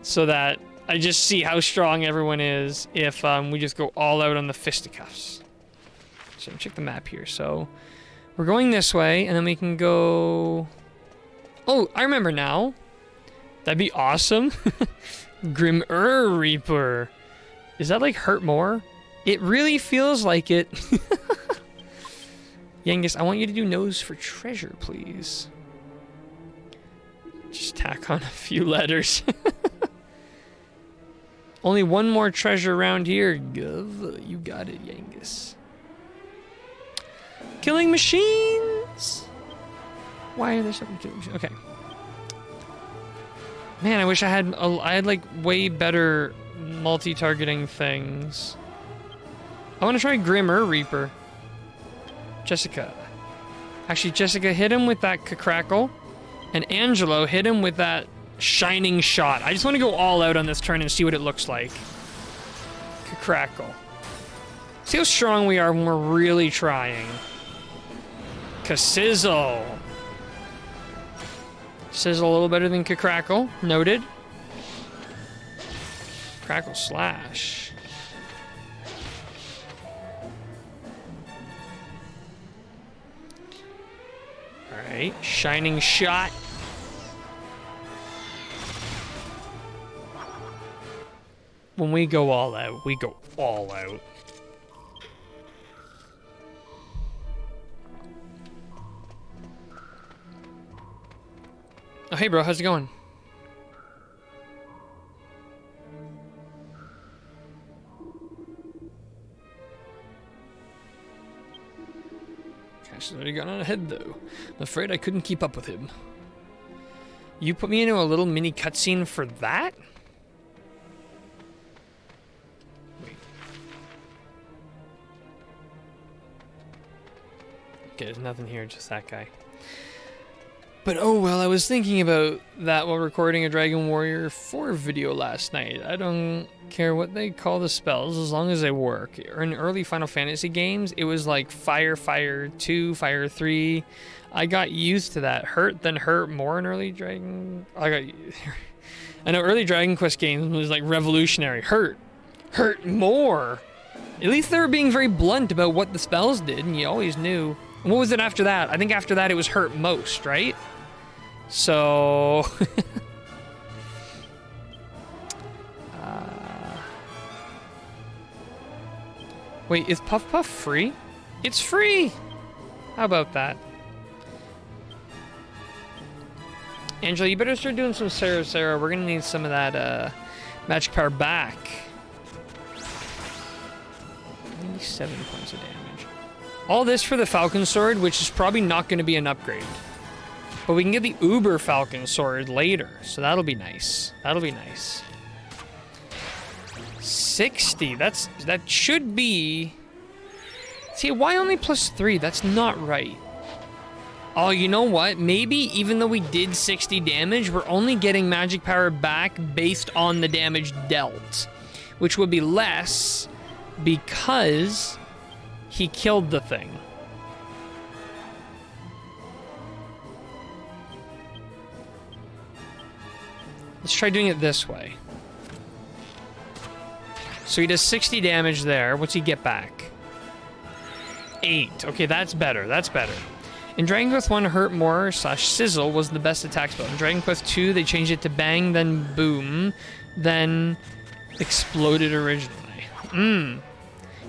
So that I just see how strong everyone is if we just go all out on the fisticuffs. So check the map here. So we're going this way, and then we can go... Oh, I remember now. That'd be awesome. Grimmer Reaper. Is that like hurt more? It really feels like it. Yangus, I want you to do nose for treasure, please. Just tack on a few letters. Only one more treasure around here, Gov. You got it, Yangus. Killing machines! Why are there so many killing machines? Okay. Man, I wish I had like way better multi-targeting things. I want to try Grimmer Reaper. Jessica. Actually, Jessica, hit him with that crackle. And Angelo, hit him with that shining shot. I just want to go all out on this turn and see what it looks like. Crackle. See how strong we are when we're really trying. Sizzle. Sizzle a little better than crackle. Noted. Crackle slash. Alright, shining shot. When we go all out, we go all out. Oh, hey bro, how's it going? Cash has already gone on ahead though. I'm afraid I couldn't keep up with him. You put me into a little mini cutscene for that? Wait. Okay, there's nothing here, just that guy. But oh well, I was thinking about that while recording a Dragon Warrior 4 video last night. I don't care what they call the spells as long as they work. In early Final Fantasy games, it was like Fire, Fire 2, Fire 3. I got used to that. Hurt, then hurt more in early Dragon... I know early Dragon Quest games was like revolutionary. Hurt more. At least they were being very blunt about what the spells did, and you always knew. And what was it after that? I think after that it was hurt most, right? So... Wait, is Puff Puff free? It's free! How about that? Angela, you better start doing some Sarah. We're gonna need some of that magic power back. 97 points of damage. All this for the Falcon Sword, which is probably not going to be an upgrade. But we can get the Uber Falcon Sword later, so that'll be nice. That'll be nice. 60, that should be... See, why only +3? That's not right. Oh, you know what? Maybe even though we did 60 damage, we're only getting magic power back based on the damage dealt. Which would be less because he killed the thing. Let's try doing it this way. So he does 60 damage there. What's he get back? 8. Okay, that's better. That's better. In Dragon Quest 1, Hurt More / Sizzle was the best attack spell. In Dragon Quest 2, they changed it to Bang, then Boom, then Exploded originally.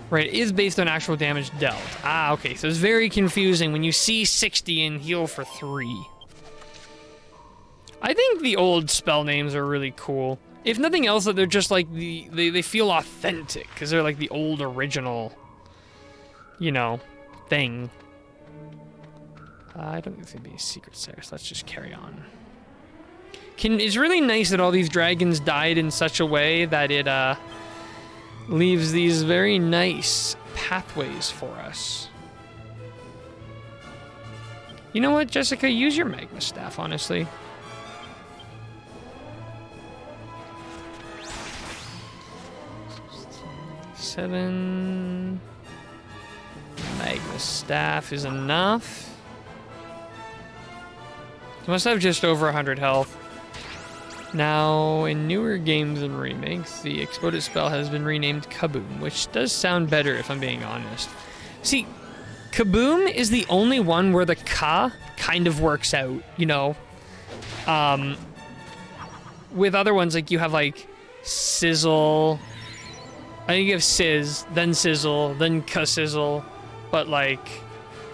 Right, it is based on actual damage dealt. Ah, okay, so it's very confusing when you see 60 and heal for 3. I think the old spell names are really cool. If nothing else, that they're just like they feel authentic because they're like the old original, you know, thing. I don't think there'd be a secret there, so let's just carry on. It's really nice that all these dragons died in such a way that it leaves these very nice pathways for us. You know what, Jessica? Use your magma staff, honestly. Seven. Magma staff is enough. Must have just over 100 health. Now, in newer games and remakes, the exploded spell has been renamed Kaboom, which does sound better if I'm being honest. See, Kaboom is the only one where the ka kind of works out, you know? With other ones, like, you have, like, Sizzle. I think you have Sizz, then Sizzle, then Ka-Sizzle. But, like,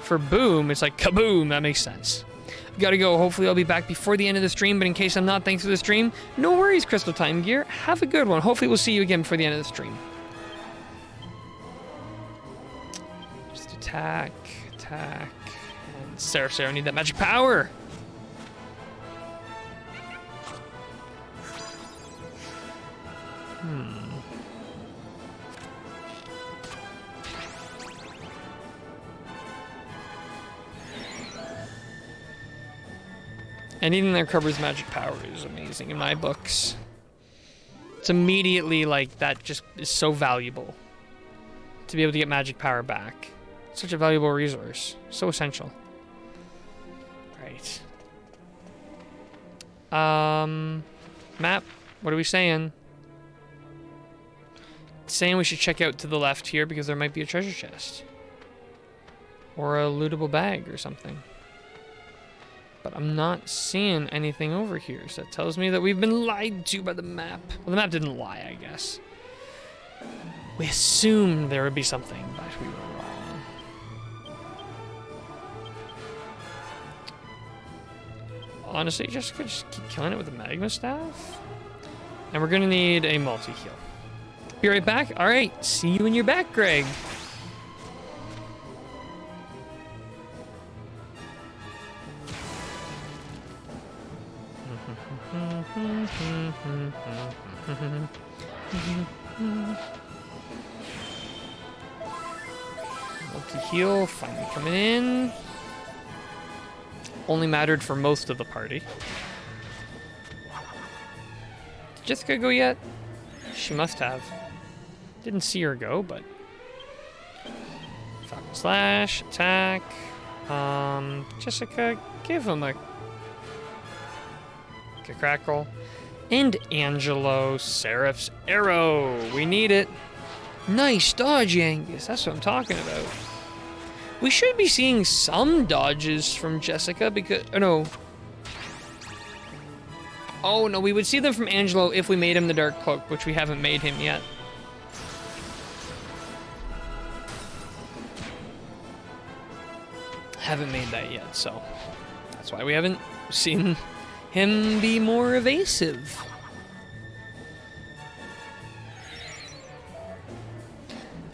for Boom, it's like Kaboom. That makes sense. Gotta go. Hopefully I'll be back before the end of the stream, but in case I'm not, thanks for the stream. No worries, Crystal Time Gear. Have a good one. Hopefully we'll see you again before the end of the stream. Just attack. And Sarah, I need that magic power. Anything that covers magic power is amazing in my books. It's immediately like that just is so valuable to be able to get magic power back. Such a valuable resource. So essential. Right. Map, what are we saying? saying we should check out to the left here because there might be a treasure chest. Or a lootable bag or something. But I'm not seeing anything over here, so that tells me that we've been lied to by the map. Well, the map didn't lie, I guess. We assumed there would be something, but we were wrong. Honestly, just keep killing it with the magma staff. And we're gonna need a multi-heal. Be right back. All right, see you when you're back, Greg. Multi-heal, finally coming in. Only mattered for most of the party. Did Jessica go yet? She must have. Didn't see her go, but... Falcon Slash, attack. Jessica, give him a crackle. And Angelo, Seraph's arrow. We need it. Nice dodge, Angus. That's what I'm talking about. We should be seeing some dodges from Jessica because... Oh, no. Oh, no. We would see them from Angelo if we made him the Dark Cloak, which we haven't made him yet. Haven't made that yet, so... That's why we haven't seen him be more evasive.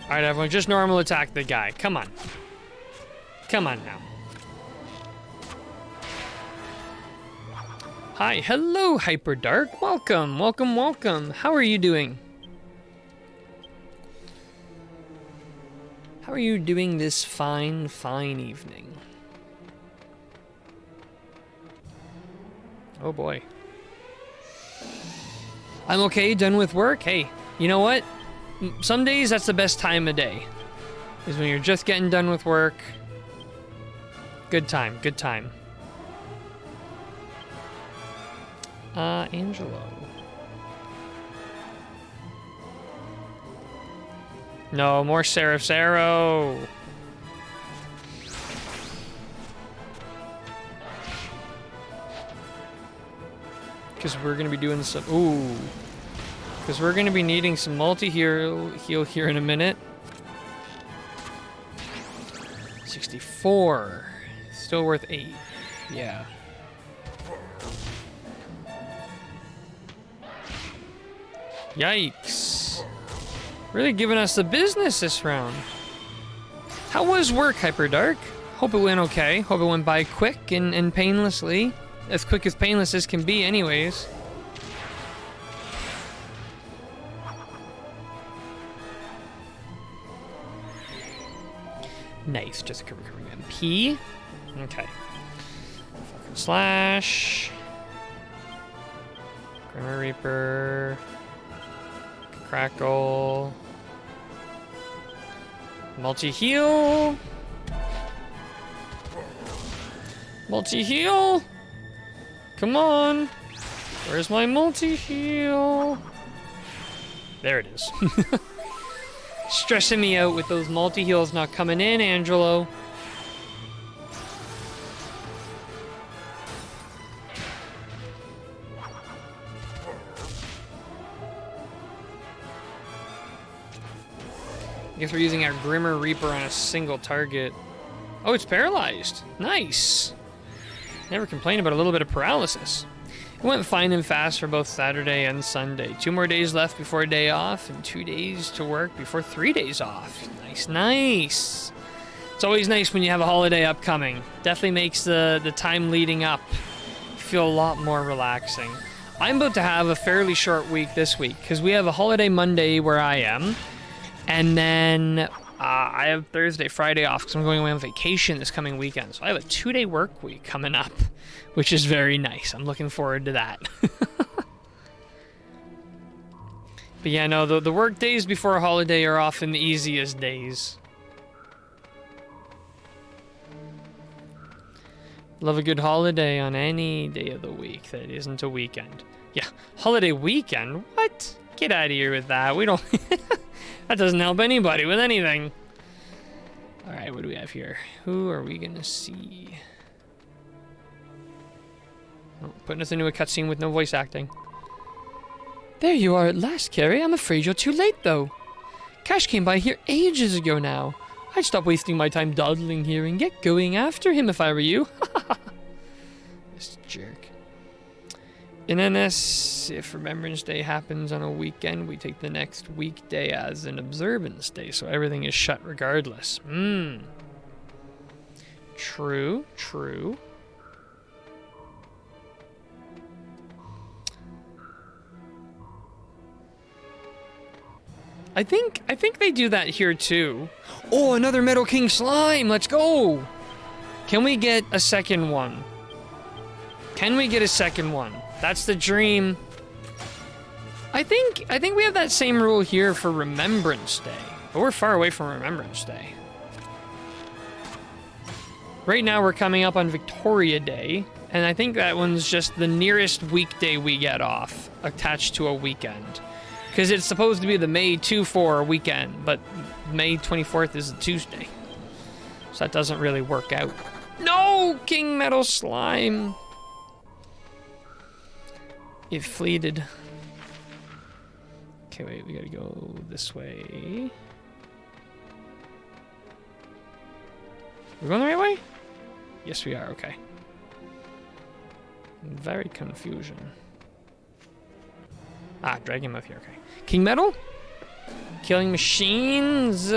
Alright, everyone, just normal attack the guy. Come on. Come on now. Hi, hello, Hyperdark. Welcome, welcome, welcome. How are you doing? How are you doing this fine, fine evening? Oh boy. I'm okay, done with work. Hey, you know what? Some days that's the best time of day. Is when you're just getting done with work. Good time, good time. Angelo. No, more Seraph's arrow. Because we're going to be doing some... Ooh. Because we're going to be needing some multi-heal here in a minute. 64. Still worth 8. Yeah. Yikes. Really giving us the business this round. How was work, Hyperdark? Hope it went okay. Hope it went by quick and painlessly. As quick as painless as can be anyways. Nice, just a recovering MP. Okay. Falcon Slash. Grimmer Reaper. Crackle. Multi-heal. Multi-heal. Come on. Where's my multi-heal? There it is. Stressing me out with those multi-heals not coming in, Angelo. I guess we're using our Grimmer Reaper on a single target. Oh, it's paralyzed. Nice. Never complain about a little bit of paralysis. It went fine and fast for both Saturday and Sunday. 2 more days left before a day off, and 2 days to work before 3 days off. Nice, nice. It's always nice when you have a holiday upcoming. Definitely makes the time leading up feel a lot more relaxing. I'm about to have a fairly short week this week, because we have a holiday Monday where I am, and then I have Thursday, Friday off, because I'm going away on vacation this coming weekend. So I have a 2-day work week coming up, which is very nice. I'm looking forward to that. But yeah, no, the work days before a holiday are often the easiest days. Love a good holiday on any day of the week that isn't a weekend. Yeah, holiday weekend? What? Get out of here with that. We don't... That doesn't help anybody with anything. Alright, what do we have here? Who are we gonna see? Oh, putting us into a cutscene with no voice acting. There you are at last, Carrie. I'm afraid you're too late, though. Cash came by here ages ago now. I'd stop wasting my time dawdling here and get going after him if I were you. This jerk. In NS, if Remembrance Day happens on a weekend, we take the next weekday as an observance day, so everything is shut regardless. True, true. I think they do that here too. Oh, another Metal King slime. Let's go. Can we get a second one? Can we get a second one? That's the dream. I think we have that same rule here for Remembrance Day, but we're far away from Remembrance Day. Right now we're coming up on Victoria Day, and I think that one's just the nearest weekday we get off attached to a weekend. Because it's supposed to be the May 2-4 weekend, but May 24th is a Tuesday. So that doesn't really work out. No! King Metal Slime! It fleeted. Okay, wait, we gotta go this way. We're going the right way? Yes, we are, okay. Very confusion. Ah, Dragon Mouth here, okay. King Metal? Killing machines?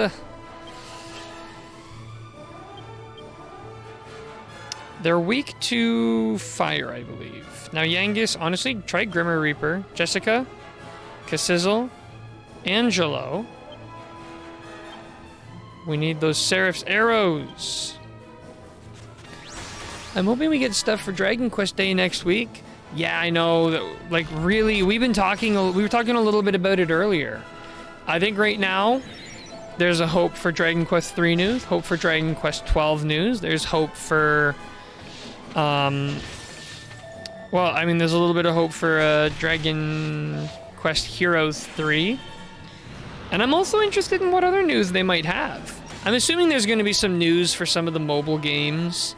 They're weak to fire, I believe. Now, Yangus, honestly, try Grimmer Reaper. Jessica, Cassizzle, Angelo. We need those Seraph's arrows. I'm hoping we get stuff for Dragon Quest Day next week. Yeah, I know. That, like, really, we were talking a little bit about it earlier. I think right now, there's a hope for Dragon Quest 3 news, hope for Dragon Quest 12 news. There's hope for, well, I mean, there's a little bit of hope for Dragon Quest Heroes 3. And I'm also interested in what other news they might have. I'm assuming there's going to be some news for some of the mobile games.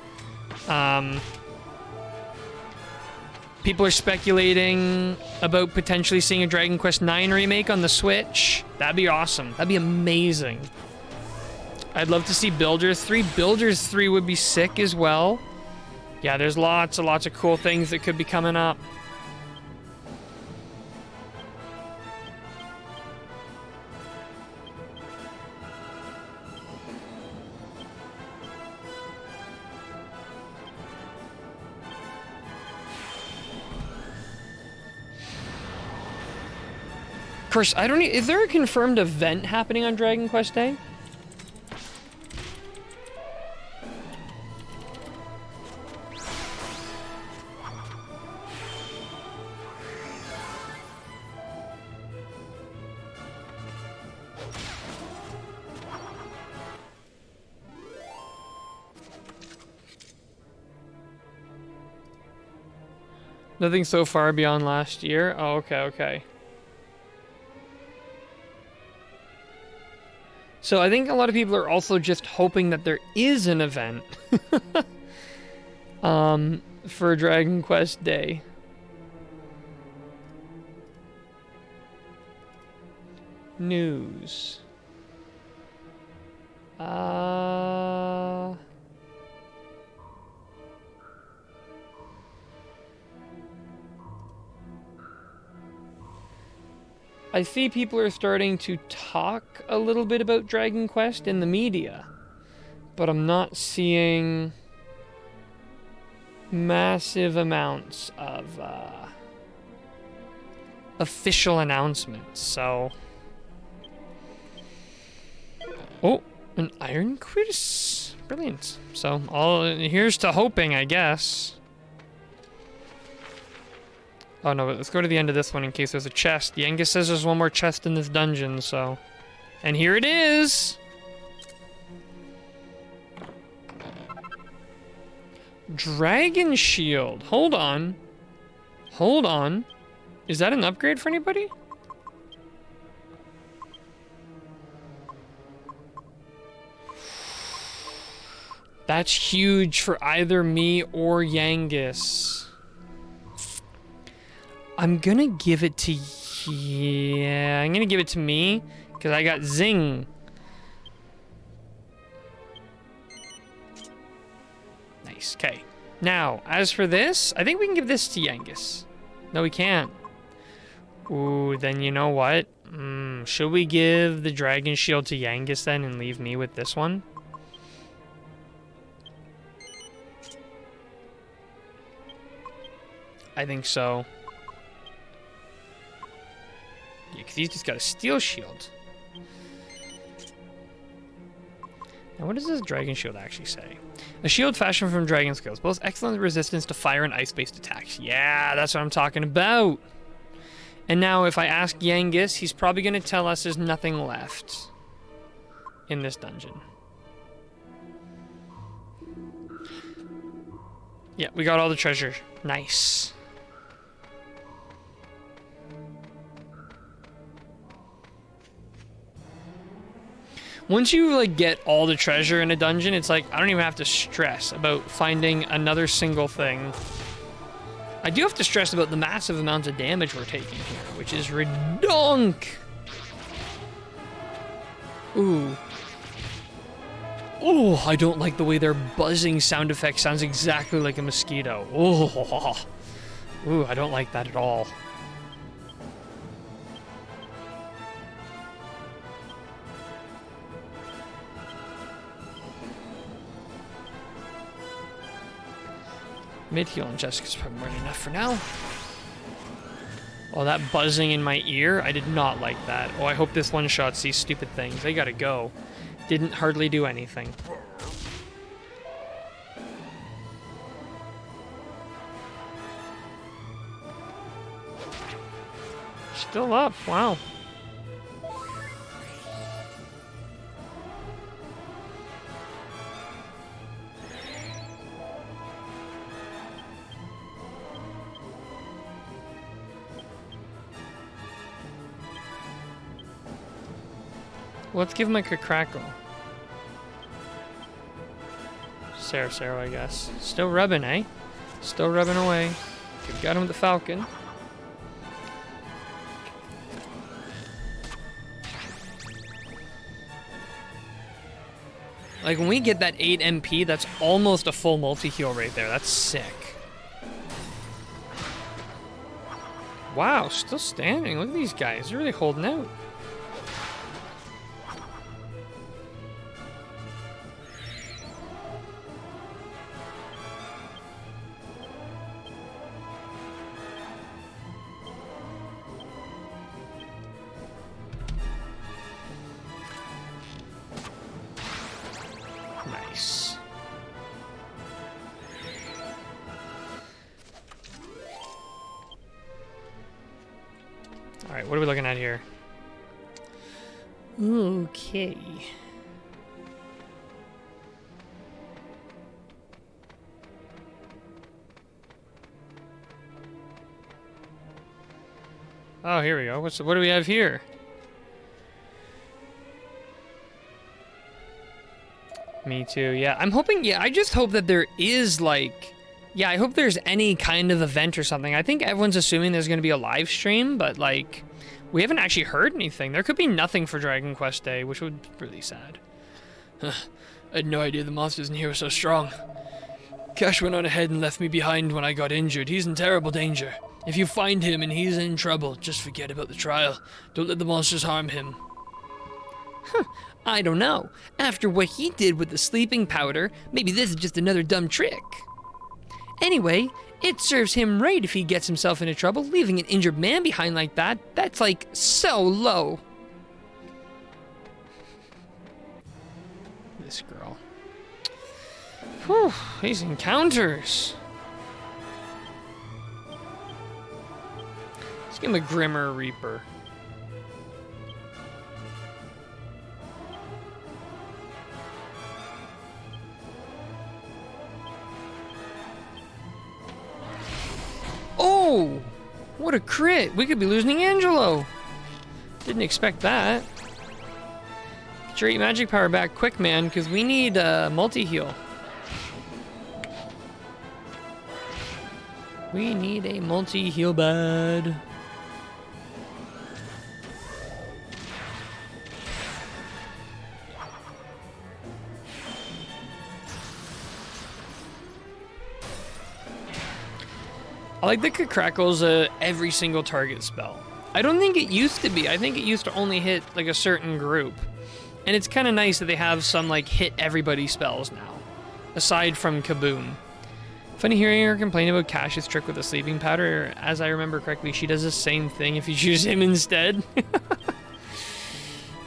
People are speculating about potentially seeing a Dragon Quest IX remake on the Switch. That'd be awesome. That'd be amazing. I'd love to see Builders 3. Builders 3 would be sick as well. Yeah, there's lots of cool things that could be coming up. Of course, I don't. Is there a confirmed event happening on Dragon Quest Day? Nothing so far beyond last year. Oh, okay. So I think a lot of people are also just hoping that there is an event for Dragon Quest Day. News. I see people are starting to talk a little bit about Dragon Quest in the media, but I'm not seeing massive amounts of official announcements, so... Oh, an Iron Quiz. Brilliant. So, here's to hoping, I guess. Oh no, but let's go to the end of this one in case there's a chest. The Angus says there's one more chest in this dungeon, so... And here it is! Dragon Shield. Hold on. Hold on. Is that an upgrade for anybody? That's huge for either me or Yangus. I'm gonna give it to... Yeah, I'm gonna give it to me, because I got Zing. Nice, okay. Now, as for this, I think we can give this to Yangus. No, we can't. Ooh, then you know what? Should we give the Dragon Shield to Yangus then and leave me with this one? I think so. Yeah, because he's just got a Steel Shield. Now, what does this Dragon Shield actually say? A shield fashioned from dragon scales, both excellent resistance to fire and ice-based attacks. Yeah, that's what I'm talking about. And now, if I ask Yangus, he's probably going to tell us there's nothing left in this dungeon. Yeah, we got all the treasure. Nice. Once you like get all the treasure in a dungeon, it's like I don't even have to stress about finding another single thing. I do have to stress about the massive amounts of damage we're taking here, which is redonk. Ooh. Oh, I don't like the way their buzzing sound effect sounds exactly like a mosquito. Oh. Ooh, I don't like that at all. Mid-heal on Jessica's probably more than enough for now. Oh, that buzzing in my ear? I did not like that. Oh, I hope this one-shots these stupid things. They gotta go. Didn't hardly do anything. Still up, wow. Let's give him a crackle. Sarah, I guess. Still rubbing, eh? Still rubbing away. We've got him with the Falcon. Like, when we get that 8 MP, that's almost a full multi-heal right there. That's sick. Wow, still standing. Look at these guys. They're really holding out. Nice. All right, what are we looking at here? Okay. Oh, here we go. What do we have here? Me too, yeah. I'm hoping, yeah, I just hope that there is, like... Yeah, I hope there's any kind of event or something. I think everyone's assuming there's going to be a live stream, but, like, we haven't actually heard anything. There could be nothing for Dragon Quest Day, which would be really sad. I had no idea the monsters in here were so strong. Cash went on ahead and left me behind when I got injured. He's in terrible danger. If you find him and he's in trouble, just forget about the trial. Don't let the monsters harm him. Huh. I don't know. After what he did with the sleeping powder, maybe this is just another dumb trick. Anyway, it serves him right if he gets himself into trouble. Leaving an injured man behind like that, that's like so low. This girl. Whew, these encounters. Let's give him a Grimmer Reaper. Oh! What a crit! We could be losing Angelo! Didn't expect that. Get your 8 magic power back quick, man, because we need multi-heal. We need a multi-heal bed. I like that Crackle's every single target spell. I don't think it used to be. I think it used to only hit like a certain group. And it's kind of nice that they have some like hit everybody spells now, aside from Kaboom. Funny hearing her complain about Cash's trick with the sleeping powder. As I remember correctly, she does the same thing if you choose him instead.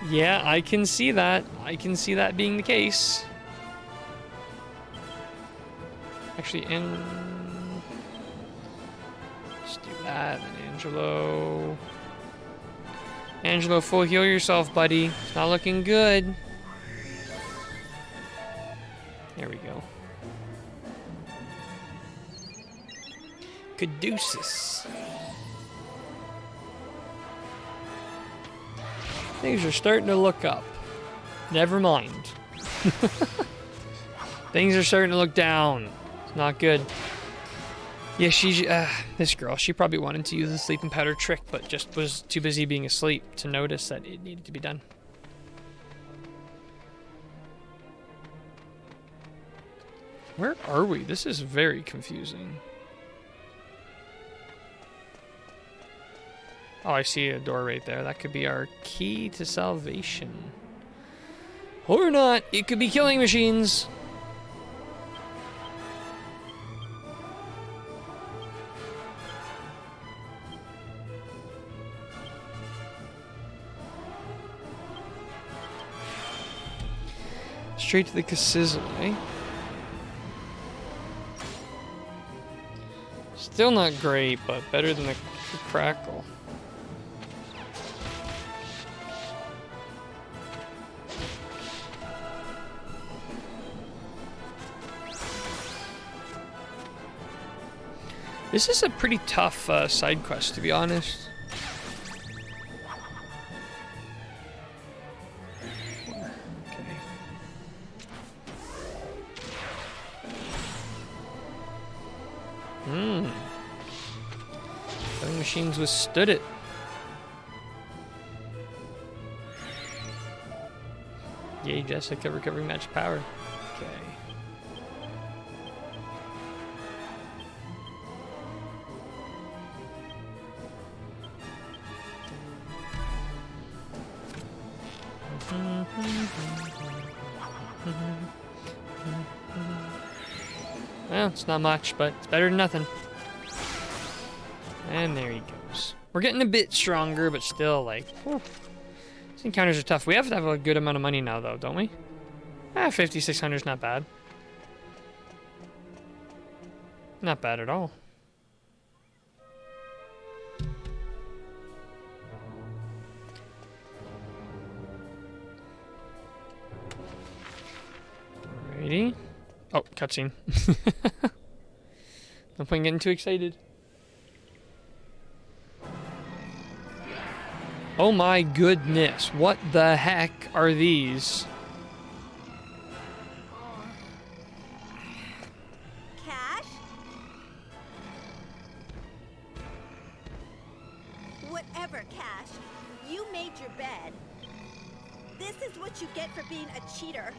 Yeah, I can see that. I can see that being the case. Actually, let's do that. And Angelo. Angelo, full heal yourself, buddy. It's not looking good. There we go. Caduceus. Things are starting to look up. Never mind. Things are starting to look down. It's not good. Yeah, this girl, she probably wanted to use the sleeping powder trick, but just was too busy being asleep to notice that it needed to be done. Where are we? This is very confusing. Oh, I see a door right there. That could be our key to salvation. Or not. It could be killing machines. Straight to the Cassizzle, eh? Still not great, but better than the Crackle. This is a pretty tough side quest, to be honest. Okay. Killing machines withstood it. Yay, Jessica, recovering match power. Okay. Well, it's not much, but it's better than nothing. And there he goes. We're getting a bit stronger, but still, like, whew. These encounters are tough. We have to have a good amount of money now, though, don't we? 5,600 is not bad. Not bad at all. Alrighty. Oh, cutscene. No point getting too excited. Oh my goodness, what the heck are these? Cash? Whatever, Cash. You made your bed. This is what you get for being a cheater.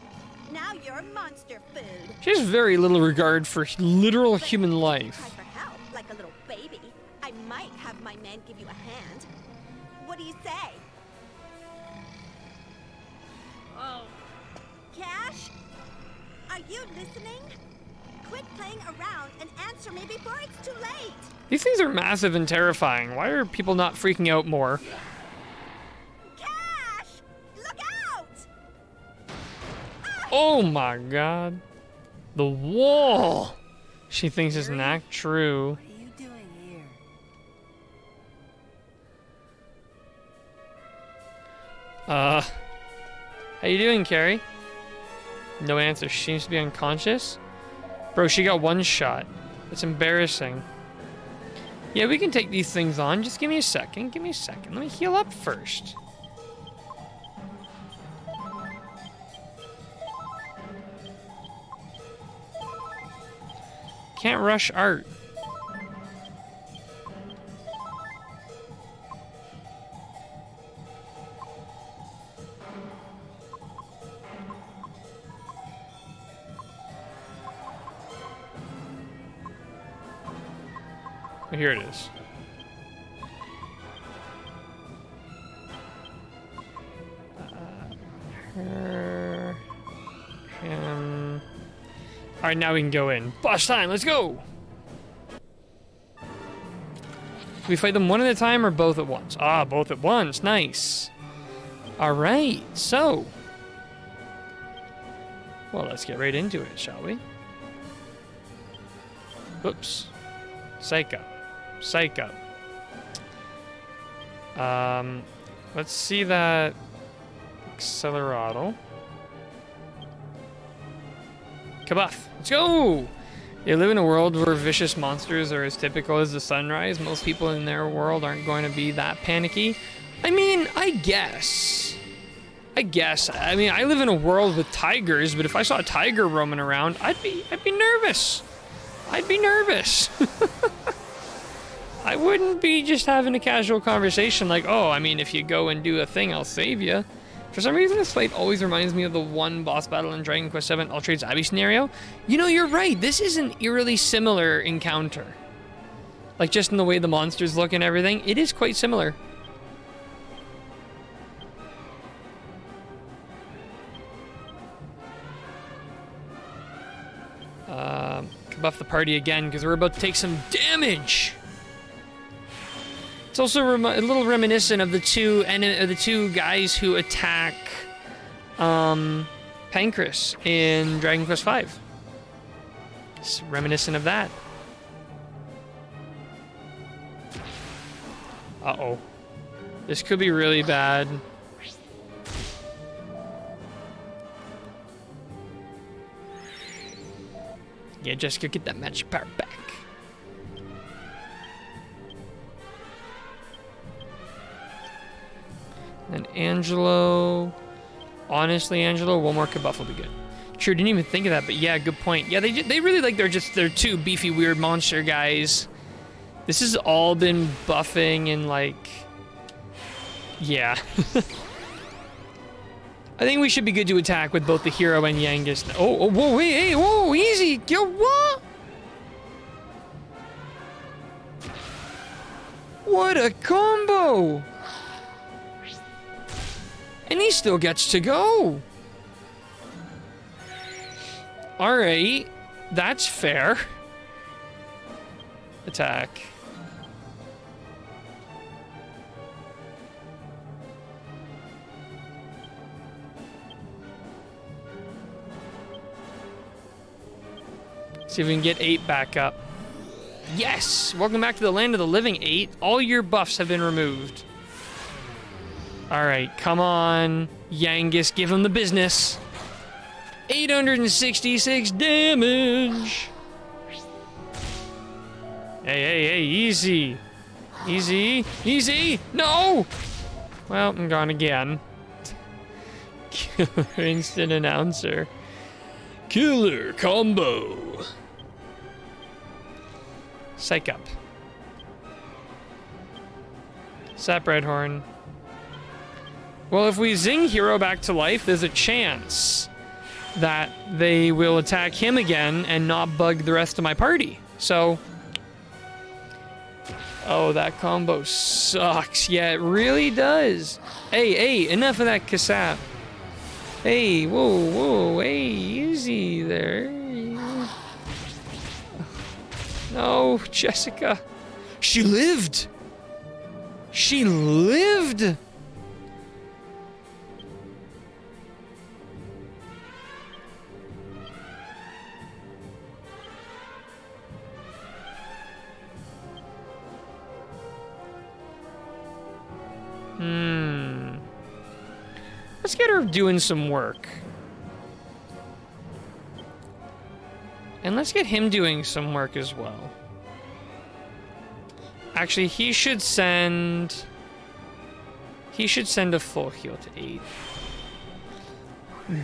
Now you're monster food. She has very little regard for literal human life. Cry for help, like a little baby. I might have my men give you a hand. What do you say? Oh. Cash? Are you listening? Quit playing around and answer me before it's too late. These things are massive and terrifying. Why are people not freaking out more? Cash! Look out! Oh my god. The wall! She thinks it's not true. What are you doing here? How you doing, Carrie? No answer. She seems to be unconscious. Bro, she got one shot. That's embarrassing. Yeah, we can take these things on. Just give me a second. Give me a second. Let me heal up first. Can't rush art. Here it is. Her, him. All right, now we can go in. Boss time. Let's go. Do we fight them one at a time or both at once? Ah, both at once. Nice. All right. So, well, let's get right into it, shall we? Oops. Psych up. Psych up. Let's see that accelerado. Kabuff. Let's go! They live in a world where vicious monsters are as typical as the sunrise. Most people in their world aren't going to be that panicky. I mean, I guess. I mean, I live in a world with tigers, but if I saw a tiger roaming around, I'd be nervous. I'd be nervous. I wouldn't be just having a casual conversation like, oh, I mean, if you go and do a thing, I'll save you. For some reason, this fight always reminds me of the one boss battle in Dragon Quest VII Ultrade's Abbey scenario. You know, you're right. This is an eerily similar encounter. Like, just in the way the monsters look and everything, it is quite similar. Buff the party again because we're about to take some damage. It's also a little reminiscent of the two guys who attack Pancras in Dragon Quest V. It's reminiscent of that. Uh-oh. This could be really bad. Yeah, Jessica, get that magic power back. And Angelo. Honestly, Angelo, one more Kabuff will be good. Sure, didn't even think of that, but yeah, good point. Yeah, they really like they're two beefy, weird monster guys. This has all been buffing and like, yeah. I think we should be good to attack with both the hero and Yangus. Oh, whoa, hey, whoa, easy. Yo, what? What a combo. And he still gets to go. All right, that's fair. Attack. See if we can get 8 back up. Yes! Welcome back to the land of the living, 8. All your buffs have been removed. Alright, come on. Yangus, give him the business. 866 damage! Hey, easy. Easy, easy! No! Well, I'm gone again. Killer instant announcer. Killer combo. Psych up. Sap Redhorn. Well, if we zing Hero back to life, there's a chance that they will attack him again and not bug the rest of my party. So, oh, that combo sucks. Yeah, it really does. Hey, enough of that Kasap. Hey, whoa, hey, easy there. No, Jessica. She lived. She lived. Let's get her doing some work. And let's get him doing some work as well. Actually, he should send a full heal to 8.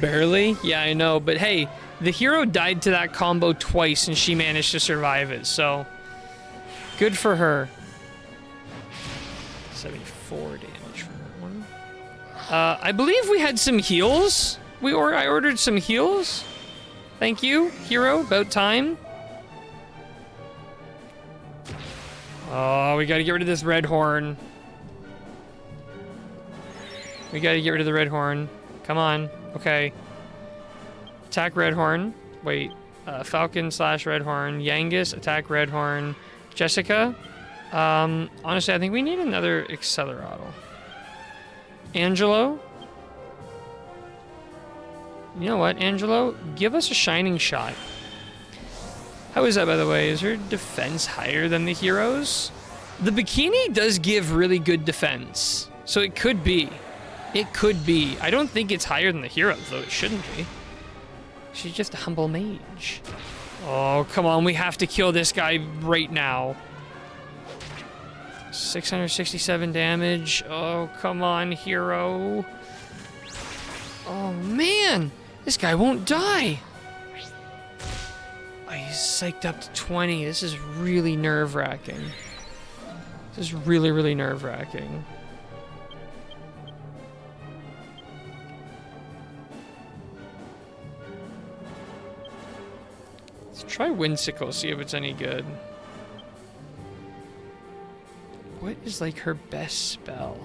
Barely? Yeah, I know, but hey, the hero died to that combo twice and she managed to survive it, so good for her. 74 damage from that one. I believe we had some heals. I ordered some heals. Thank you, hero. About time. Oh, we gotta get rid of this red horn. We gotta get rid of the red horn. Come on. Okay. Attack red horn. Wait. Falcon / red horn. Yangus, attack red horn. Jessica. Honestly, I think we need another Accelerato. Angelo. You know what, Angelo? Give us a shining shot. How is that, by the way? Is her defense higher than the heroes? The bikini does give really good defense. So it could be. It could be. I don't think it's higher than the heroes, though. It shouldn't be. She's just a humble mage. Oh, come on. We have to kill this guy right now. 667 damage. Oh, come on, hero. Oh, man. This guy won't die. Oh, he's psyched up to 20. This is really nerve-wracking. This is really, really nerve-wracking. Let's try Whimsical, see if it's any good. What is, like, her best spell?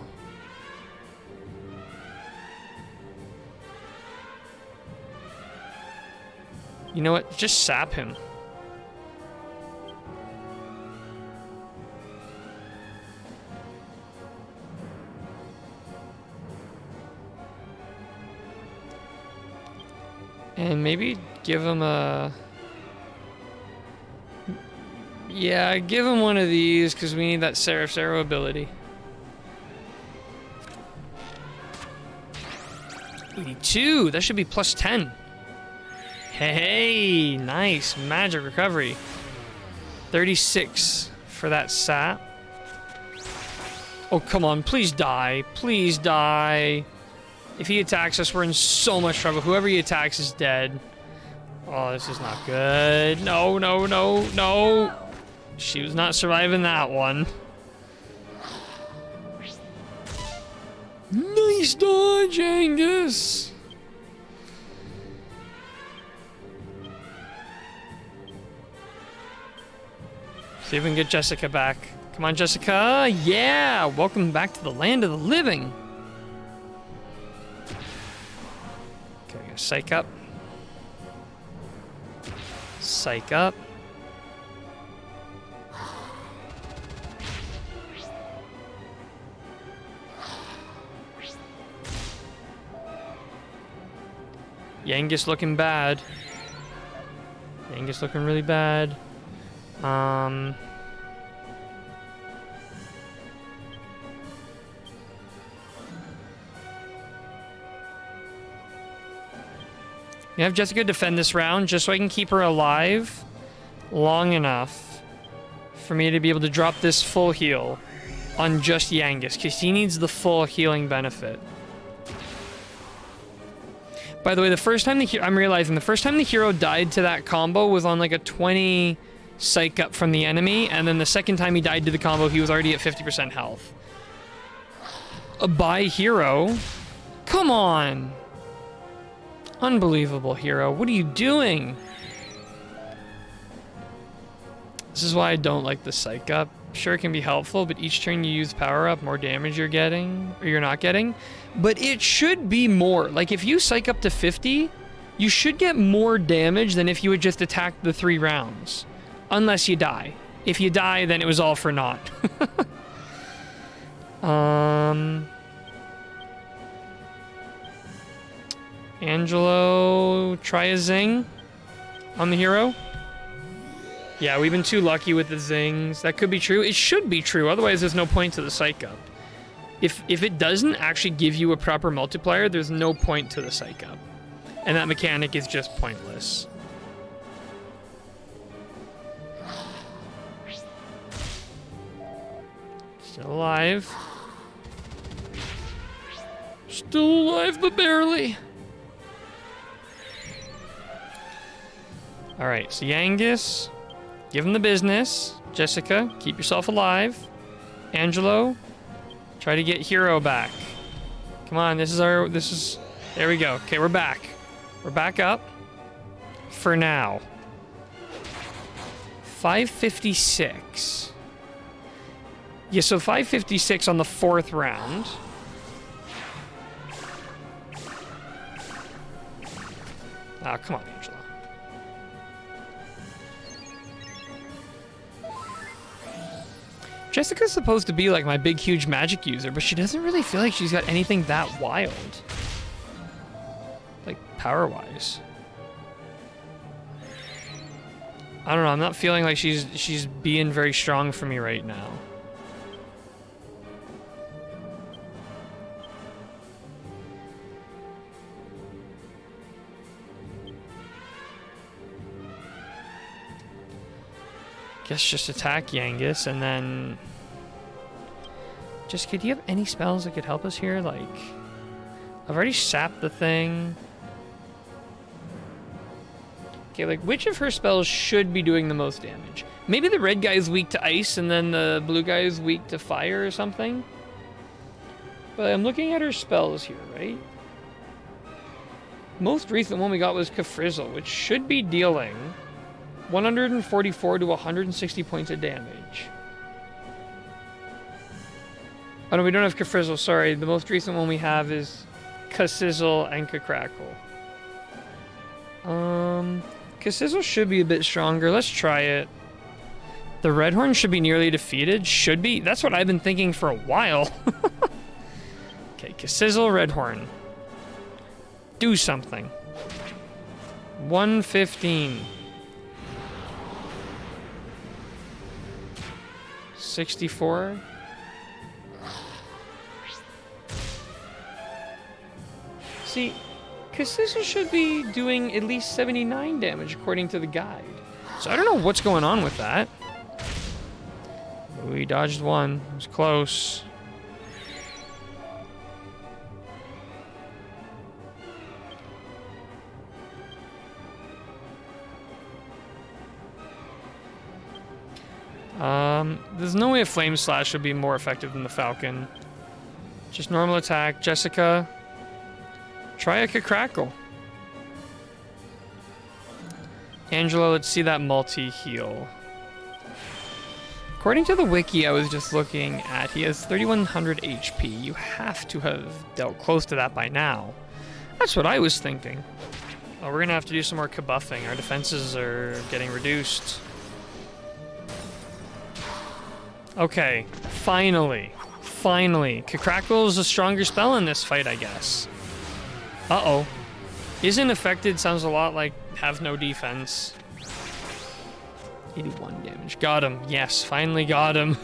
You know what? Just sap him. And maybe give him a... Yeah, give him one of these, because we need that Seraph's Arrow ability. 82! That should be plus 10. Hey, nice. Magic recovery. 36 for that sap. Oh, come on. Please die. Please die. If he attacks us, we're in so much trouble. Whoever he attacks is dead. Oh, this is not good. No, no, no, no. She was not surviving that one. Nice dodge, Angus. See if we can get Jessica back. Come on, Jessica. Yeah! Welcome back to the land of the living. Okay, psych up. Psych up. Yangus looking bad. Yangus looking really bad. You have Jessica defend this round just so I can keep her alive long enough for me to be able to drop this full heal on just Yangus, because he needs the full healing benefit. By the way, the first time I'm realizing the first time the hero died to that combo was on like a 20 psych up from the enemy, and then the second time he died to the combo, he was already at 50% health. A bye hero? Come on! Unbelievable, hero. What are you doing? This is why I don't like the psych up. Sure, it can be helpful, but each turn you use power up, more damage you're getting, or you're not getting. But it should be more. Like, if you psych up to 50, you should get more damage than if you had just attacked the 3 rounds. Unless you die. If you die, then it was all for naught. Angelo, try a zing on the hero. Yeah, we've been too lucky with the zings. That could be true. It should be true. Otherwise, there's no point to the psych up. If it doesn't actually give you a proper multiplier, there's no point to the psych up. And that mechanic is just pointless. Still alive. Still alive, but barely. Alright, so Yangus, give him the business. Jessica, keep yourself alive. Angelo, try to get Hero back. Come on, there we go. Okay, we're back. We're back up. For now. 556. Yeah, so 556 on the 4th round. Ah, come on, Angela. Jessica's supposed to be like my big, huge magic user, but she doesn't really feel like she's got anything that wild. Like, power-wise. I don't know, I'm not feeling like she's being very strong for me right now. Guess just attack Yangus and then... Jessica, do you have any spells that could help us here? Like, I've already sapped the thing. Okay, like, which of her spells should be doing the most damage? Maybe the red guy is weak to ice and then the blue guy is weak to fire or something? But I'm looking at her spells here, right? Most recent one we got was Kafrizzle, which should be dealing 144 to 160 points of damage. Oh no, we don't have Kafrizzle, sorry. The most recent one we have is Kasizzle and Kakrackle. Kasizzle should be a bit stronger. Let's try it. The Redhorn should be nearly defeated. Should be? That's what I've been thinking for a while. Okay, Kasizzle, Redhorn. Do something. 115. 64. See, Kasizzle should be doing at least 79 damage according to the guide. So I don't know what's going on with that. We dodged one. It was close. There's no way a Flame Slash would be more effective than the Falcon. Just normal attack. Jessica, try a Kakrackle. Angela, let's see that multi-heal. According to the wiki I was just looking at, he has 3100 HP. You have to have dealt close to that by now. That's what I was thinking. Oh, we're gonna have to do some more kabuffing. Our defenses are getting reduced. Okay, finally. Finally. Kakrackle is a stronger spell in this fight, I guess. Uh-oh. Isn't affected sounds a lot like have no defense. 81 damage. Got him. Yes, finally got him.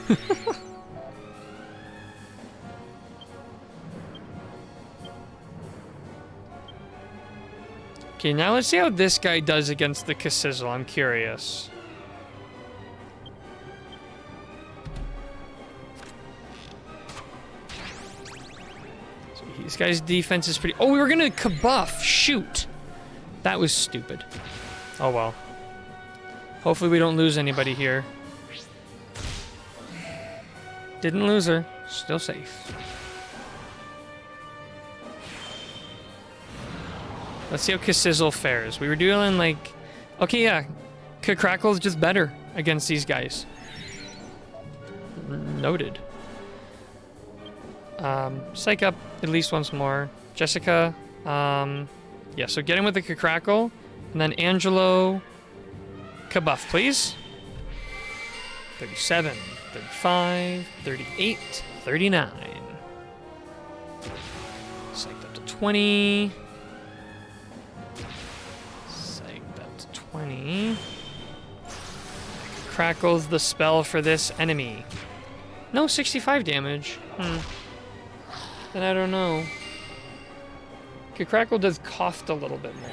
Okay, now let's see how this guy does against the Kasizzle. I'm curious. This guy's defense is pretty... Oh, we were gonna kabuff! Shoot! That was stupid. Oh well. Hopefully we don't lose anybody here. Didn't lose her. Still safe. Let's see how Kasizzle fares. We were doing like... Okay, yeah. Kakrackle's just better against these guys. Noted. Psych up at least once more. Jessica, yeah, so get in with the Kakrackle. And then Angelo, kabuff, please. 37, 35, 38, 39. Psyched up to 20. Psyched up to 20. Kakrackle's the spell for this enemy. No, 65 damage. Then I don't know. Kakrackle does cost a little bit more.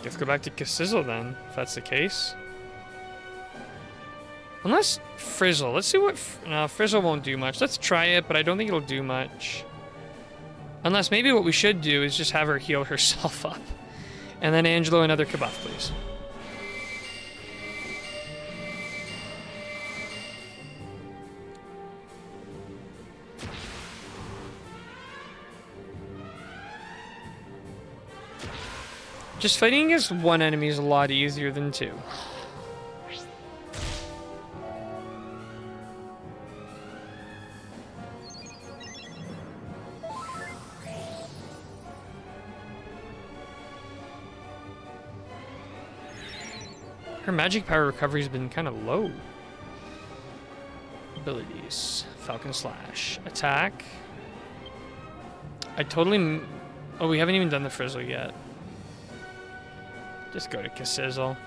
Let's go back to Kasizzle then, if that's the case. Unless Frizzle. Let's see what... No, Frizzle won't do much. Let's try it, but I don't think it'll do much. Unless maybe what we should do is just have her heal herself up. And then Angelo, another kabuff, please. Just fighting against one enemy is a lot easier than two. Her magic power recovery has been kind of low. Abilities. Falcon Slash. Attack. I totally... Oh, we haven't even done the Frizzle yet. Just go to Kassizzle.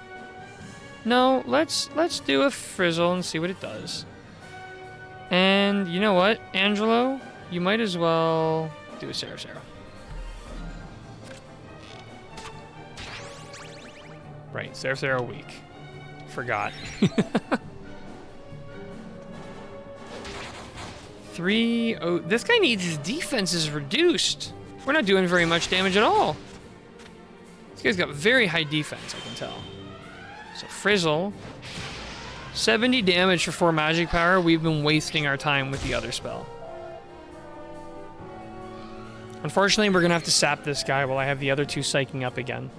No, let's do a Frizzle and see what it does. And you know what, Angelo? You might as well do a Sarah. Right, Sarah weak. Forgot. 3. Oh, this guy needs his defenses reduced. We're not doing very much damage at all. This guy's got very high defense, I can tell. So Frizzle. 70 damage for 4 magic power. We've been wasting our time with the other spell. Unfortunately, we're gonna have to sap this guy while I have the other two psyching up again.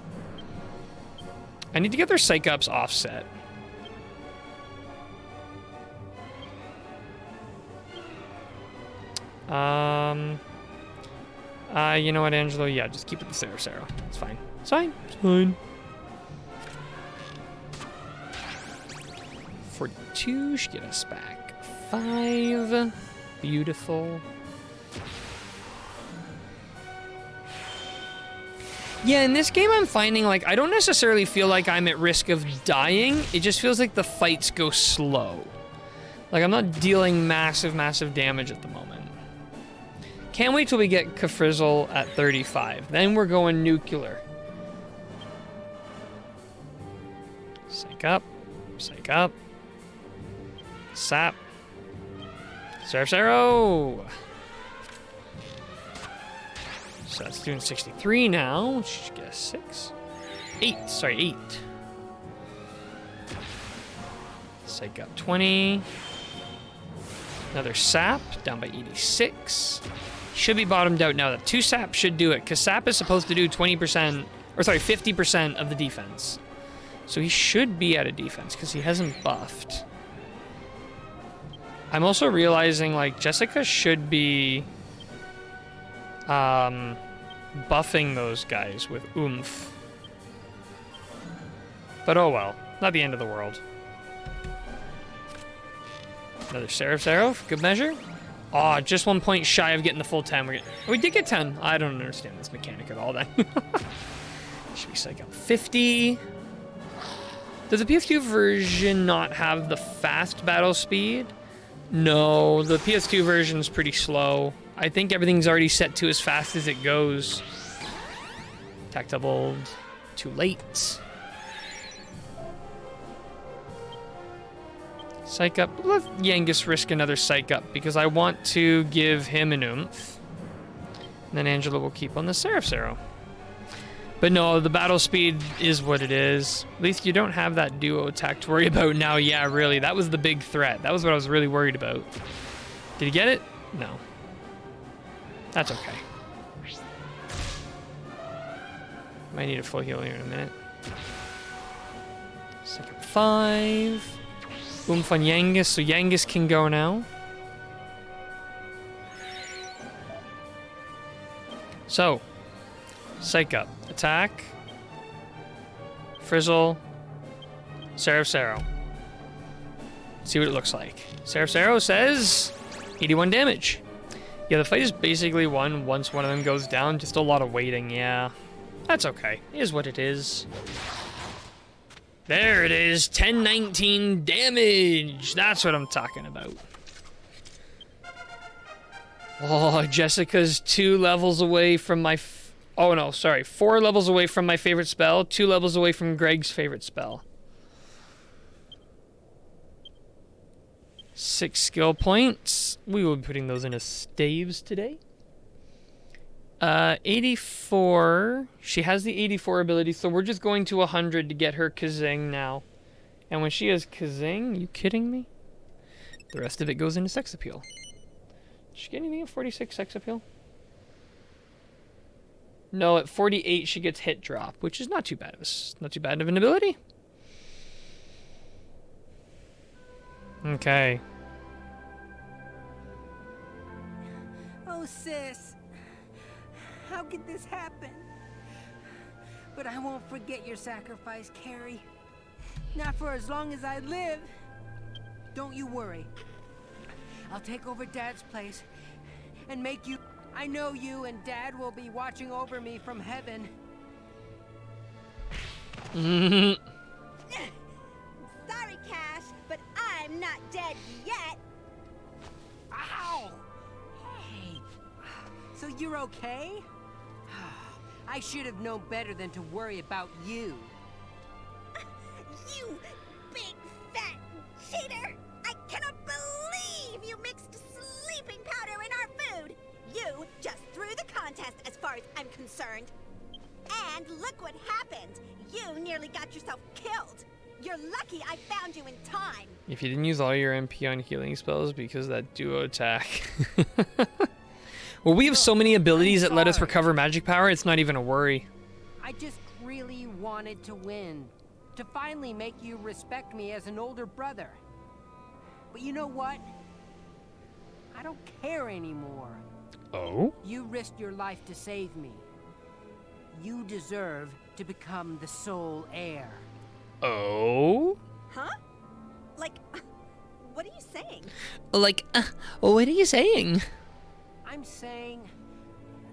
I need to get their psych ups offset. You know what, Angelo? Yeah, just keep it the Sarah. It's fine. It's fine. It's fine. 42 should get us back 5. Beautiful. Yeah, in this game I'm finding, like, I don't necessarily feel like I'm at risk of dying. It just feels like the fights go slow. Like, I'm not dealing massive damage at the moment. Can't wait till we get Kafrizzle at 35. Then we're going nuclear. Psych up. Psych up. Sap. Seraph Arrow. So that's doing 63 now. Should get a 6. 8. Sorry, 8. Psych up 20. Another sap, down by 86. Should be bottomed out now. That 2 sap should do it, because sap is supposed to do 20%, or sorry, 50% of the defense. So he should be out of defense, because he hasn't buffed. I'm also realizing, like, Jessica should be buffing those guys with oomph. But oh well, not the end of the world. Another Seraph's Arrow, good measure. Aw, just 1 point shy of getting the full 10. We did get 10. I don't understand this mechanic at all then. Should be psych out 50. Does the PS2 version not have the fast battle speed? No, the PS2 version is pretty slow. I think everything's already set to as fast as it goes. Attack doubled. Too late. Psych up. Let Yangus risk another psych up because I want to give him an oomph. And then Angela will keep on the Seraph's Arrow. But no, the battle speed is what it is. At least you don't have that duo attack to worry about now. Yeah, really, that was the big threat. That was what I was really worried about. Did you get it? No. That's okay. Might need a full heal here in a minute. Second 5. Oomph on Yangus, so Yangus can go now. So, Psych up. Attack. Frizzle. Seraph's Arrow. See what it looks like. Seraph's Arrow says 81 damage. Yeah, the fight is basically won once one of them goes down. Just a lot of waiting, yeah. That's okay. It is what it is. There it is. 1019 damage. That's what I'm talking about. Oh, Jessica's 2 levels away from my... Oh, no, sorry. 4 levels away from my favorite spell. 2 levels away from Greg's favorite spell. 6 skill points. We will be putting those into staves today. 84. She has the 84 ability, so we're just going to 100 to get her Kazing now. And when she has Kazing, you kidding me? The rest of it goes into sex appeal. Did she get anything at 46 sex appeal? No, at 48 she gets hit drop, which is not too bad. It's not too bad of an ability. Okay. Oh, sis. How could this happen? But I won't forget your sacrifice, Carrie. Not for as long as I live. Don't you worry. I'll take over Dad's place and make you... I know you and Dad will be watching over me from heaven. Sorry, Cash, but I'm not dead yet. Ow! Hey, so you're okay? I should have known better than to worry about you. You big fat cheater! I cannot believe you mixed sleeping powder in our food! You just threw the contest as far as I'm concerned. And look what happened! You nearly got yourself killed! You're lucky I found you in time! If you didn't use all your MP on healing spells because of that duo attack. Well, we have so many abilities that let us recover magic power, it's not even a worry. I just really wanted to win. To finally make you respect me as an older brother. But you know what? I don't care anymore. Oh? You risked your life to save me. You deserve to become the sole heir. Oh? Huh? Like, what are you saying? Like, what are you saying? I'm saying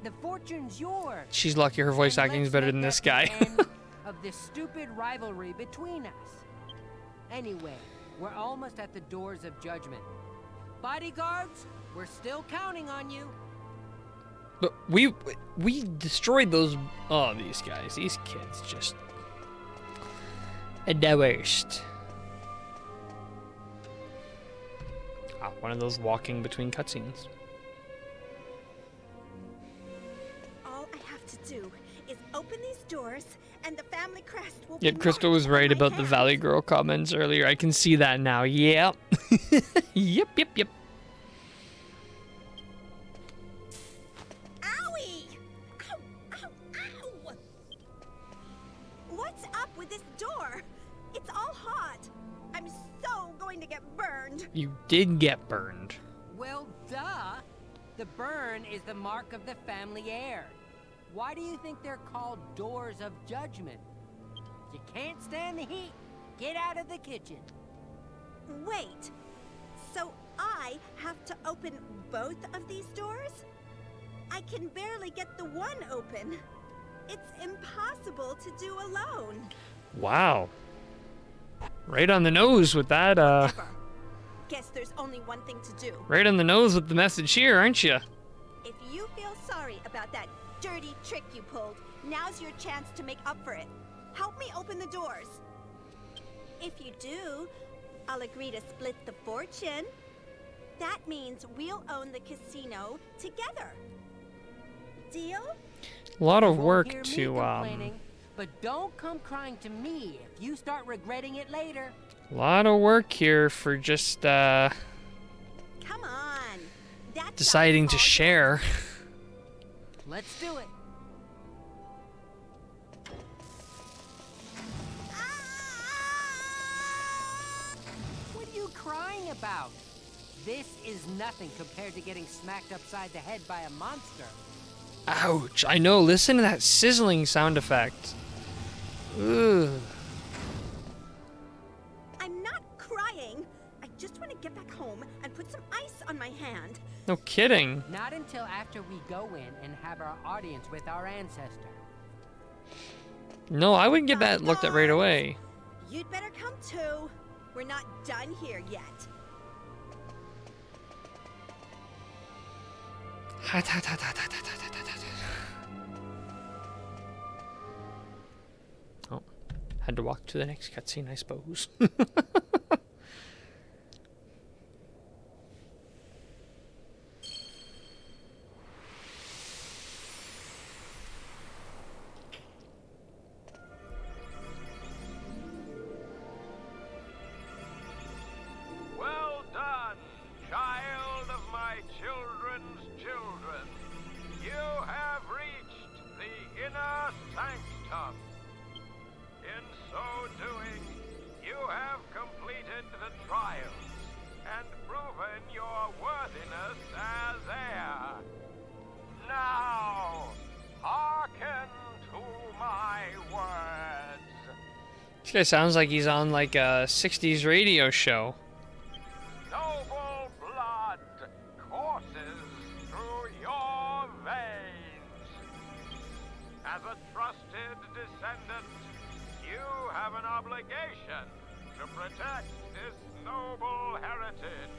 the fortune's yours. She's lucky her voice acting is better than this guy. Of this stupid rivalry between us. Anyway, we're almost at the doors of judgment. Bodyguards, we're still counting on you. But we destroyed those. Oh, these guys, these kids, just the worst. Ah, one of those walking between cutscenes. All I have to do is open these doors, and the family crest will be Yep, Crystal was marked on right my about the hand. Valley Girl comments earlier. I can see that now. Yep. Yep. Owie! Ow! Ow! Ow! What's up with this door? It's all hot. I'm so going to get burned. You did get burned. Well, duh. The burn is the mark of the family heir. Why do you think they're called doors of judgment? If you can't stand the heat, get out of the kitchen. Wait. So I have to open both of these doors? I can barely get the one open. It's impossible to do alone. Wow. Right on the nose with that, Whatever. Guess there's only one thing to do. right on the nose with the message here, aren't you? If you feel sorry about that dirty trick you pulled, now's your chance to make up for it. Help me open the doors. If you do, I'll agree to split the fortune. That means we'll own the casino together. Deal? A lot of Won't work hear me to, complaining, but don't come crying to me if you start regretting it later. a lot of work here for just, Come on. That's deciding to not all. share. Let's do it. What are you crying about? This is nothing compared to getting smacked upside the head by a monster. Ouch. I know. Listen to that sizzling sound effect. Ugh. I'm not crying. I just want to get back home and put some ice on my hand. No kidding. Not until after we go in and have our audience with our ancestor. No, I wouldn't get that looked at right away. You'd better come too. We're not done here yet. Oh, had to walk to the next cutscene, I suppose. Well done, child of my children's children. You have reached the trials and proven your worthiness as heir. Now, hearken to my words. This guy sounds like he's on like a 60s radio show. Noble blood courses through your veins. As a trusted descendant, you have an obligation to protect this noble heritage.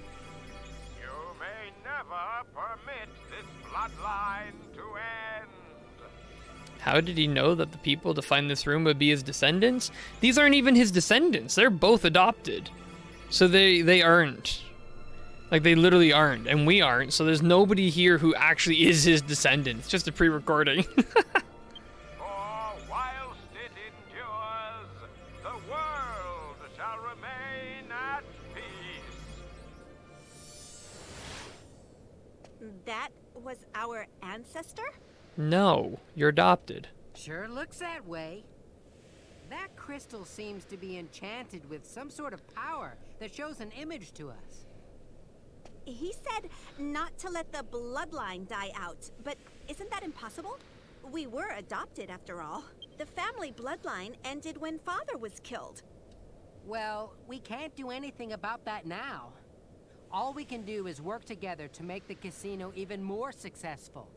You may never permit this bloodline to end. How did he know that the people to find this room would be his descendants? These aren't even his descendants. They're both adopted. So they aren't. Like, they literally aren't, and we aren't. So there's nobody here who actually is his descendant. It's just a pre-recording. For whilst it endures, the world shall remain at peace. That was our ancestor? No, you're adopted. Sure looks that way. That crystal seems to be enchanted with some sort of power that shows an image to us. He said not to let the bloodline die out, but isn't that impossible? We were adopted after all. The family bloodline ended when Father was killed. Well, we can't do anything about that now. All we can do is work together to make the casino even more successful.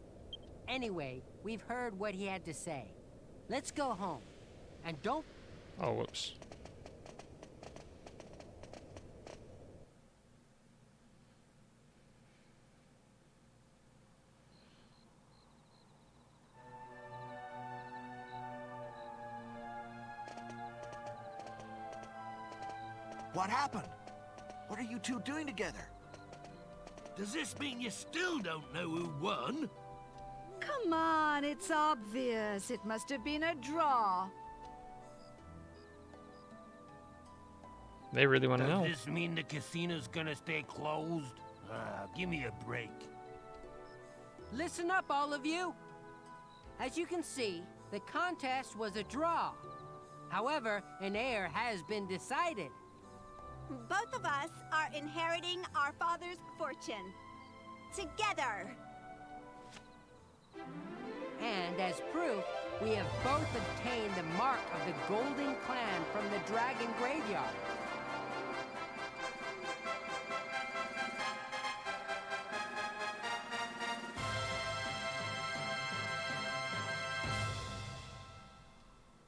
Anyway, we've heard what he had to say. Let's go home. And don't... Oh, whoops. What happened? What are you two doing together? Does this mean you still don't know who won? Come on, it's obvious. It must have been a draw. They really want to know. Does this mean the casino's gonna stay closed? Give me a break. Listen up, all of you. As you can see, the contest was a draw. However, an heir has been decided. Both of us are inheriting our father's fortune. Together. And as proof, we have both obtained the mark of the Golden Clan from the Dragon Graveyard.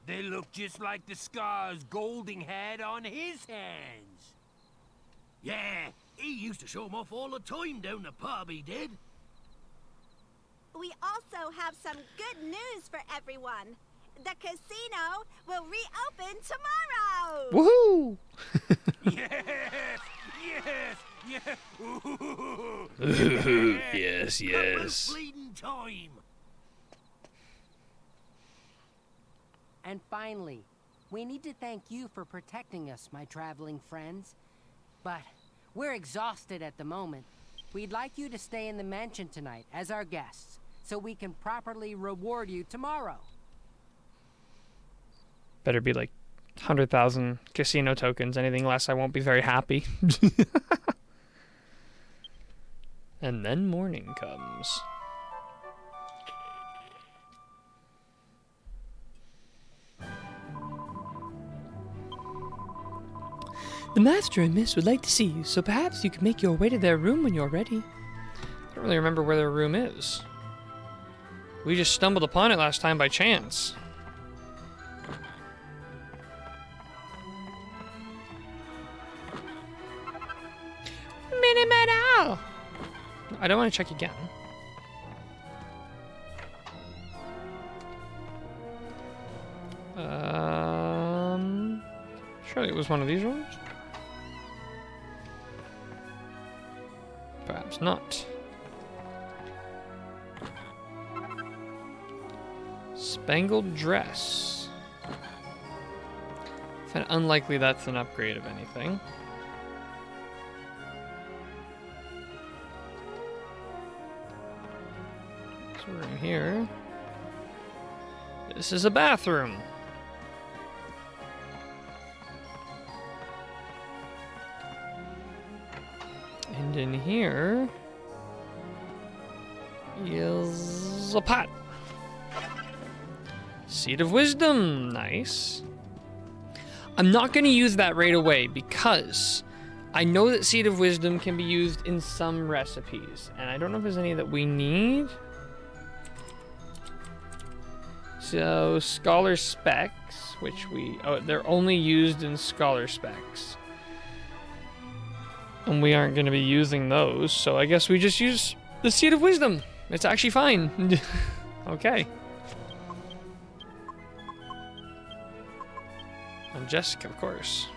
They look just like the scars Golding had on his hands. Yeah, he used to show 'em off all the time down the pub, he did. We also have some good news for everyone. The casino will reopen tomorrow! Woohoo! Yes! Yes! Yes! Yes, yes. About bleeding time! And finally, we need to thank you for protecting us, my traveling friends. But we're exhausted at the moment. We'd like you to stay in the mansion tonight as our guests, so we can properly reward you tomorrow. Better be like 100,000 casino tokens. Anything less, I won't be very happy. And then morning comes. The master and miss would like to see you, so perhaps you can make your way to their room when you're ready. I don't really remember where their room is. We just stumbled upon it last time by chance. Minimetal! I don't want to check again. Surely it was one of these rooms? Perhaps not. Spangled dress. Find it unlikely that's an upgrade of anything. So we're in here. This is a bathroom. here is a pot. Seed of Wisdom, nice. I'm not going to use that right away because I know that Seed of Wisdom can be used in some recipes, and I don't know if there's any that we need. So, Scholar Specs, which they're only used in Scholar Specs. And we aren't going to be using those, so I guess we just use the Seed of Wisdom. It's actually fine. Okay. And Jessica, of course.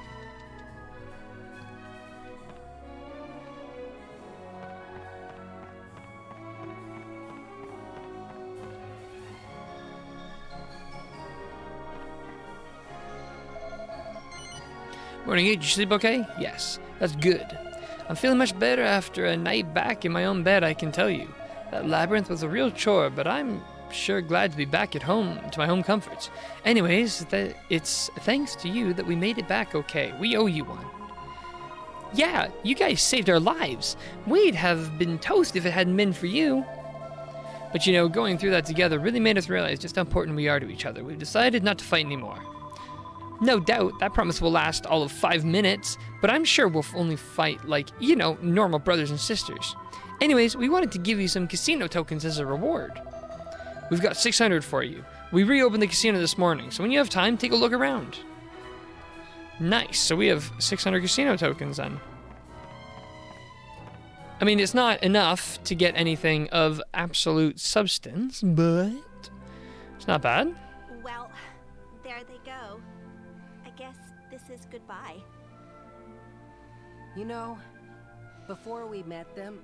Morning, did you sleep okay? Yes, that's good. I'm feeling much better after a night back in my own bed, I can tell you. That labyrinth was a real chore, but I'm sure glad to be back at home, to my home comforts. Anyways, it's thanks to you that we made it back okay. We owe you one. Yeah, you guys saved our lives. We'd have been toast if it hadn't been for you. But you know, going through that together really made us realize just how important we are to each other. We've decided not to fight anymore. No doubt, that promise will last all of 5 minutes, but I'm sure we'll only fight like, you know, normal brothers and sisters. Anyways, we wanted to give you some casino tokens as a reward. We've got 600 for you. We reopened the casino this morning, so when you have time, take a look around. Nice, so we have 600 casino tokens then. I mean, it's not enough to get anything of absolute substance, but it's not bad. Well, there they go. I guess this is goodbye. You know, before we met them,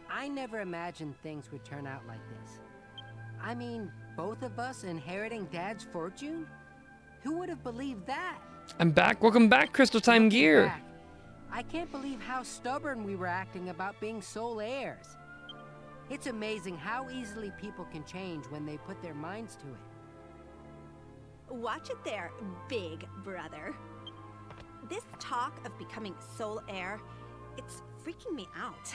I never imagined things would turn out like this. I mean, both of us inheriting Dad's fortune? Who would have believed that? I'm back. Welcome back, Crystal Time Gear. Back. I can't believe how stubborn we were acting about being sole heirs. It's amazing how easily people can change when they put their minds to it. Watch it there, big brother. This talk of becoming sole heir, it's freaking me out.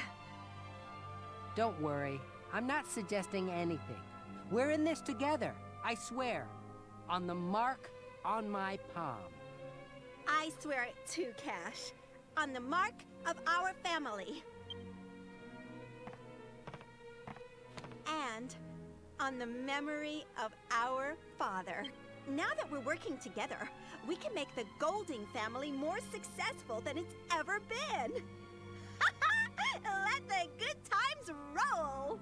Don't worry, I'm not suggesting anything. We're in this together, I swear. On the mark on my palm. I swear it too, Cash. On the mark of our family. And on the memory of our father. Now that we're working together, we can make the Golding family more successful than it's ever been. Let the good times roll.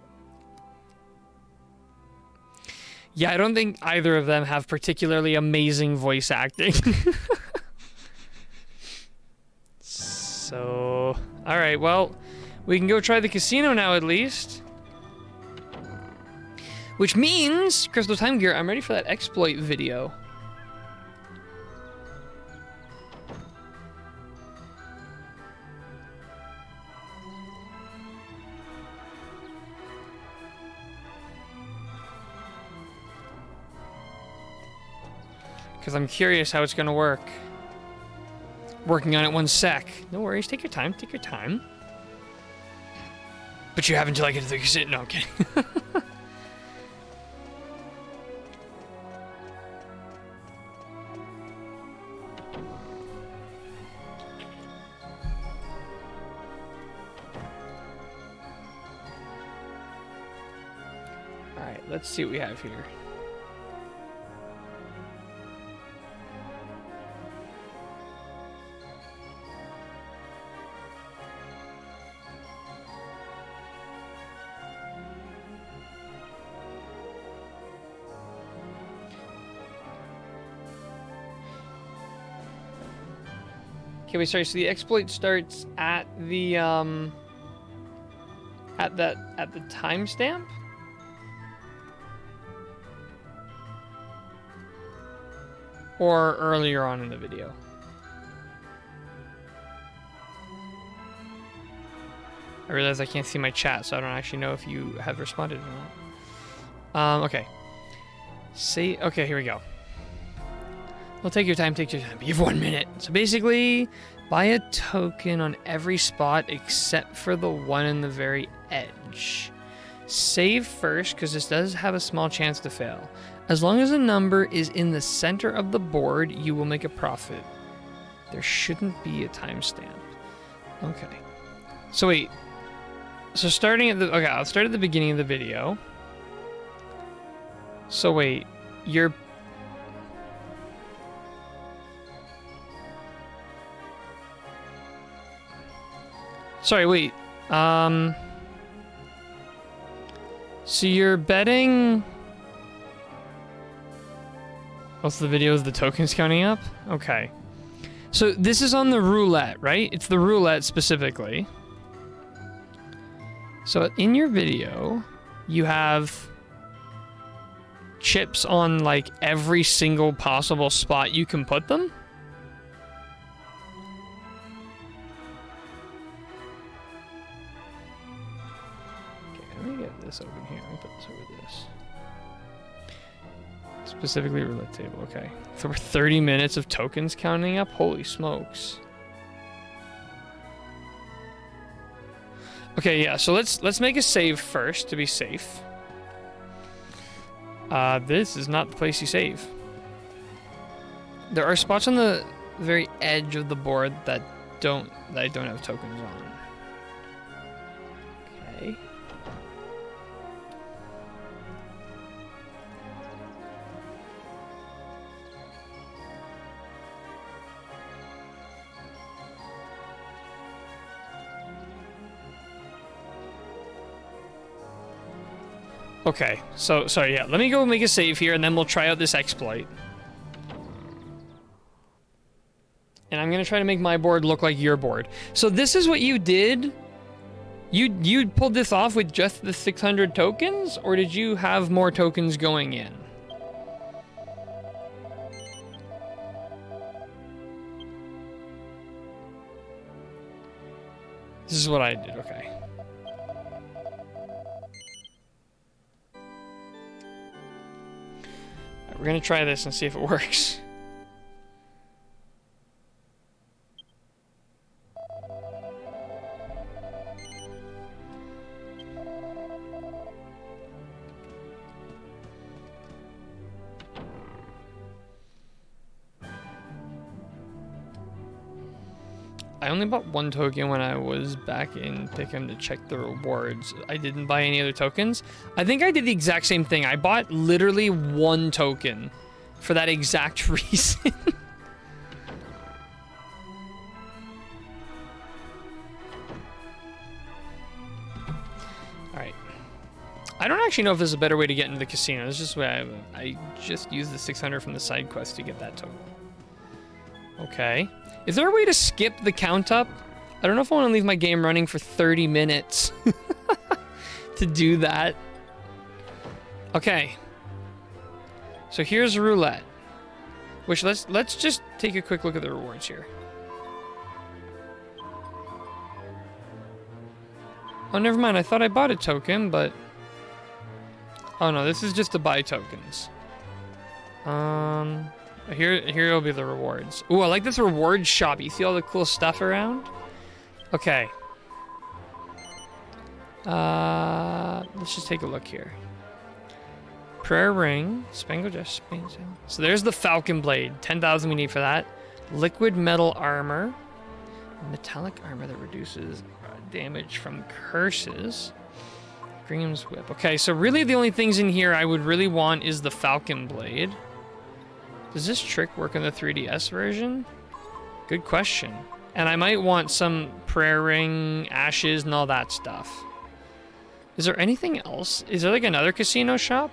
Yeah, I don't think either of them have particularly amazing voice acting. So, alright, well, we can go try the casino now at least. Which means, Crystal Time Gear, I'm ready for that exploit video. Because I'm curious how it's going to work. Working on it 1 sec. No worries, take your time, take your time. But you have until I get to the casino. No, I'm kidding. Alright, let's see what we have here. Okay, wait, sorry, so the exploit starts at the at the timestamp? Or earlier on in the video? I realize I can't see my chat, so I don't actually know if you have responded or not. Okay. See, okay, here we go. Well, take your time, take your time. You have 1 minute. So basically, buy a token on every spot except for the one in the very edge. Save first, because this does have a small chance to fail. As long as a number is in the center of the board, you will make a profit. There shouldn't be a timestamp. Okay. So wait. So starting at the... Okay, I'll start at the beginning of the video. So wait. You're... Sorry, wait. So you're betting... What's the video? Is the tokens counting up? Okay. So this is on the roulette, right? It's the roulette specifically. So in your video, you have chips on like every single possible spot you can put them. Okay, let me get this open here. Let me put this over this. Specifically roulette table, okay. So we're 30 minutes of tokens counting up? Holy smokes. Okay, yeah, so let's make a save first to be safe. This is not the place you save. There are spots on the very edge of the board that I don't have tokens on. Okay. Okay, so, sorry, yeah, let me go make a save here, and then we'll try out this exploit. And I'm gonna try to make my board look like your board. So this is what you did? You pulled this off with just the 600 tokens, or did you have more tokens going in? This is what I did, okay. We're gonna try this and see if it works. I only bought one token when I was back in Pick'em to check the rewards. I didn't buy any other tokens. I think I did the exact same thing. I bought literally one token for that exact reason. Alright. I don't actually know if there's a better way to get into the casino. This is just why I just used the 600 from the side quest to get that token. Okay. Is there a way to skip the count up? I don't know if I want to leave my game running for 30 minutes to do that. Okay. So here's roulette. Which let's just take a quick look at the rewards here. Oh, never mind. I thought I bought a token, but oh no, this is just to buy tokens. Here will be the rewards. Ooh, I like this reward shop. You see all the cool stuff around? Okay. Let's just take a look here. Prayer Ring, Spangled Dress, so there's the Falcon Blade. 10,000 we need for that. Liquid Metal Armor. Metallic Armor that reduces damage from curses. Gringham's Whip. Okay, so really the only things in here I would really want is the Falcon Blade. Does this trick work on the 3DS version? Good question. And I might want some prayer ring, ashes, and all that stuff. Is there anything else? Is there like another casino shop?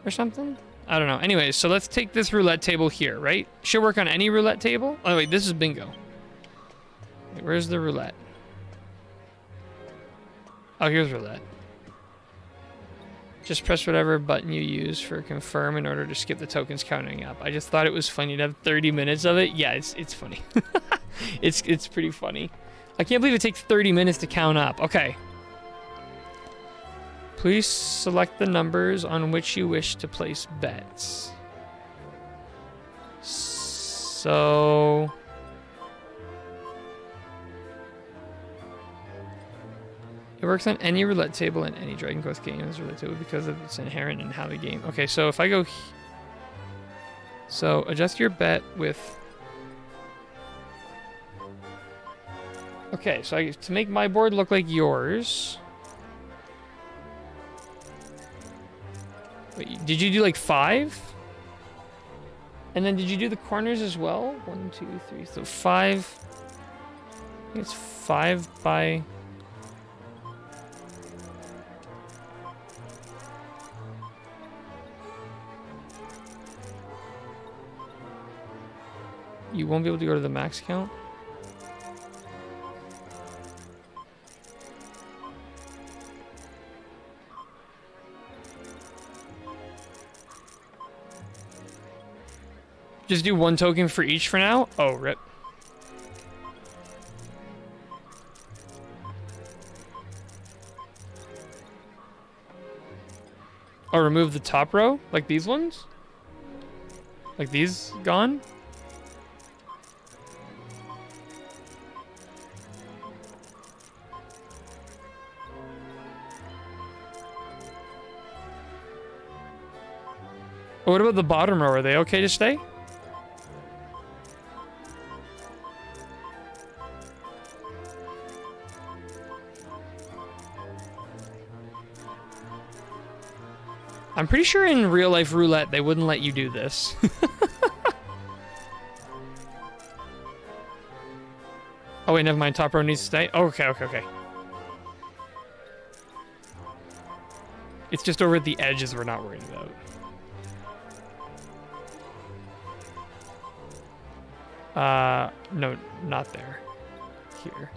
Or something? I don't know. Anyways, so let's take this roulette table here, right? Should work on any roulette table? Oh wait, this is bingo. Wait, where's the roulette? Oh, here's roulette. Just press whatever button you use for confirm in order to skip the tokens counting up. I just thought it was funny to have 30 minutes of it. Yeah, it's funny. it's pretty funny. I can't believe it takes 30 minutes to count up. Okay. Please select the numbers on which you wish to place bets. So... It works on any roulette table in any Dragon Quest game as roulette table because of its inherent in how the game... Okay, so if I go... So, adjust your bet with... Okay, so to make my board look like yours... Wait, did you do like 5? And then did you do the corners as well? 1, 2, 3, so 5... I think it's 5 by... You won't be able to go to the max count? Just do 1 token for each for now? Oh, rip. Oh, remove the top row? Like these ones? Like these gone? What about the bottom row? Are they okay to stay? I'm pretty sure in real life roulette they wouldn't let you do this. Oh wait, never mind. Top row needs to stay. Oh, okay, okay, okay. It's just over at the edges we're not worried about. No, not there. Here.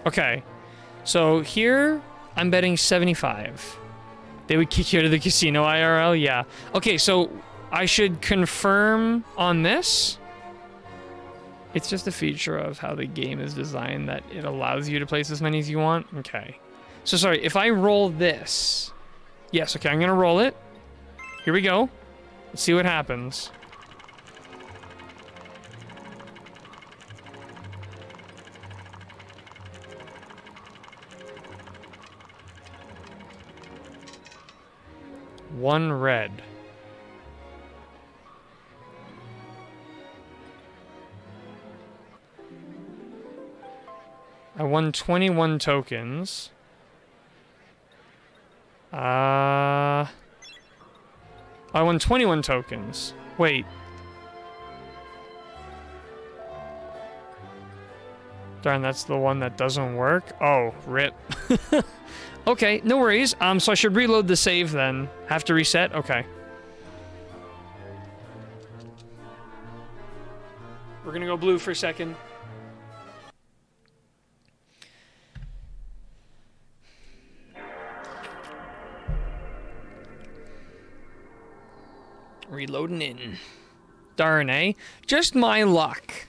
Okay. So here, I'm betting 75. They would kick you out of the casino IRL? Yeah. Okay, so I should confirm on this. It's just a feature of how the game is designed that it allows you to place as many as you want. Okay. So sorry, if I roll this. Yes, okay, I'm gonna roll it. Here we go. Let's see what happens. One red. I won 21 tokens. I won 21 tokens. Wait. Darn, that's the one that doesn't work? Oh, rip. Okay, no worries. So I should reload the save then. Have to reset? Okay. We're gonna go blue for a second. Reloading in. Darn, eh? Just my luck.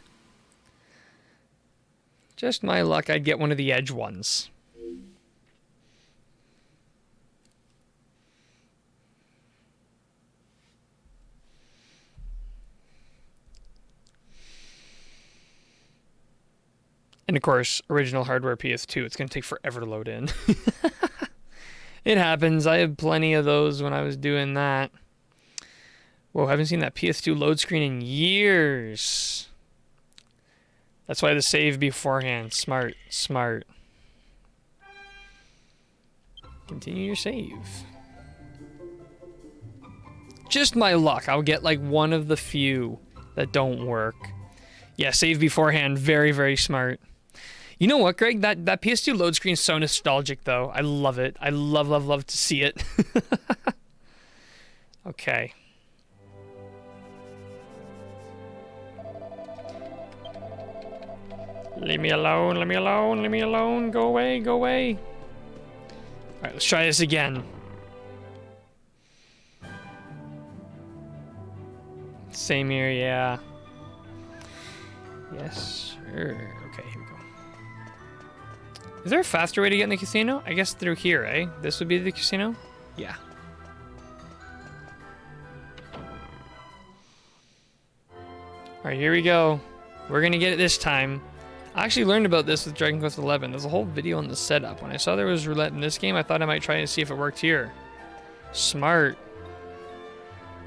Just my luck I'd get one of the edge ones. And of course, original hardware PS2, it's going to take forever to load in. It happens. I have plenty of those when I was doing that. Whoa, I haven't seen that PS2 load screen in years. That's why the save beforehand. Smart, smart. Continue your save. Just my luck. I'll get like one of the few that don't work. Yeah, save beforehand. Very, very smart. You know what, Greg? That PS2 load screen is so nostalgic, though. I love it. I love, love, love to see it. Okay. Leave me alone, leave me alone, leave me alone. Go away, go away. Alright, let's try this again. Same here, yeah. Yes, sir. Okay, here we go. Is there a faster way to get in the casino? I guess through here, eh? This would be the casino? Yeah. Alright, here we go. We're gonna get it this time. I actually learned about this with Dragon Quest XI. There's a whole video on the setup. When I saw there was roulette in this game, I thought I might try to see if it worked here. Smart.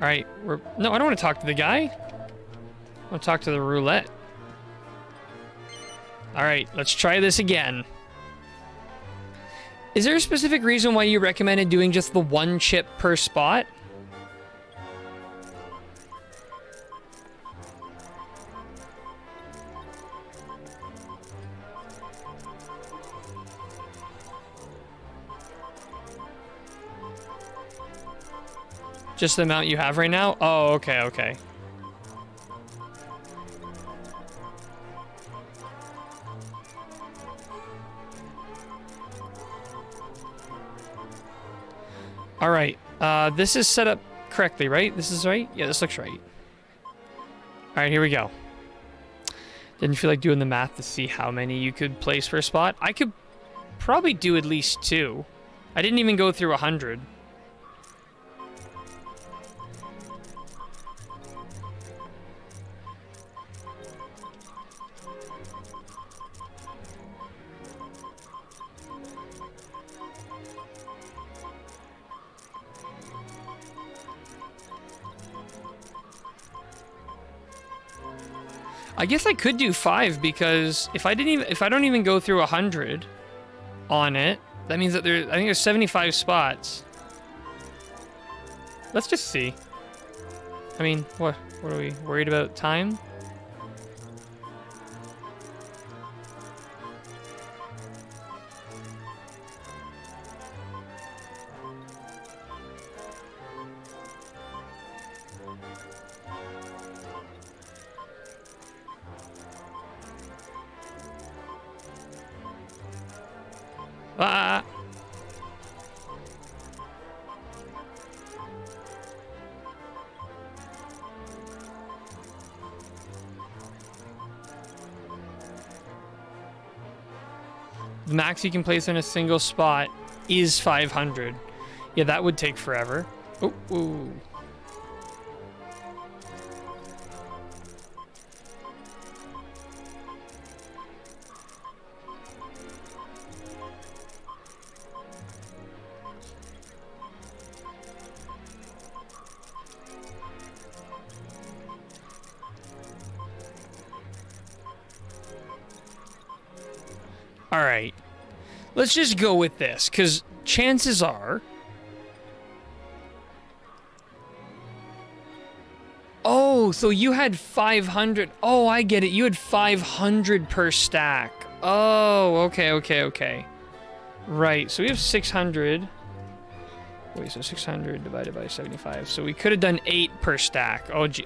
Alright, no, I don't want to talk to the guy. I want to talk to the roulette. Alright, let's try this again. Is there a specific reason why you recommended doing just the one chip per spot? Just the amount you have right now? Oh, okay, okay. All right, this is set up correctly, right? This is right? Yeah, this looks right. All right, here we go. Didn't feel like doing the math to see how many you could place per spot. I could probably do at least 2. I didn't even go through 100. I guess I could do 5 because if I don't even go through 100 on it, that means that I think there's 75 spots. Let's just see. I mean, what are we worried about time? Ah! The max you can place in a single spot is 500. Yeah, that would take forever. Oh, ooh. All right, let's just go with this, because chances are... Oh, so you had 500. Oh, I get it. You had 500 per stack. Oh, okay. Right, so we have 600. Wait, so 600 divided by 75. So we could have done 8 per stack. Oh, gee.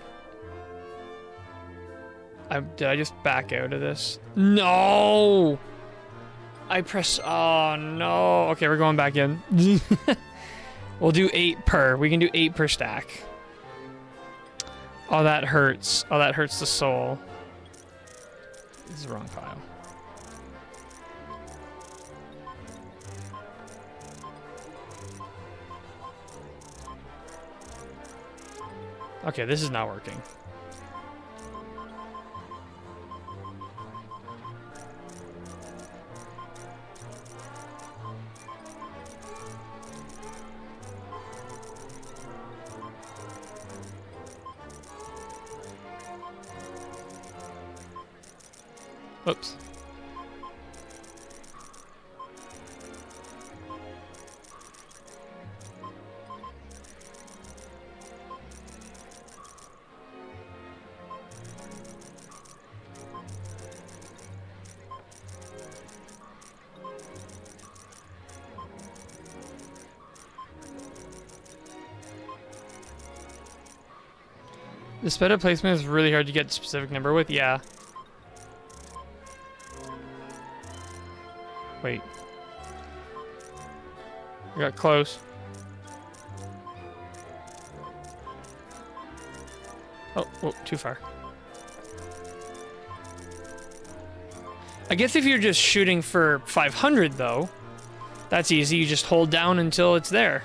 Did I just back out of this? No! I press... Oh, no. Okay, we're going back in. We'll do 8 per. We can do 8 per stack. Oh, that hurts. Oh, that hurts the soul. This is the wrong file. Okay, this is not working. Oops. The sped up placement is really hard to get a specific number with, yeah. Wait. We got close. Oh, too far. I guess if you're just shooting for 500 though, that's easy. You just hold down until it's there.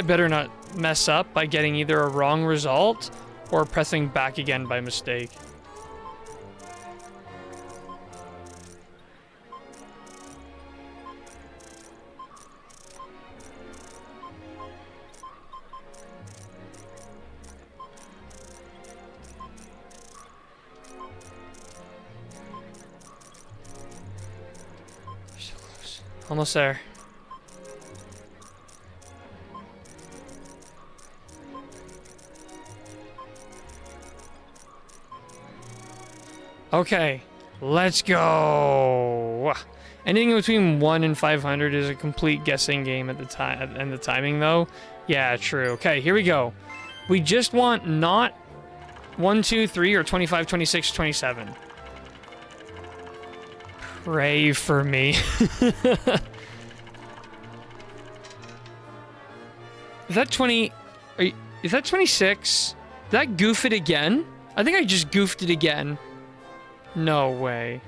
I better not mess up by getting either a wrong result or pressing back again by mistake. So close. Almost there. Okay, let's go. Anything between 1 and 500 is a complete guessing game at the time. And the timing, though, yeah, true. Okay, here we go. We just want not 1, 2, 3, or 25, 26, 27. Pray for me. Is that 20? Is that 26? Did I goof it again? I think I just goofed it again. No way.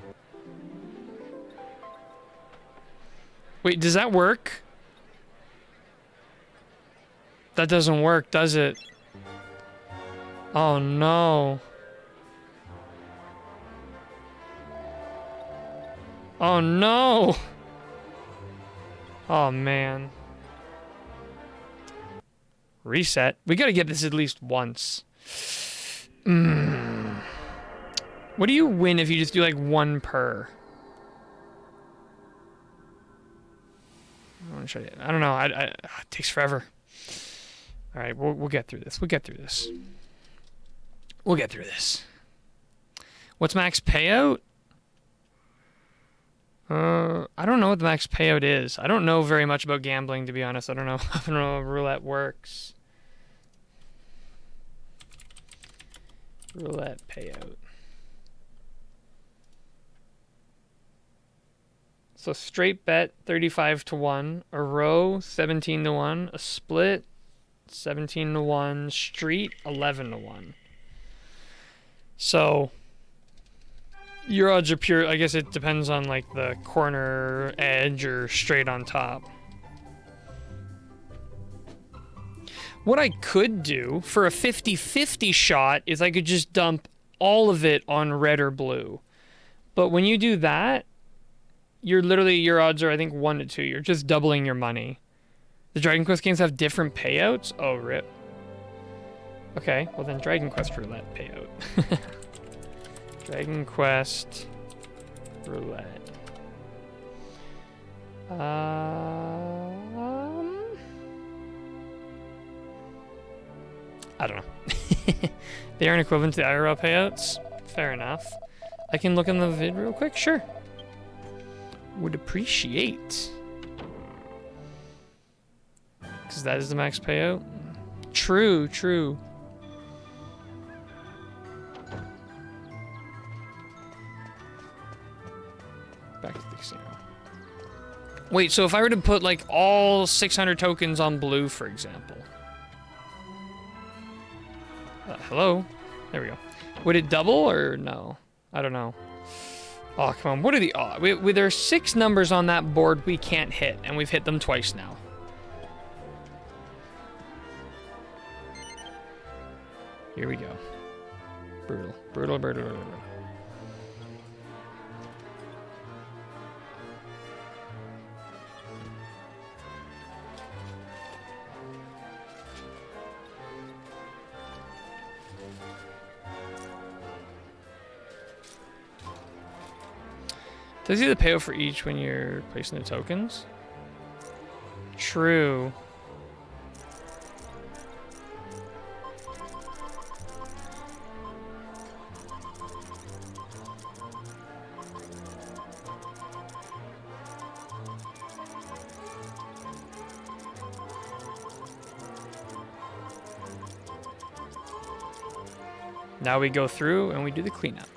Wait, does that work? That doesn't work, does it? Oh no. Oh no. Oh man. Reset. We gotta get this at least once. What do you win if you just do like 1 per? I want to show you. I don't know. It takes forever. All right, we'll get through this. We'll get through this. We'll get through this. What's max payout? I don't know what the max payout is. I don't know very much about gambling, to be honest. I don't know. I don't know how roulette works. Roulette payout. So straight bet 35 to 1, a row 17 to 1, a split 17 to 1, street 11 to 1. So your odds are pure. I guess it depends on like the corner edge or straight on top. What I could do for a 50-50 shot is I could just dump all of it on red or blue. But when you do that, your odds are, I think, 1 to 2. You're just doubling your money. The Dragon Quest games have different payouts? Oh, rip. Okay, well then Dragon Quest Roulette payout. Dragon Quest Roulette. I don't know. They aren't equivalent to the IRL payouts? Fair enough. I can look in the vid real quick? Sure. Would appreciate. Because that is the max payout. True, true. Back to the casino. Wait, so if I were to put like all 600 tokens on blue, for example. Hello? There we go. Would it double or no? I don't know. Oh, come on. What are the odds? There are 6 numbers on that board we can't hit, and we've hit them twice now. Here we go. Brutal. Brutal, brutal, brutal. Does he have the payout for each when you're placing the tokens? True. Now we go through and we do the cleanup.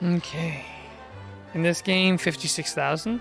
Okay. In this game, 56,000.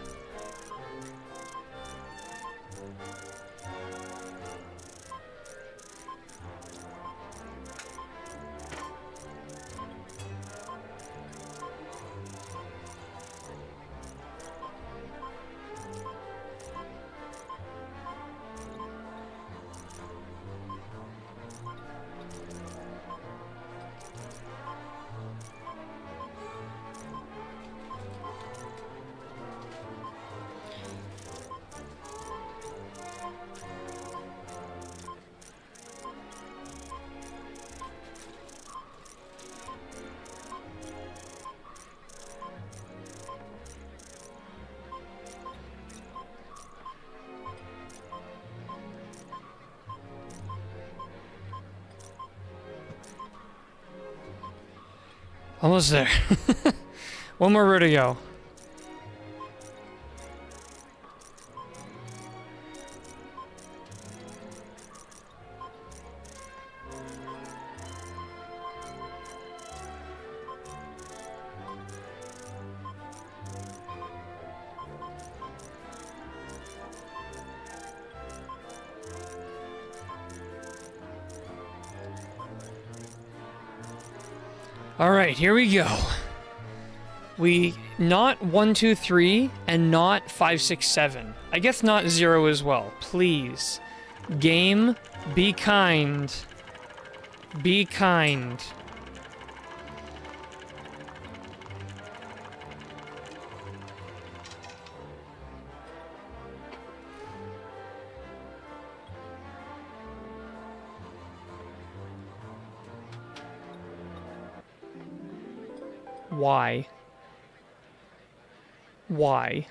Almost there. One more row to go. All right, here we go. We not 1, 2, 3, and not 5, 6, 7. I guess not 0 as well. Please, game, be kind. Be kind. Why? Why?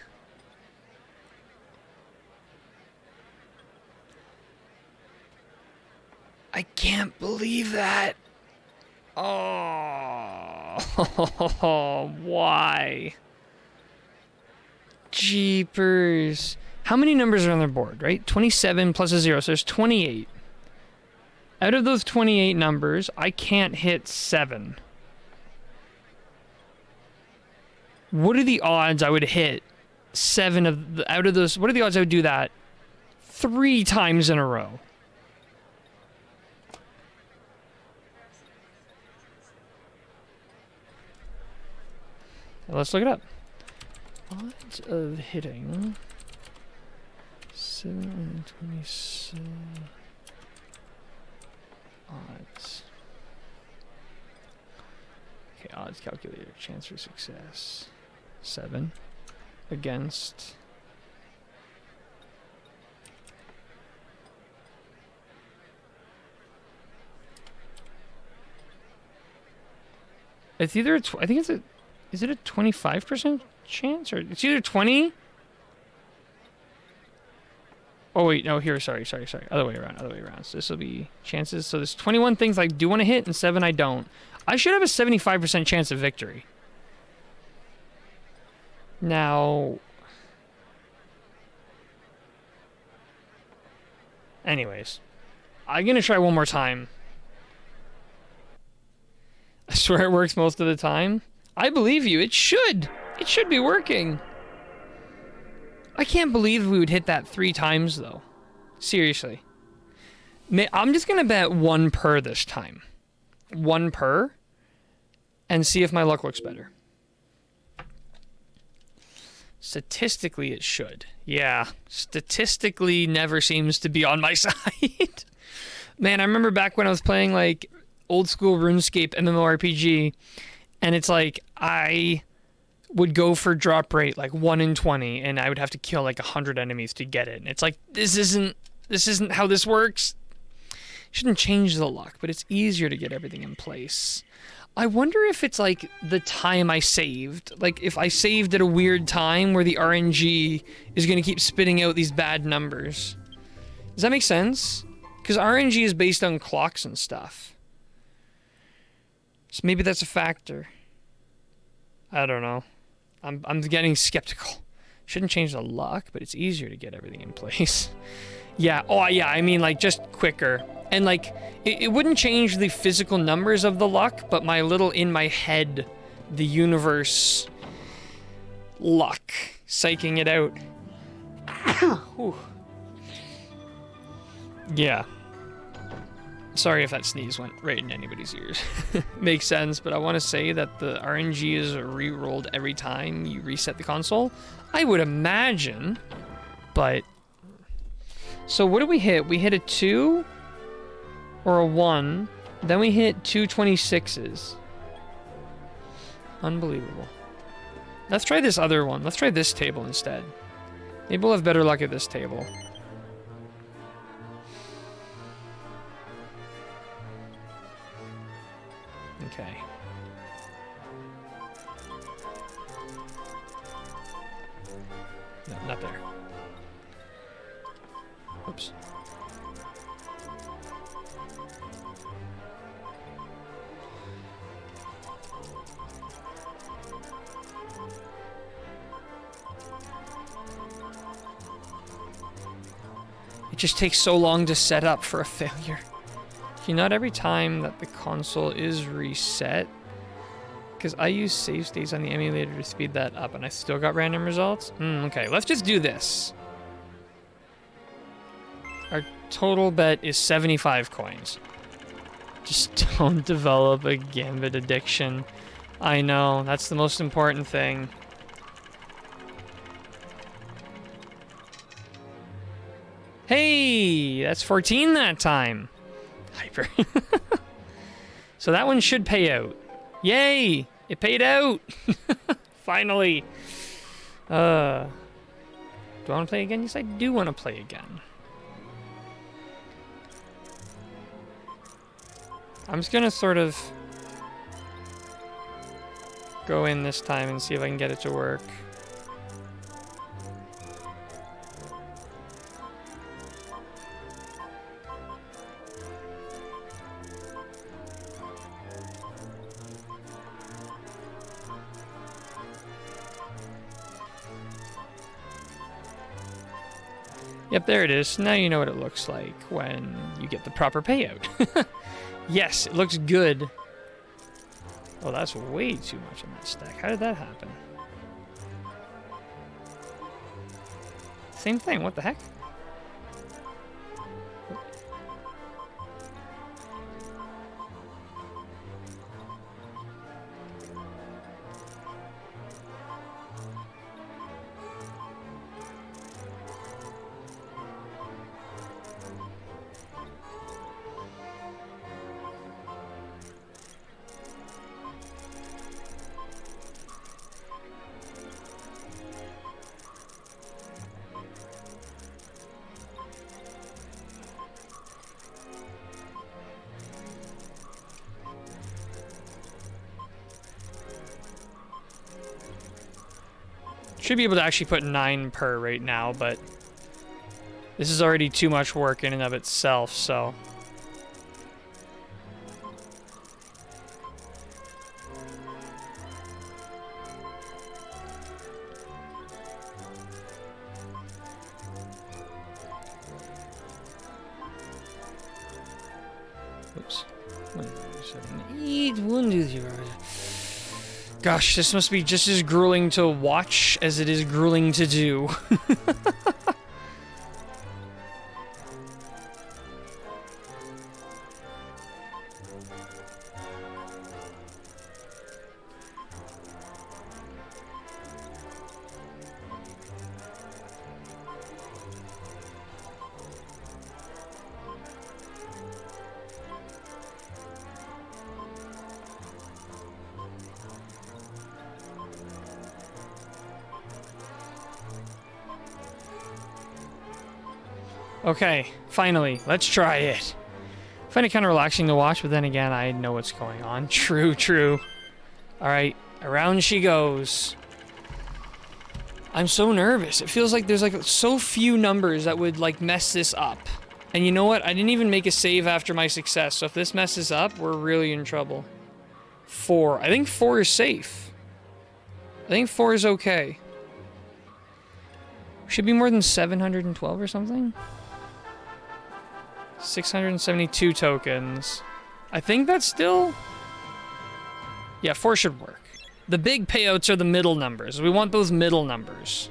I can't believe that. Oh, why? Jeepers. How many numbers are on the board, right? 27 plus a 0, so there's 28. Out of those 28 numbers, I can't hit 7. What are the odds I would hit 7 of the, out of those? What are the odds I would do that 3 times in a row? Let's look it up. Odds of hitting 727 odds. Okay, odds calculator. Chance for success. 7 against it's either a I think it's a is it a 25% chance or it's either 20. Oh wait, no, here, sorry. Other way around. So this will be chances. So there's 21 things I do want to hit and 7 I don't. I should have a 75% chance of victory. Now, anyways, I'm gonna try one more time. I swear it works most of the time. I believe you. It should. It should be working. I can't believe we would hit that 3 times though. Seriously. I'm just gonna bet 1 per this time. 1 per, and see if my luck looks better. Statistically, it should. Yeah, statistically never seems to be on my side. Man, I remember back when I was playing like old school RuneScape MMORPG, and it's like I would go for drop rate like 1 in 20, and I would have to kill like 100 enemies to get it. And it's like this isn't how this works. Shouldn't change the luck, but it's easier to get everything in place. I wonder if it's like the time I saved. Like if I saved at a weird time where the RNG is going to keep spitting out these bad numbers. Does that make sense? Because RNG is based on clocks and stuff. So maybe that's a factor. I don't know. I'm getting skeptical. Shouldn't change the luck, but it's easier to get everything in place. Yeah, oh yeah, I mean like just quicker. And like, it wouldn't change the physical numbers of the luck, but my little in my head the universe luck, psyching it out. Whew. Yeah. Sorry if that sneeze went right in anybody's ears. Makes sense, but I want to say that the RNG is re-rolled every time you reset the console. I would imagine, but... So what did we hit? We hit a 2 or a 1. Then we hit 2 26s. Unbelievable. Let's try this other one. Let's try this table instead. Maybe we'll have better luck at this table. Okay. No, not there. Oops. It just takes so long to set up for a failure. Okay, not every time that the console is reset, because I use save states on the emulator to speed that up, and I still got random results. Okay, let's just do this. Our total bet is 75 coins. Just don't develop a gambit addiction. I know, that's the most important thing. Hey, that's 14 that time. Hyper. So that one should pay out. Yay! It paid out! Finally. Do I want to play again? Yes, I do want to play again. I'm just gonna sort of go in this time and see if I can get it to work. Yep, there it is. Now you know what it looks like when you get the proper payout. Yes, it looks good. Oh, that's way too much in that stack. How did that happen? Same thing, what the heck? Should be able to actually put 9 per right now, but this is already too much work in and of itself, so. Oops. 1, 2, 0. Gosh, this must be just as grueling to watch as it is grueling to do. Okay, finally, let's try it. I find it kind of relaxing to watch, but then again, I know what's going on. True, true. Alright, around she goes. I'm so nervous. It feels like there's like so few numbers that would like mess this up. And you know what? I didn't even make a save after my success, so if this messes up, we're really in trouble. 4. I think 4 is safe. I think 4 is okay. Should be more than 712 or something? 672 tokens. I think that's still... Yeah, 4 should work. The big payouts are the middle numbers. We want those middle numbers.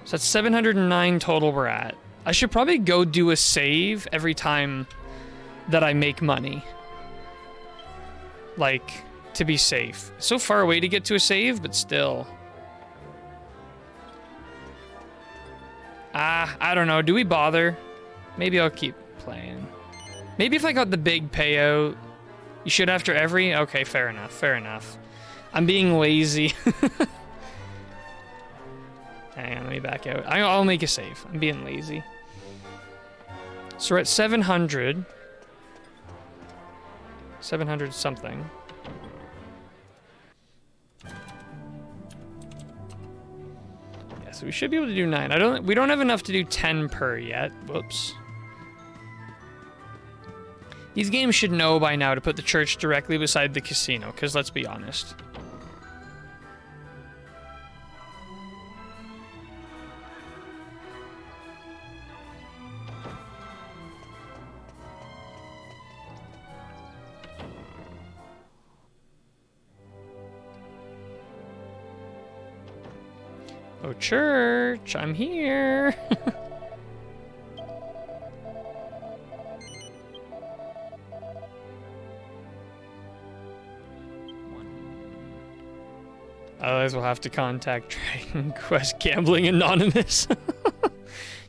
So that's 709 total we're at. I should probably go do a save every time that I make money. Like, to be safe. So far away to get to a save, but still. I don't know. Do we bother? Maybe I'll keep playing. Maybe if I got the big payout. You should after every? Okay, fair enough, fair enough. I'm being lazy. Hang on, let me back out. I'll make a save. I'm being lazy. So we're at 700. 700 something. Yeah, so we should be able to do 9. We don't have enough to do 10 per yet. Whoops. These games should know by now to put the church directly beside the casino, because let's be honest. Oh, church, I'm here. Otherwise, we'll have to contact Dragon Quest Gambling Anonymous.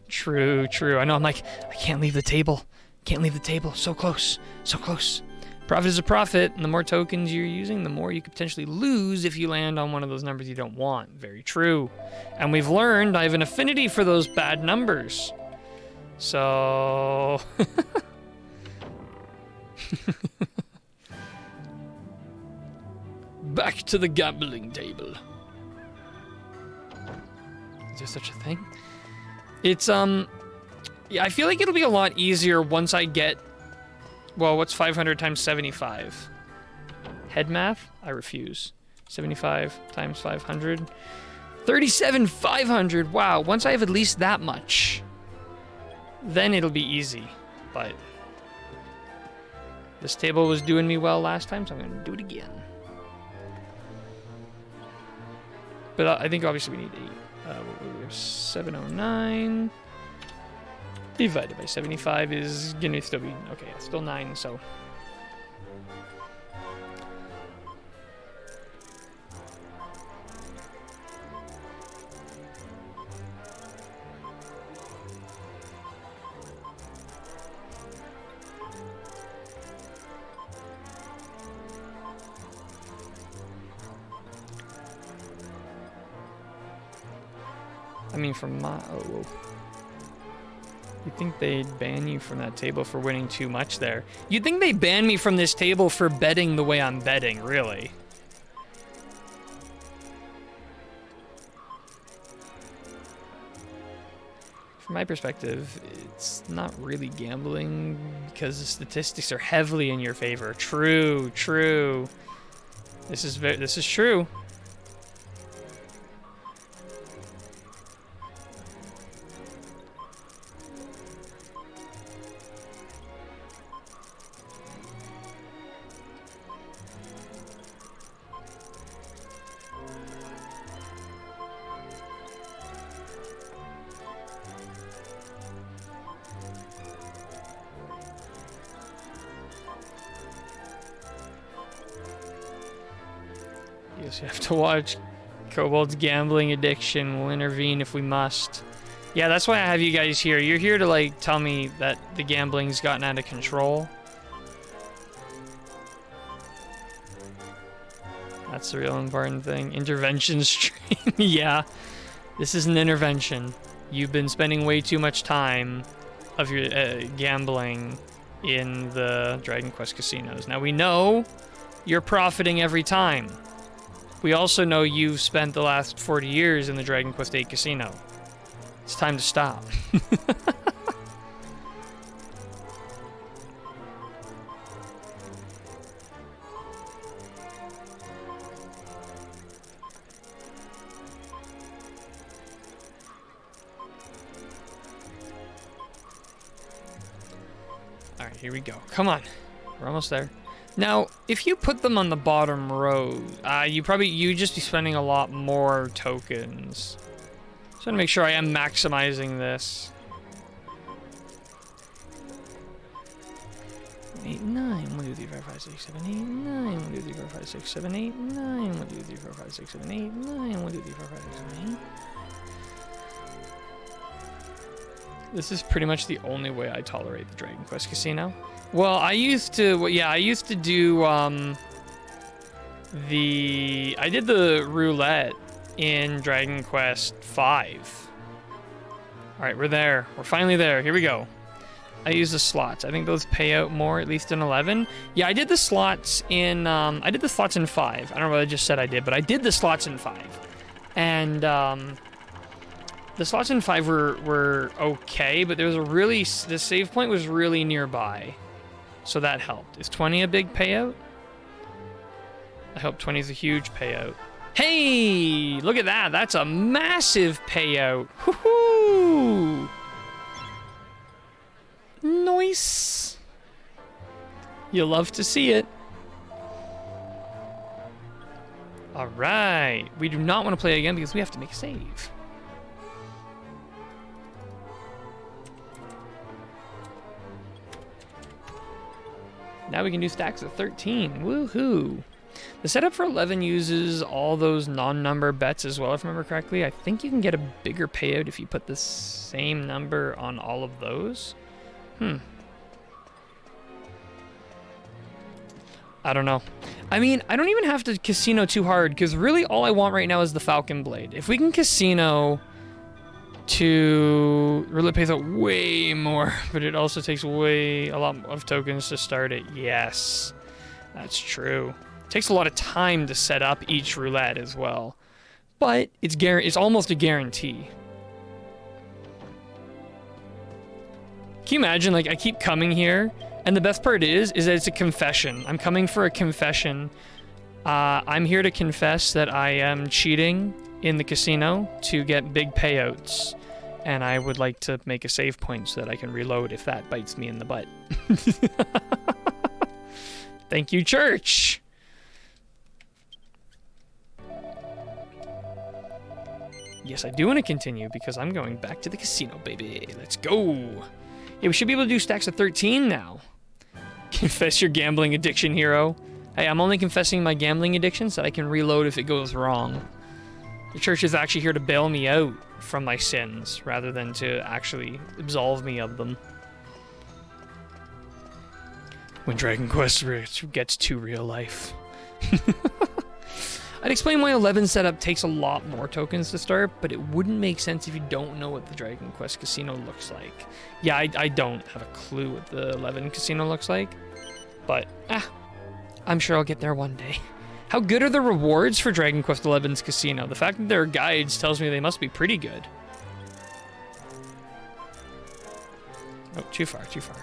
True, true. I know, I'm like, I can't leave the table. Can't leave the table. So close. So close. Profit is a profit, and the more tokens you're using, the more you could potentially lose if you land on one of those numbers you don't want. Very true. And we've learned I have an affinity for those bad numbers. So... Back to the gambling table. Is there such a thing? It's, yeah, I feel like it'll be a lot easier once I get... Well, what's 500 times 75? Head math? I refuse. 75 times 500. 37,500! Wow, once I have at least that much, then it'll be easy. But this table was doing me well last time, so I'm going to do it again. But I think obviously we need 8. We have 709 divided by 75 is gonna still be okay. It's still 9. So I mean, from my... Oh, you think they'd ban you from that table for winning too much there? You'd think they'd ban me from this table for betting the way I'm betting, really. From my perspective, it's not really gambling because the statistics are heavily in your favor. True, true. This is true. Yes, you have to watch. Kobold's gambling addiction will intervene if we must. Yeah, that's why I have you guys here. You're here to, like, tell me that the gambling's gotten out of control. That's the real important thing. Intervention stream. Yeah, this is an intervention. You've been spending way too much time of your gambling in the Dragon Quest casinos. Now, we know you're profiting every time. We also know you've spent the last 40 years in the Dragon Quest VIII casino. It's time to stop. Alright, here we go. Come on. We're almost there. Now, if you put them on the bottom row, you'd just be spending a lot more tokens. Just want to make sure I am maximizing this. 8, 9, 1, 2, 3, 4, 5, 6, 7, 8, 9, 1, 2, 3, 4, 5, 6, 7, 8, 9, 1, 2, 3, 4, 5, 6, 7, 8, 9, 1, 2, 3, 4, 5, 6, 7, 8. This is pretty much the only way I tolerate the Dragon Quest Casino. Well, I used to do, I did the roulette in Dragon Quest V. Alright, we're there. We're finally there. Here we go. I use the slots. I think those pay out more, at least in 11. Yeah, I did the slots in, 5. I don't know what I just said I did, but I did the slots in 5. And, the slots in 5 were okay, but there was the save point was really nearby. So that helped. Is 20 a big payout? I hope 20 is a huge payout. Hey! Look at that! That's a massive payout! Woohoo! Nice! You'll love to see it. Alright. We do not want to play again because we have to make a save. Now we can do stacks of 13. Woohoo! The setup for 11 uses all those non-number bets as well, if I remember correctly. I think you can get a bigger payout if you put the same number on all of those. I don't know. I mean, I don't even have to casino too hard, because really all I want right now is the Falcon Blade. If we can casino to... Really pays out way more, but it also takes a lot of tokens to start it. Yes, that's true. It takes a lot of time to set up each roulette as well, but it's almost a guarantee. Can you imagine, like, I keep coming here, and the best part is that it's a confession. I'm coming for a confession. I'm here to confess that I am cheating in the casino to get big payouts, and I would like to make a save point so that I can reload if that bites me in the butt. Thank you, church! Yes, I do want to continue because I'm going back to the casino, baby. Let's go! Yeah, we should be able to do stacks of 13 now. Confess your gambling addiction, hero. Hey, I'm only confessing my gambling addiction so that I can reload if it goes wrong. The church is actually here to bail me out from my sins, rather than to actually absolve me of them. When Dragon Quest gets to real life. I'd explain why 11 setup takes a lot more tokens to start, but it wouldn't make sense if you don't know what the Dragon Quest Casino looks like. Yeah, I don't have a clue what the 11 Casino looks like, but I'm sure I'll get there one day. How good are the rewards for Dragon Quest XI's Casino? The fact that there are guides tells me they must be pretty good. Oh, too far, too far.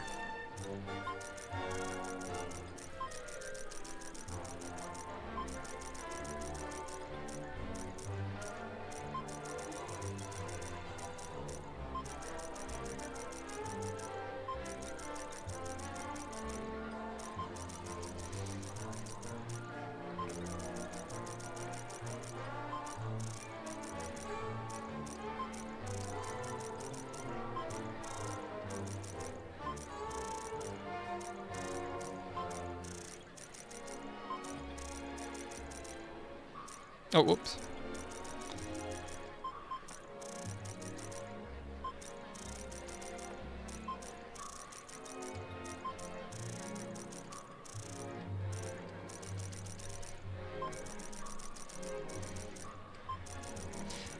Oh, whoops.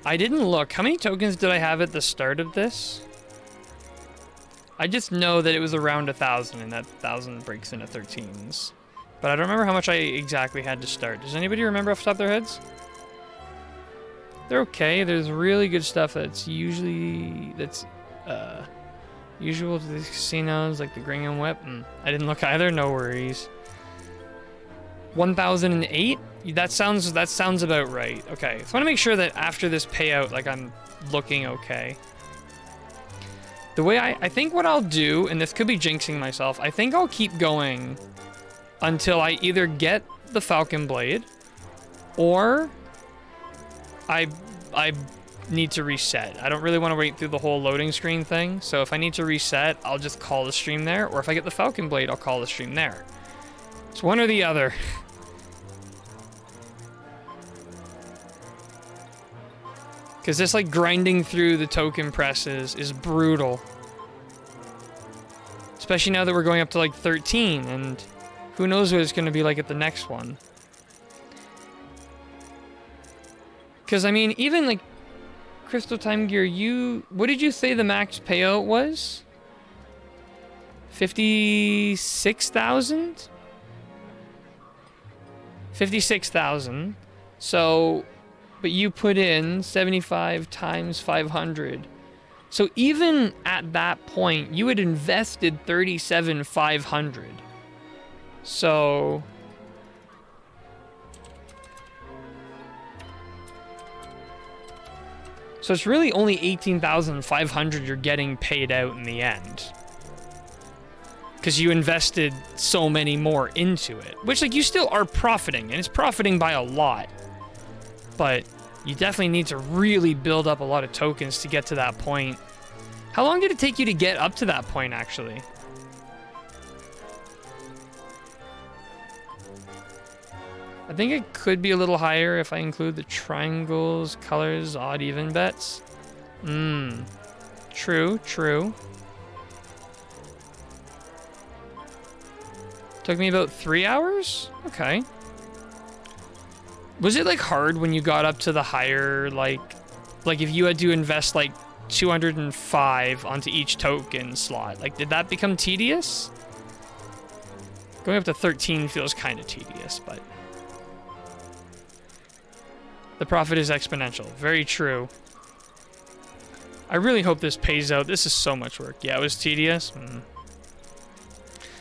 I didn't look. How many tokens did I have at the start of this? I just know that it was around 1,000, and that 1,000 breaks into 13s. But I don't remember how much I exactly had to start. Does anybody remember off the top of their heads? They're okay. There's really good stuff that's usually usual to these casinos, like the Gringham Whip. I didn't look either. No worries. 1,008. That sounds about right. Okay. So I want to make sure that after this payout, like, I'm looking okay. The way I think what I'll do, and this could be jinxing myself, I think I'll keep going until I either get the Falcon Blade or I need to reset. I don't really want to wait through the whole loading screen thing, so if I need to reset, I'll just call the stream there, or if I get the Falcon Blade, I'll call the stream there. It's one or the other. Because this, like, grinding through the token presses is brutal. Especially now that we're going up to, like, 13, and who knows what it's going to be like at the next one. Because, I mean, even, like, Crystal Time Gear, what did you say the max payout was? 56,000? 56,000. So, but you put in 75 times 500. So even at that point, you had invested 37,500. So it's really only 18,500 you're getting paid out in the end. Because you invested so many more into it. Which, like, you still are profiting, and it's profiting by a lot. But you definitely need to really build up a lot of tokens to get to that point. How long did it take you to get up to that point, actually? I think it could be a little higher if I include the triangles, colors, odd, even bets. True, true. Took me about 3 hours? Okay. Was it, like, hard when you got up to the higher, like if you had to invest, like, 205 onto each token slot? Like, did that become tedious? Going up to 13 feels kind of tedious, but the profit is exponential. Very true. I really hope this pays out. This is so much work. Yeah, it was tedious.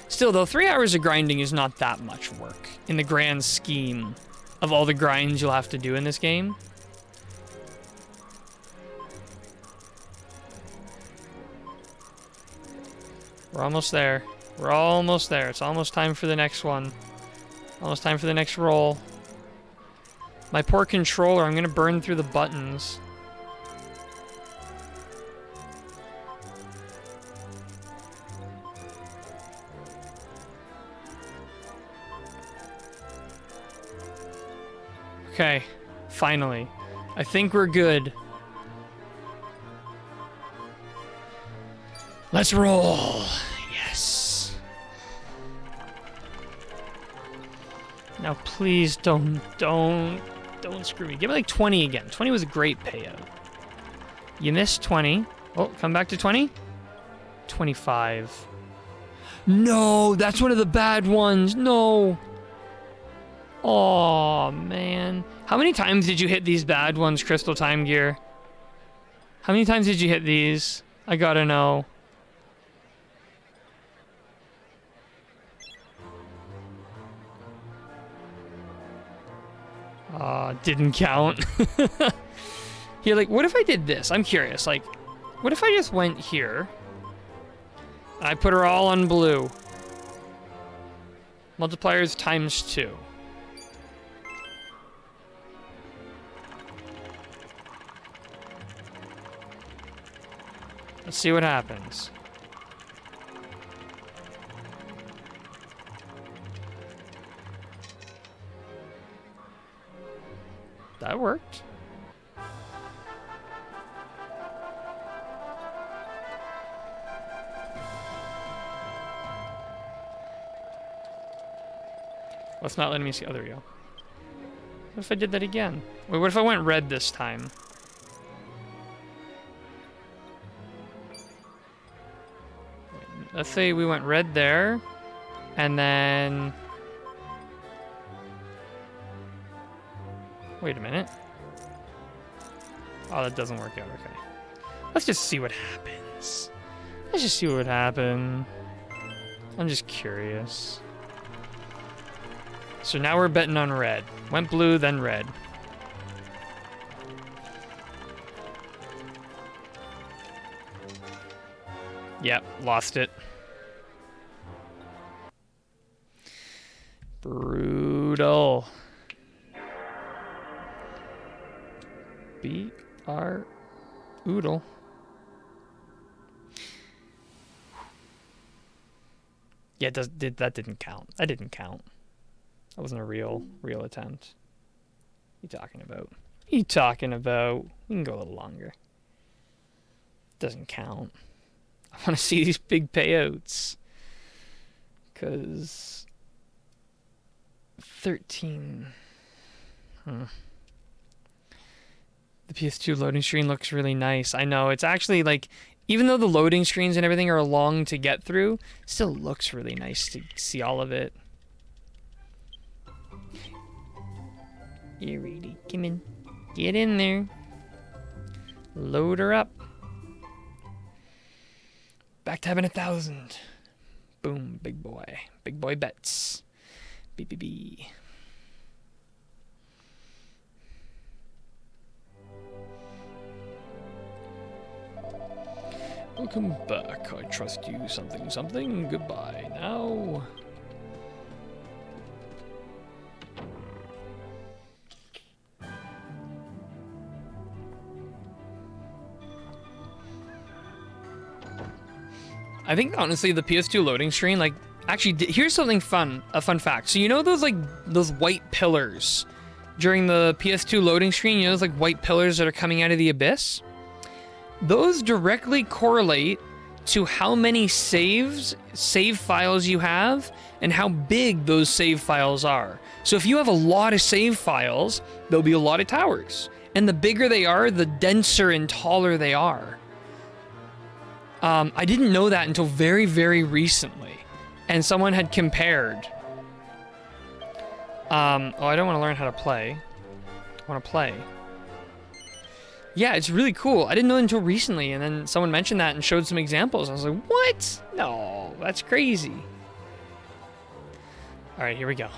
Still, though, 3 hours of grinding is not that much work in the grand scheme of all the grinds you'll have to do in this game. We're almost there. We're almost there. It's almost time for the next one. Almost time for the next roll. My poor controller, I'm gonna burn through the buttons. Okay, finally. I think we're good. Let's roll. Yes. Now please don't screw me. Give me like 20 again. 20 was a great payout. You missed 20. Oh, come back to 20. 25. No, that's one of the bad ones. No. Oh, man. How many times did you hit these bad ones, Crystal Time Gear? How many times did you hit these? I gotta know. Didn't count. You're like, what if I did this? I'm curious. Like, what if I just went here? I put her all on blue. Multipliers times 2. Let's see what happens. That worked. Well, it's not letting me see. Oh, there we go. What if I did that again? Wait, what if I went red this time? Let's say we went red there, and then... Wait a minute. Oh, that doesn't work out. Okay. Let's just see what happens. Let's just see what would happen. I'm just curious. So now we're betting on red. Went blue, then red. Yep, lost it. Brutal. B-R Oodle. Yeah, that didn't count. That didn't count. That wasn't a real attempt. What are you talking about? What are you talking about? We can go a little longer. Doesn't count. I want to see these big payouts. Because 13. The PS2 loading screen looks really nice. I know, it's actually like, even though the loading screens and everything are long to get through, it still looks really nice to see all of it. You ready? Come in. Get in there. Load her up. Back to having 1,000. Boom, big boy. Big boy bets. BBB. Welcome back. I trust you. Something, something. Goodbye now. I think honestly the PS2 loading screen, like, actually, here's something fun, a fun fact. So you know those white pillars during the PS2 loading screen, you know those like white pillars that are coming out of the abyss? Those directly correlate to how many save files you have and how big those save files are. So if you have a lot of save files, there'll be a lot of towers. And the bigger they are, the denser and taller they are. I didn't know that until very, very recently. And someone had compared. Oh, I don't want to learn how to play. I want to play. Yeah, it's really cool. I didn't know it until recently, and then someone mentioned that and showed some examples. I was like, what? No, that's crazy. All right, here we go.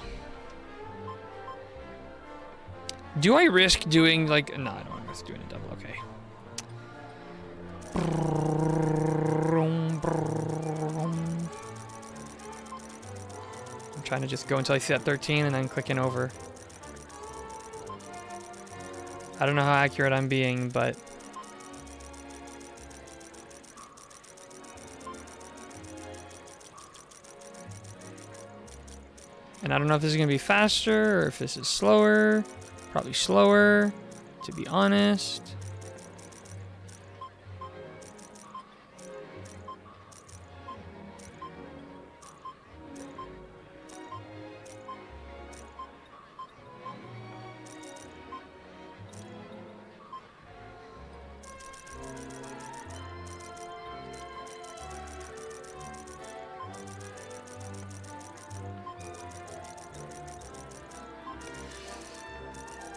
Do I risk doing, like... No, I don't want to risk doing a double. Okay. I'm trying to just go until I see that 13 and then clicking over. I don't know how accurate I'm being, but... And I don't know if this is going to be faster or if this is slower. Probably slower, to be honest.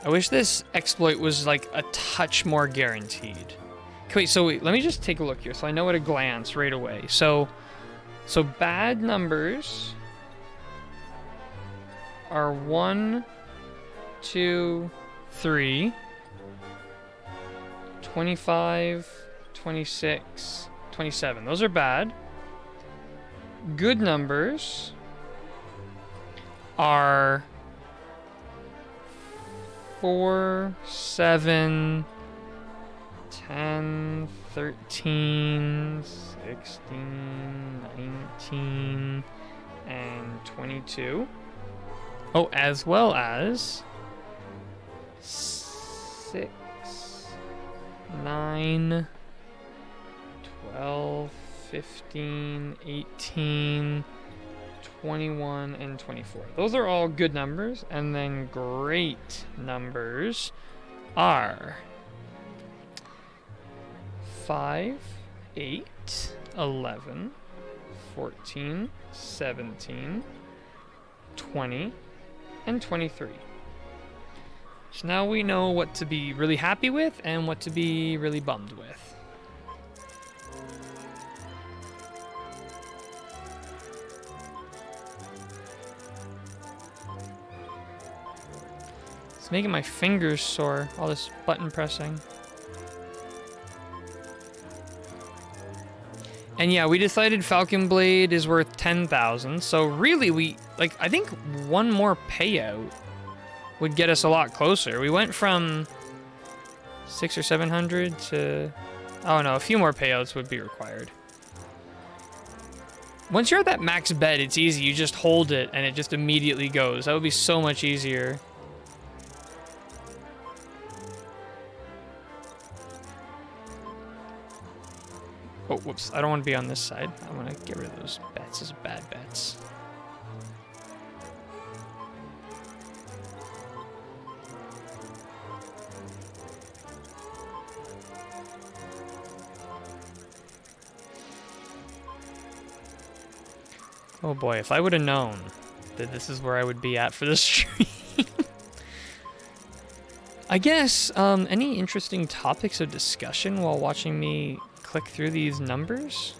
I wish this exploit was like a touch more guaranteed. Okay, wait, let me just take a look here so I know at a glance right away. So bad numbers are 1, 2, 3, 25, 26, 27. Those are bad. Good numbers are 4, 7, 10, 13, 16, 19, and 22. Oh, as well as 6, 9, 12, 15, 18, 21, and 24. Those are all good numbers, and then great numbers are 5, 8, 11, 14, 17, 20, and 23. So now we know what to be really happy with and what to be really bummed with. It's making my fingers sore, all this button pressing. And And yeah, we decided Falcon Blade is worth 10,000. So really, I think one more payout would get us a lot closer. We went from 600 or 700 to, oh no, a few more payouts would be required. Once you're at that max bet, it's easy. You just hold it and it just immediately goes. That would be so much easier. Oh, whoops. I don't want to be on this side. I want to get rid of those bets as bad bets. Oh boy, if I would have known that this is where I would be at for this stream. I guess, any interesting topics of discussion while watching me click through these numbers?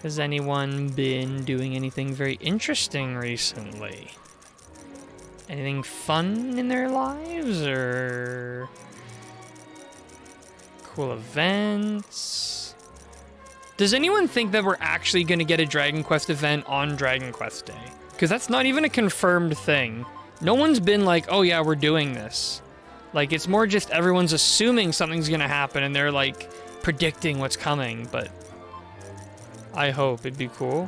Has anyone been doing anything very interesting recently? Anything fun in their lives, or cool events? Does anyone think that we're actually going to get a Dragon Quest event on Dragon Quest Day? Because that's not even a confirmed thing. No one's been like, oh yeah, we're doing this. Like, it's more just everyone's assuming something's going to happen and they're like predicting what's coming, but I hope it'd be cool.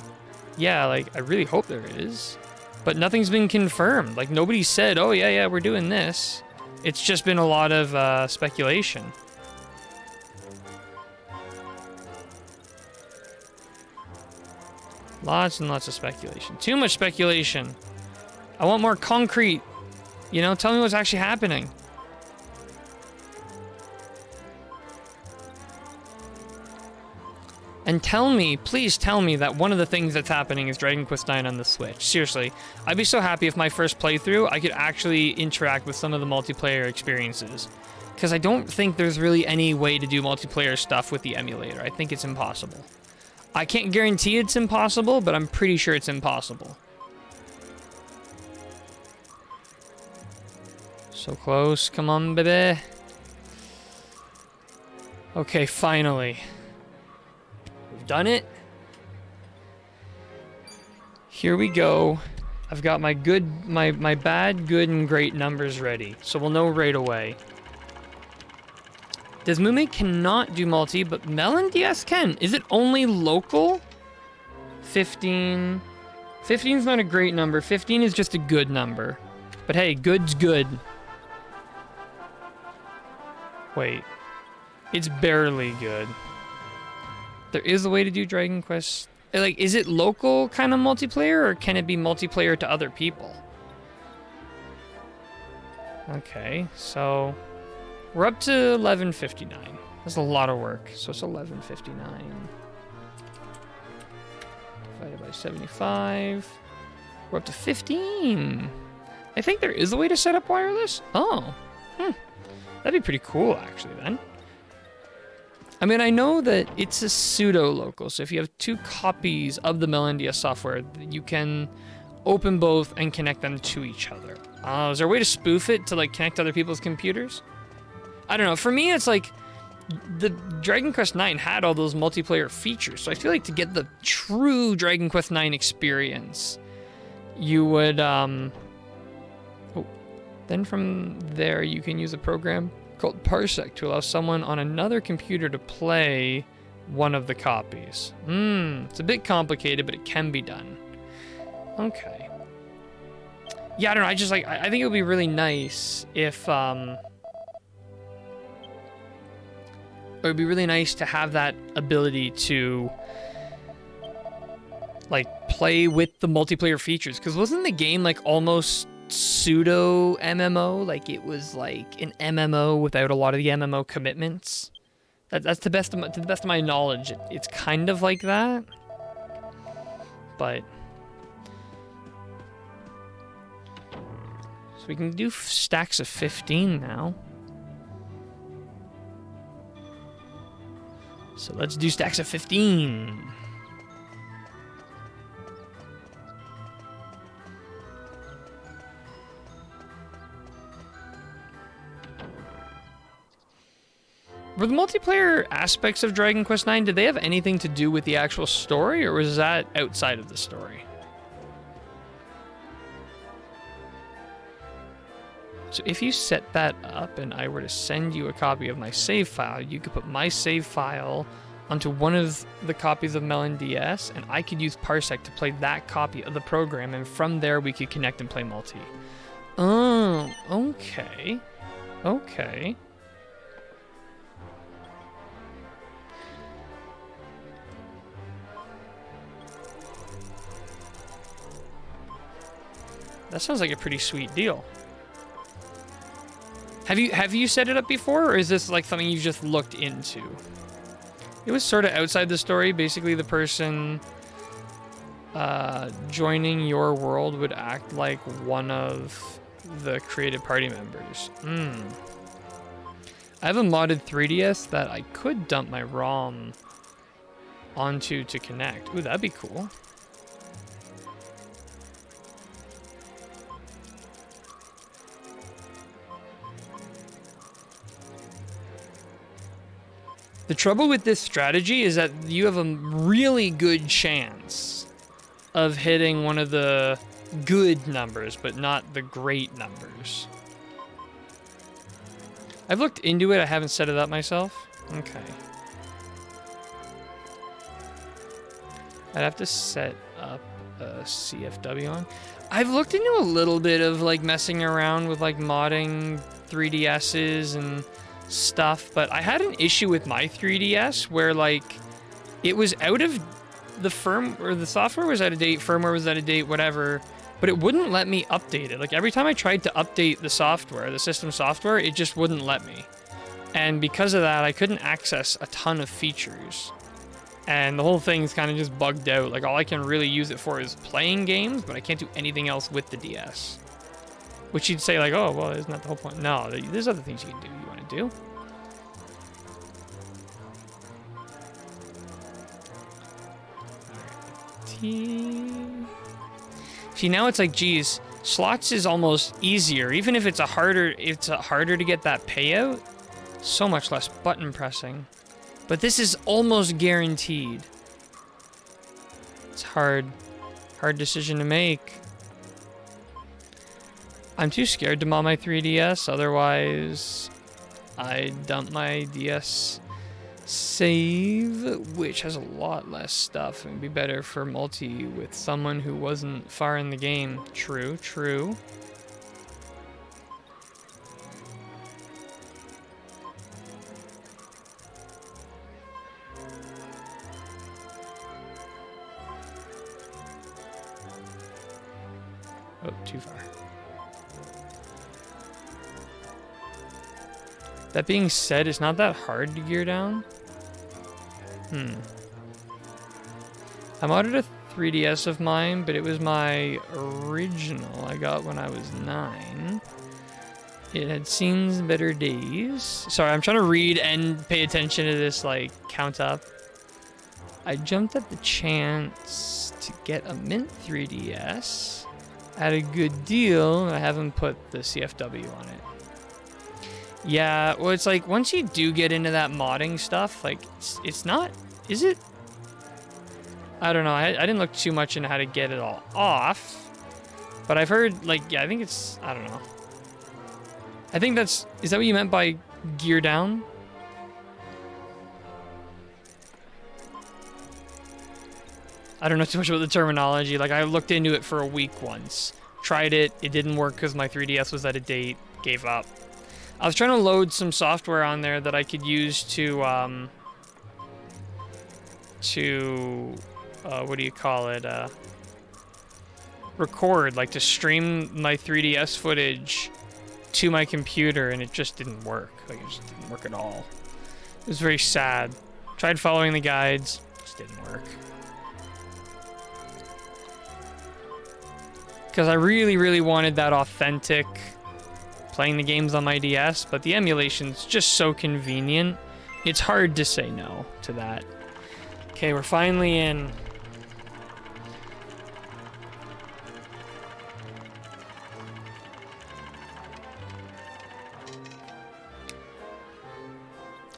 Yeah, like, I really hope there is. But nothing's been confirmed. Like, nobody said, oh yeah, we're doing this. It's just been a lot of speculation. Lots and lots of speculation. Too much speculation. I want more concrete. You know, tell me what's actually happening. And tell me, please tell me that one of the things that's happening is Dragon Quest IX on the Switch. Seriously, I'd be so happy if my first playthrough, I could actually interact with some of the multiplayer experiences. Because I don't think there's really any way to do multiplayer stuff with the emulator. I think it's impossible. I can't guarantee it's impossible, but I'm pretty sure it's impossible. So close. Come on, baby. Okay, finally. We've done it. Here we go. I've got my bad, good, and great numbers ready, so we'll know right away. Desmume cannot do multi, but Melon DS can. Is it only local? 15. 15's not a great number. 15 is just a good number. But hey, good's good. Wait. It's barely good. There is a way to do Dragon Quest. Like, is it local kind of multiplayer, or can it be multiplayer to other people? Okay, so we're up to 1159. That's a lot of work. So it's 1159 divided by 75. We're up to 15. I think there is a way to set up wireless. Oh, that'd be pretty cool, actually, then. I mean, I know that it's a pseudo-local, so if you have two copies of the Melendia software, you can open both and connect them to each other. Is there a way to spoof it to, like, connect to other people's computers? I don't know. For me, it's like, the Dragon Quest IX had all those multiplayer features, so I feel like to get the true Dragon Quest IX experience, you would, then from there, you can use a program called Parsec to allow someone on another computer to play one of the copies. It's a bit complicated, but it can be done. Okay. Yeah, I don't know. I think it would be really nice if, it would be really nice to have that ability to, like, play with the multiplayer features. Because wasn't the game, like, almost pseudo MMO? Like, it was like an MMO without a lot of the MMO commitments. That's to the best of my knowledge. It's kind of like that, but so we can do stacks of 15 now. So let's do stacks of 15. Were the multiplayer aspects of Dragon Quest IX, did they have anything to do with the actual story, or was that outside of the story? So if you set that up and I were to send you a copy of my save file, you could put my save file onto one of the copies of Melon DS, and I could use Parsec to play that copy of the program, and from there we could connect and play multi. Oh, okay. Okay. That sounds like a pretty sweet deal. Have you set it up before, or is this like something you just looked into? It was sort of outside the story. Basically, the person joining your world would act like one of the created party members. I have a modded 3DS that I could dump my ROM onto to connect. Ooh, that'd be cool. The trouble with this strategy is that you have a really good chance of hitting one of the good numbers, but not the great numbers. I've looked into it, I haven't set it up myself. Okay. I'd have to set up a CFW on. I've looked into a little bit of like messing around with like modding 3DSs and stuff, but I had an issue with my 3DS where like it was out of the the software was out of date, firmware was out of date, whatever, but it wouldn't let me update it. Like every time I tried to update the software, the system software, it just wouldn't let me. And because of that, I couldn't access a ton of features. And the whole thing's kind of just bugged out. Like all I can really use it for is playing games, but I can't do anything else with the DS. Which you'd say like, oh, well, isn't that the whole point? No, there's other things you can do you want to do. See, now it's like, geez, slots is almost easier. Even if it's harder to get that payout, so much less button pressing. But this is almost guaranteed. It's hard decision to make. I'm too scared to mod my 3DS, otherwise I'd dump my DS save, which has a lot less stuff and be better for multi with someone who wasn't far in the game. True, true. Oh, too far. That being said, it's not that hard to gear down. I modded a 3DS of mine, but it was my original I got when I was 9. It had seen better days. Sorry, I'm trying to read and pay attention to this, like, count up. I jumped at the chance to get a mint 3DS at a good deal. I haven't put the CFW on it. Yeah, well, it's like, once you do get into that modding stuff, like, it's not, is it? I don't know, I didn't look too much into how to get it all off, but I've heard, like, yeah, I think it's, I don't know. I think is that what you meant by gear down? I don't know too much about the terminology. Like, I looked into it for a week once, tried it, it didn't work because my 3DS was out of date, gave up. I was trying to load some software on there that I could use to what do you call it? Record, like to stream my 3DS footage to my computer, and it just didn't work. Like, it just didn't work at all. It was very sad. Tried following the guides, just didn't work. Because I really, really wanted that authentic playing the games on my DS, but the emulation's just so convenient. It's hard to say no to that. Okay, we're finally in.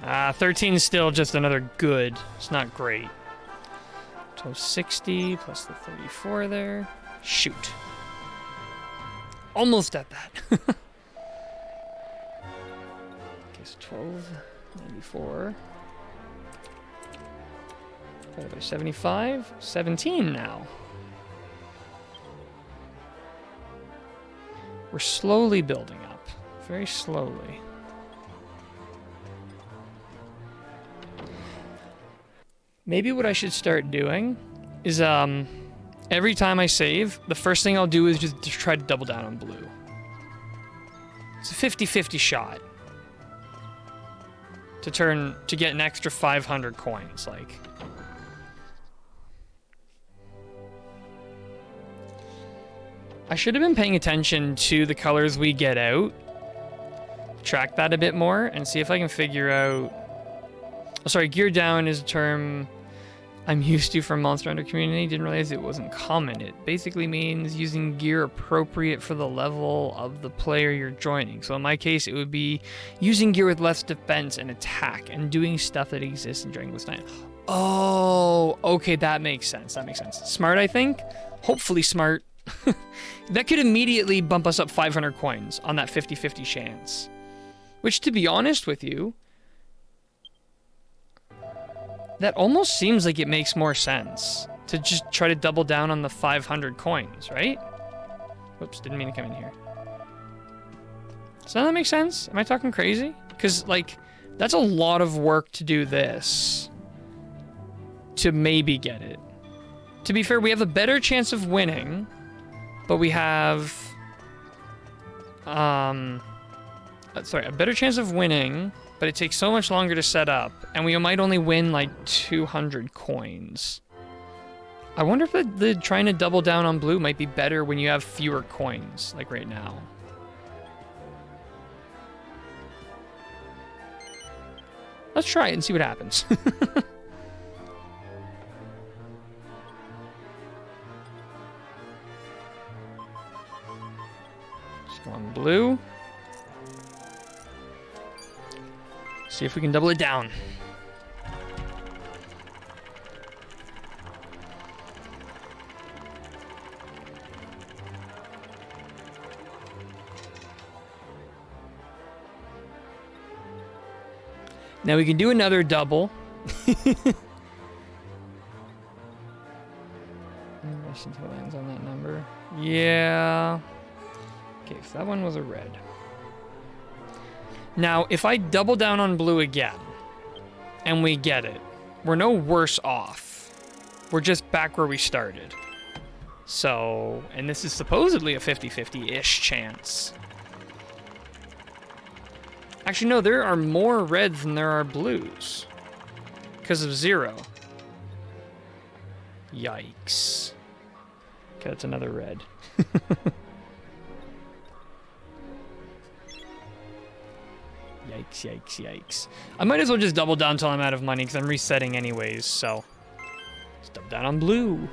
13 is still just another good. It's not great. 1260 plus the 34 there. Shoot. Almost at that. Okay, so 1294. Divided by 75. 17 now. We're slowly building up. Very slowly. Maybe what I should start doing is, every time I save, the first thing I'll do is just try to double down on blue. It's a 50-50 shot. To get an extra 500 coins, like. I should have been paying attention to the colors we get out. Track that a bit more and see if I can figure out... Oh, sorry, gear down is a term I'm used to from Monster Hunter community. Didn't realize it wasn't common. It basically means using gear appropriate for the level of the player you're joining. So in my case, it would be using gear with less defense and attack and doing stuff that exists in Dragon Quest IX. Oh, okay, that makes sense. That makes sense. Smart, I think. Hopefully smart. That could immediately bump us up 500 coins on that 50-50 chance. Which, to be honest with you, that almost seems like it makes more sense to just try to double down on the 500 coins, right? Whoops, didn't mean to come in here. Does that make sense? Am I talking crazy? Because, like, that's a lot of work to do this to maybe get it. To be fair, we have a better chance of winning, but we have... sorry, a better chance of winning, but it takes so much longer to set up, and we might only win like 200 coins. I wonder if the trying to double down on blue might be better when you have fewer coins, like right now. Let's try it and see what happens. Just go on blue. See if we can double it down. Now we can do another double. Until it lands on that number. Yeah. Okay, so that one was a red. Now, if I double down on blue again, and we get it, we're no worse off. We're just back where we started. So, and this is supposedly a 50-50-ish chance. Actually, no, there are more reds than there are blues. Because of 0. Yikes. Okay, that's another red. Yikes, yikes, yikes. I might as well just double down until I'm out of money, because I'm resetting anyways, so... Just double down on blue.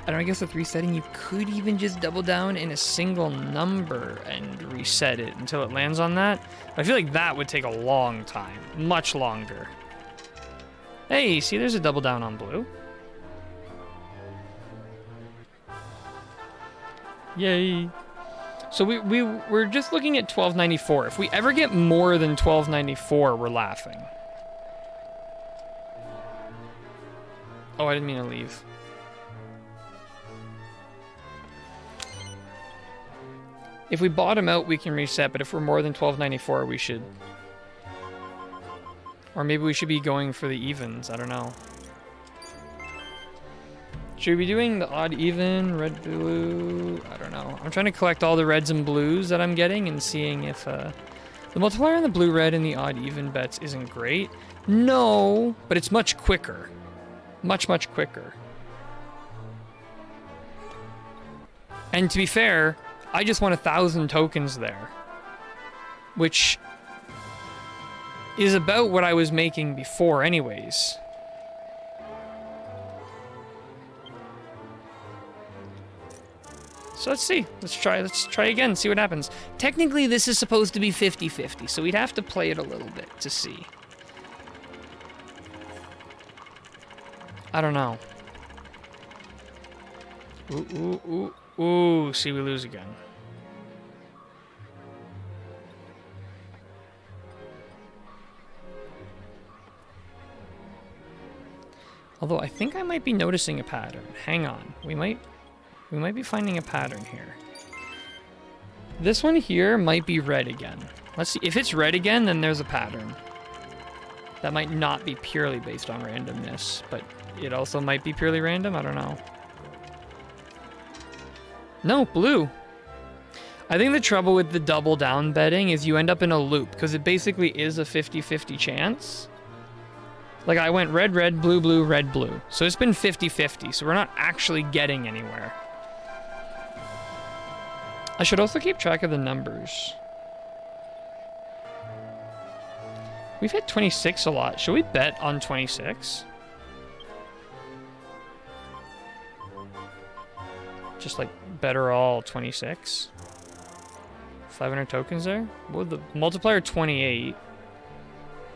I don't know, I guess with resetting, you could even just double down in a single number and reset it until it lands on that. But I feel like that would take a long time. Much longer. Hey, see, there's a double down on blue. Yay. So we're just looking at 1294. If we ever get more than 1294, we're laughing. Oh, I didn't mean to leave. If we bottom out, we can reset, but if we're more than 1294, we should... Or maybe we should be going for the evens, I don't know. Should we be doing the odd even, red, blue? I don't know. I'm trying to collect all the reds and blues that I'm getting and seeing if the multiplier on the blue, red, and the odd even bets isn't great. No, but it's much quicker. Much, much quicker. And to be fair, I just won 1,000 tokens there, which is about what I was making before anyways. So let's see. Let's try again, see what happens. Technically, this is supposed to be 50-50, so we'd have to play it a little bit to see. I don't know. Ooh, ooh, ooh, ooh. See, we lose again. Although I think I might be noticing a pattern. Hang on. We might be finding a pattern here. This one here might be red again. Let's see. If it's red again, then there's a pattern. That might not be purely based on randomness, but it also might be purely random. I don't know. No, blue. I think the trouble with the double down betting is you end up in a loop, because it basically is a 50-50 chance. Like, I went red, red, blue, blue, red, blue. So it's been 50-50, so we're not actually getting anywhere. I should also keep track of the numbers. We've hit 26 a lot. Should we bet on 26? Just like better all 26. 500 tokens there? Well, the multiplier 28.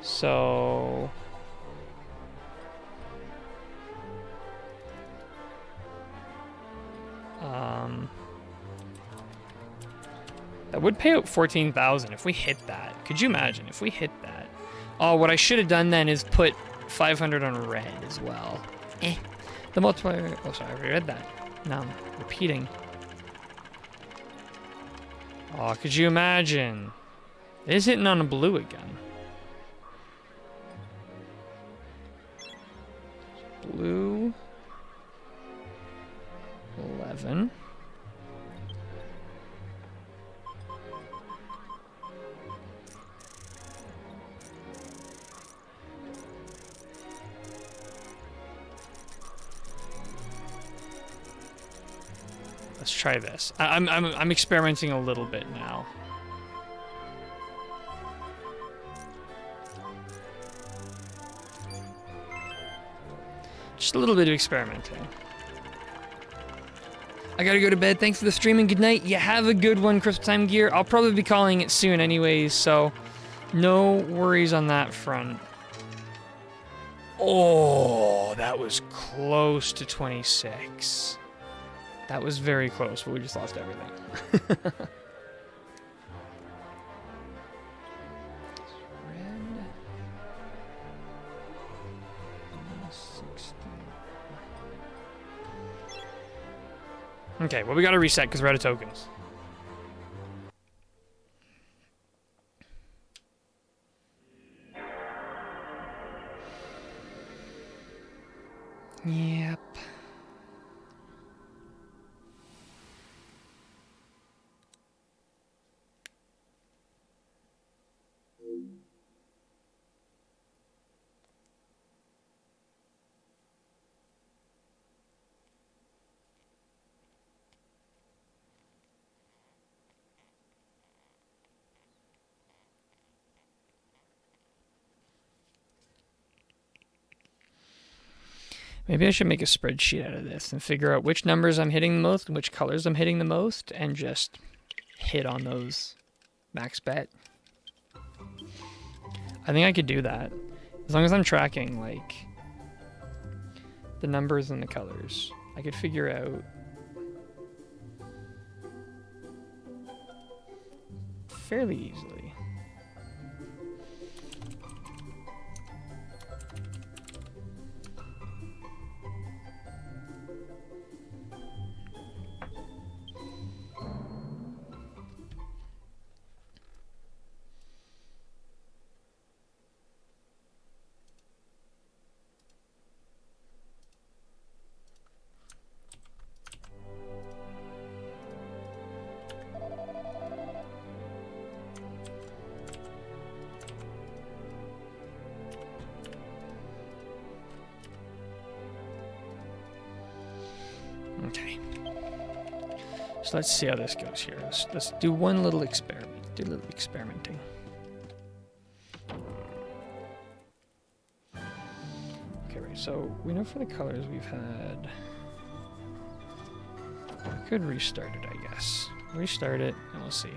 So that would pay out 14,000 if we hit that. Could you imagine if we hit that? Oh, what I should have done then is put 500 on red as well. The multiplier. Oh, sorry, I already read that. Now I'm repeating. Oh, could you imagine? It is hitting on a blue again. Blue. 11. Let's try this. I'm experimenting a little bit now. Just a little bit of experimenting. I gotta go to bed. Thanks for the stream and good night. You have a good one, Christmas Time Gear. I'll probably be calling it soon anyways, so no worries on that front. Oh, that was close to 26. That was very close, but we just lost everything. Red. 60. Okay, well, we gotta reset because we're out of tokens. Yep. Maybe I should make a spreadsheet out of this and figure out which numbers I'm hitting the most and which colors I'm hitting the most and just hit on those. Max bet. I think I could do that. As long as I'm tracking, like, the numbers and the colors. I could figure out fairly easily. Okay. So let's see how this goes here. Let's do one little experiment. Do a little experimenting. Okay, right. So we know for the colors we've had. We could restart it, I guess. Restart it, and we'll see.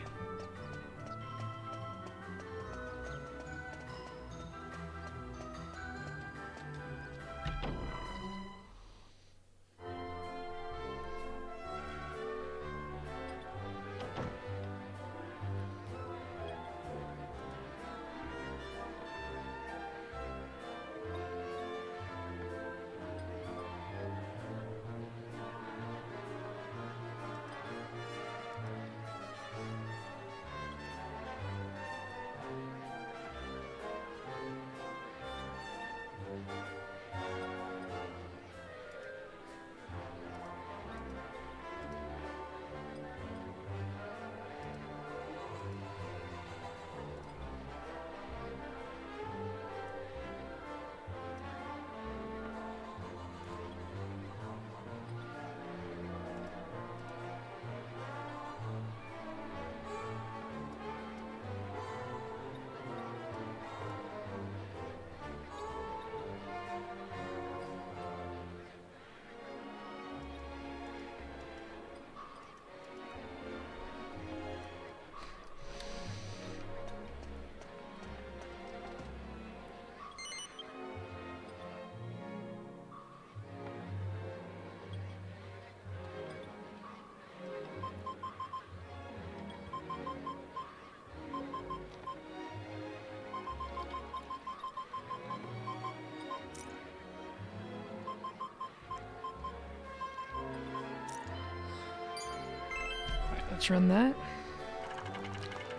let's run that.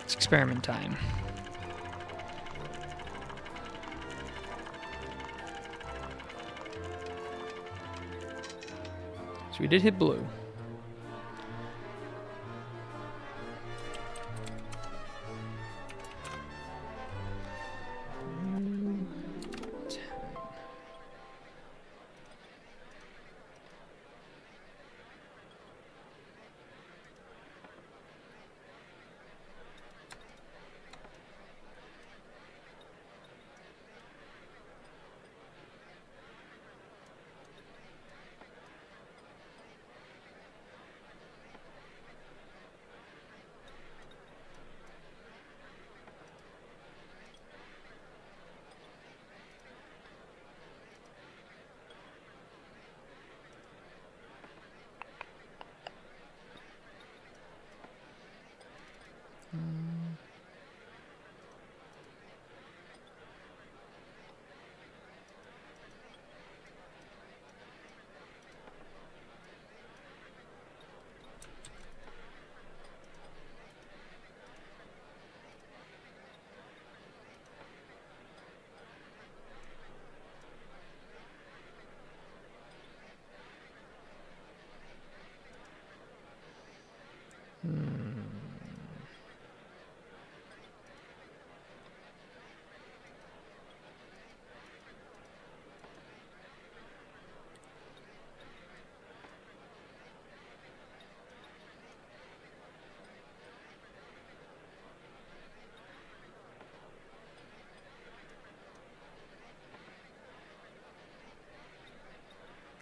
It's experiment time. So we did hit blue.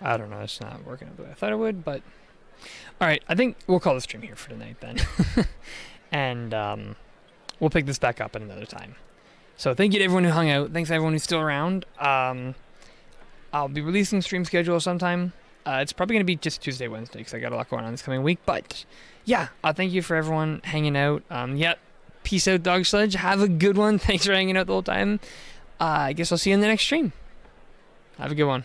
I don't know, it's not working the way I thought it would, but... Alright, I think we'll call the stream here for tonight then. And we'll pick this back up at another time. So thank you to everyone who hung out. Thanks to everyone who's still around. I'll be releasing stream schedule sometime. It's probably going to be just Tuesday, Wednesday, because I got a lot going on this coming week. But yeah, thank you for everyone hanging out. Yeah, peace out, Dog Sledge. Have a good one. Thanks for hanging out the whole time. I guess I'll see you in the next stream. Have a good one.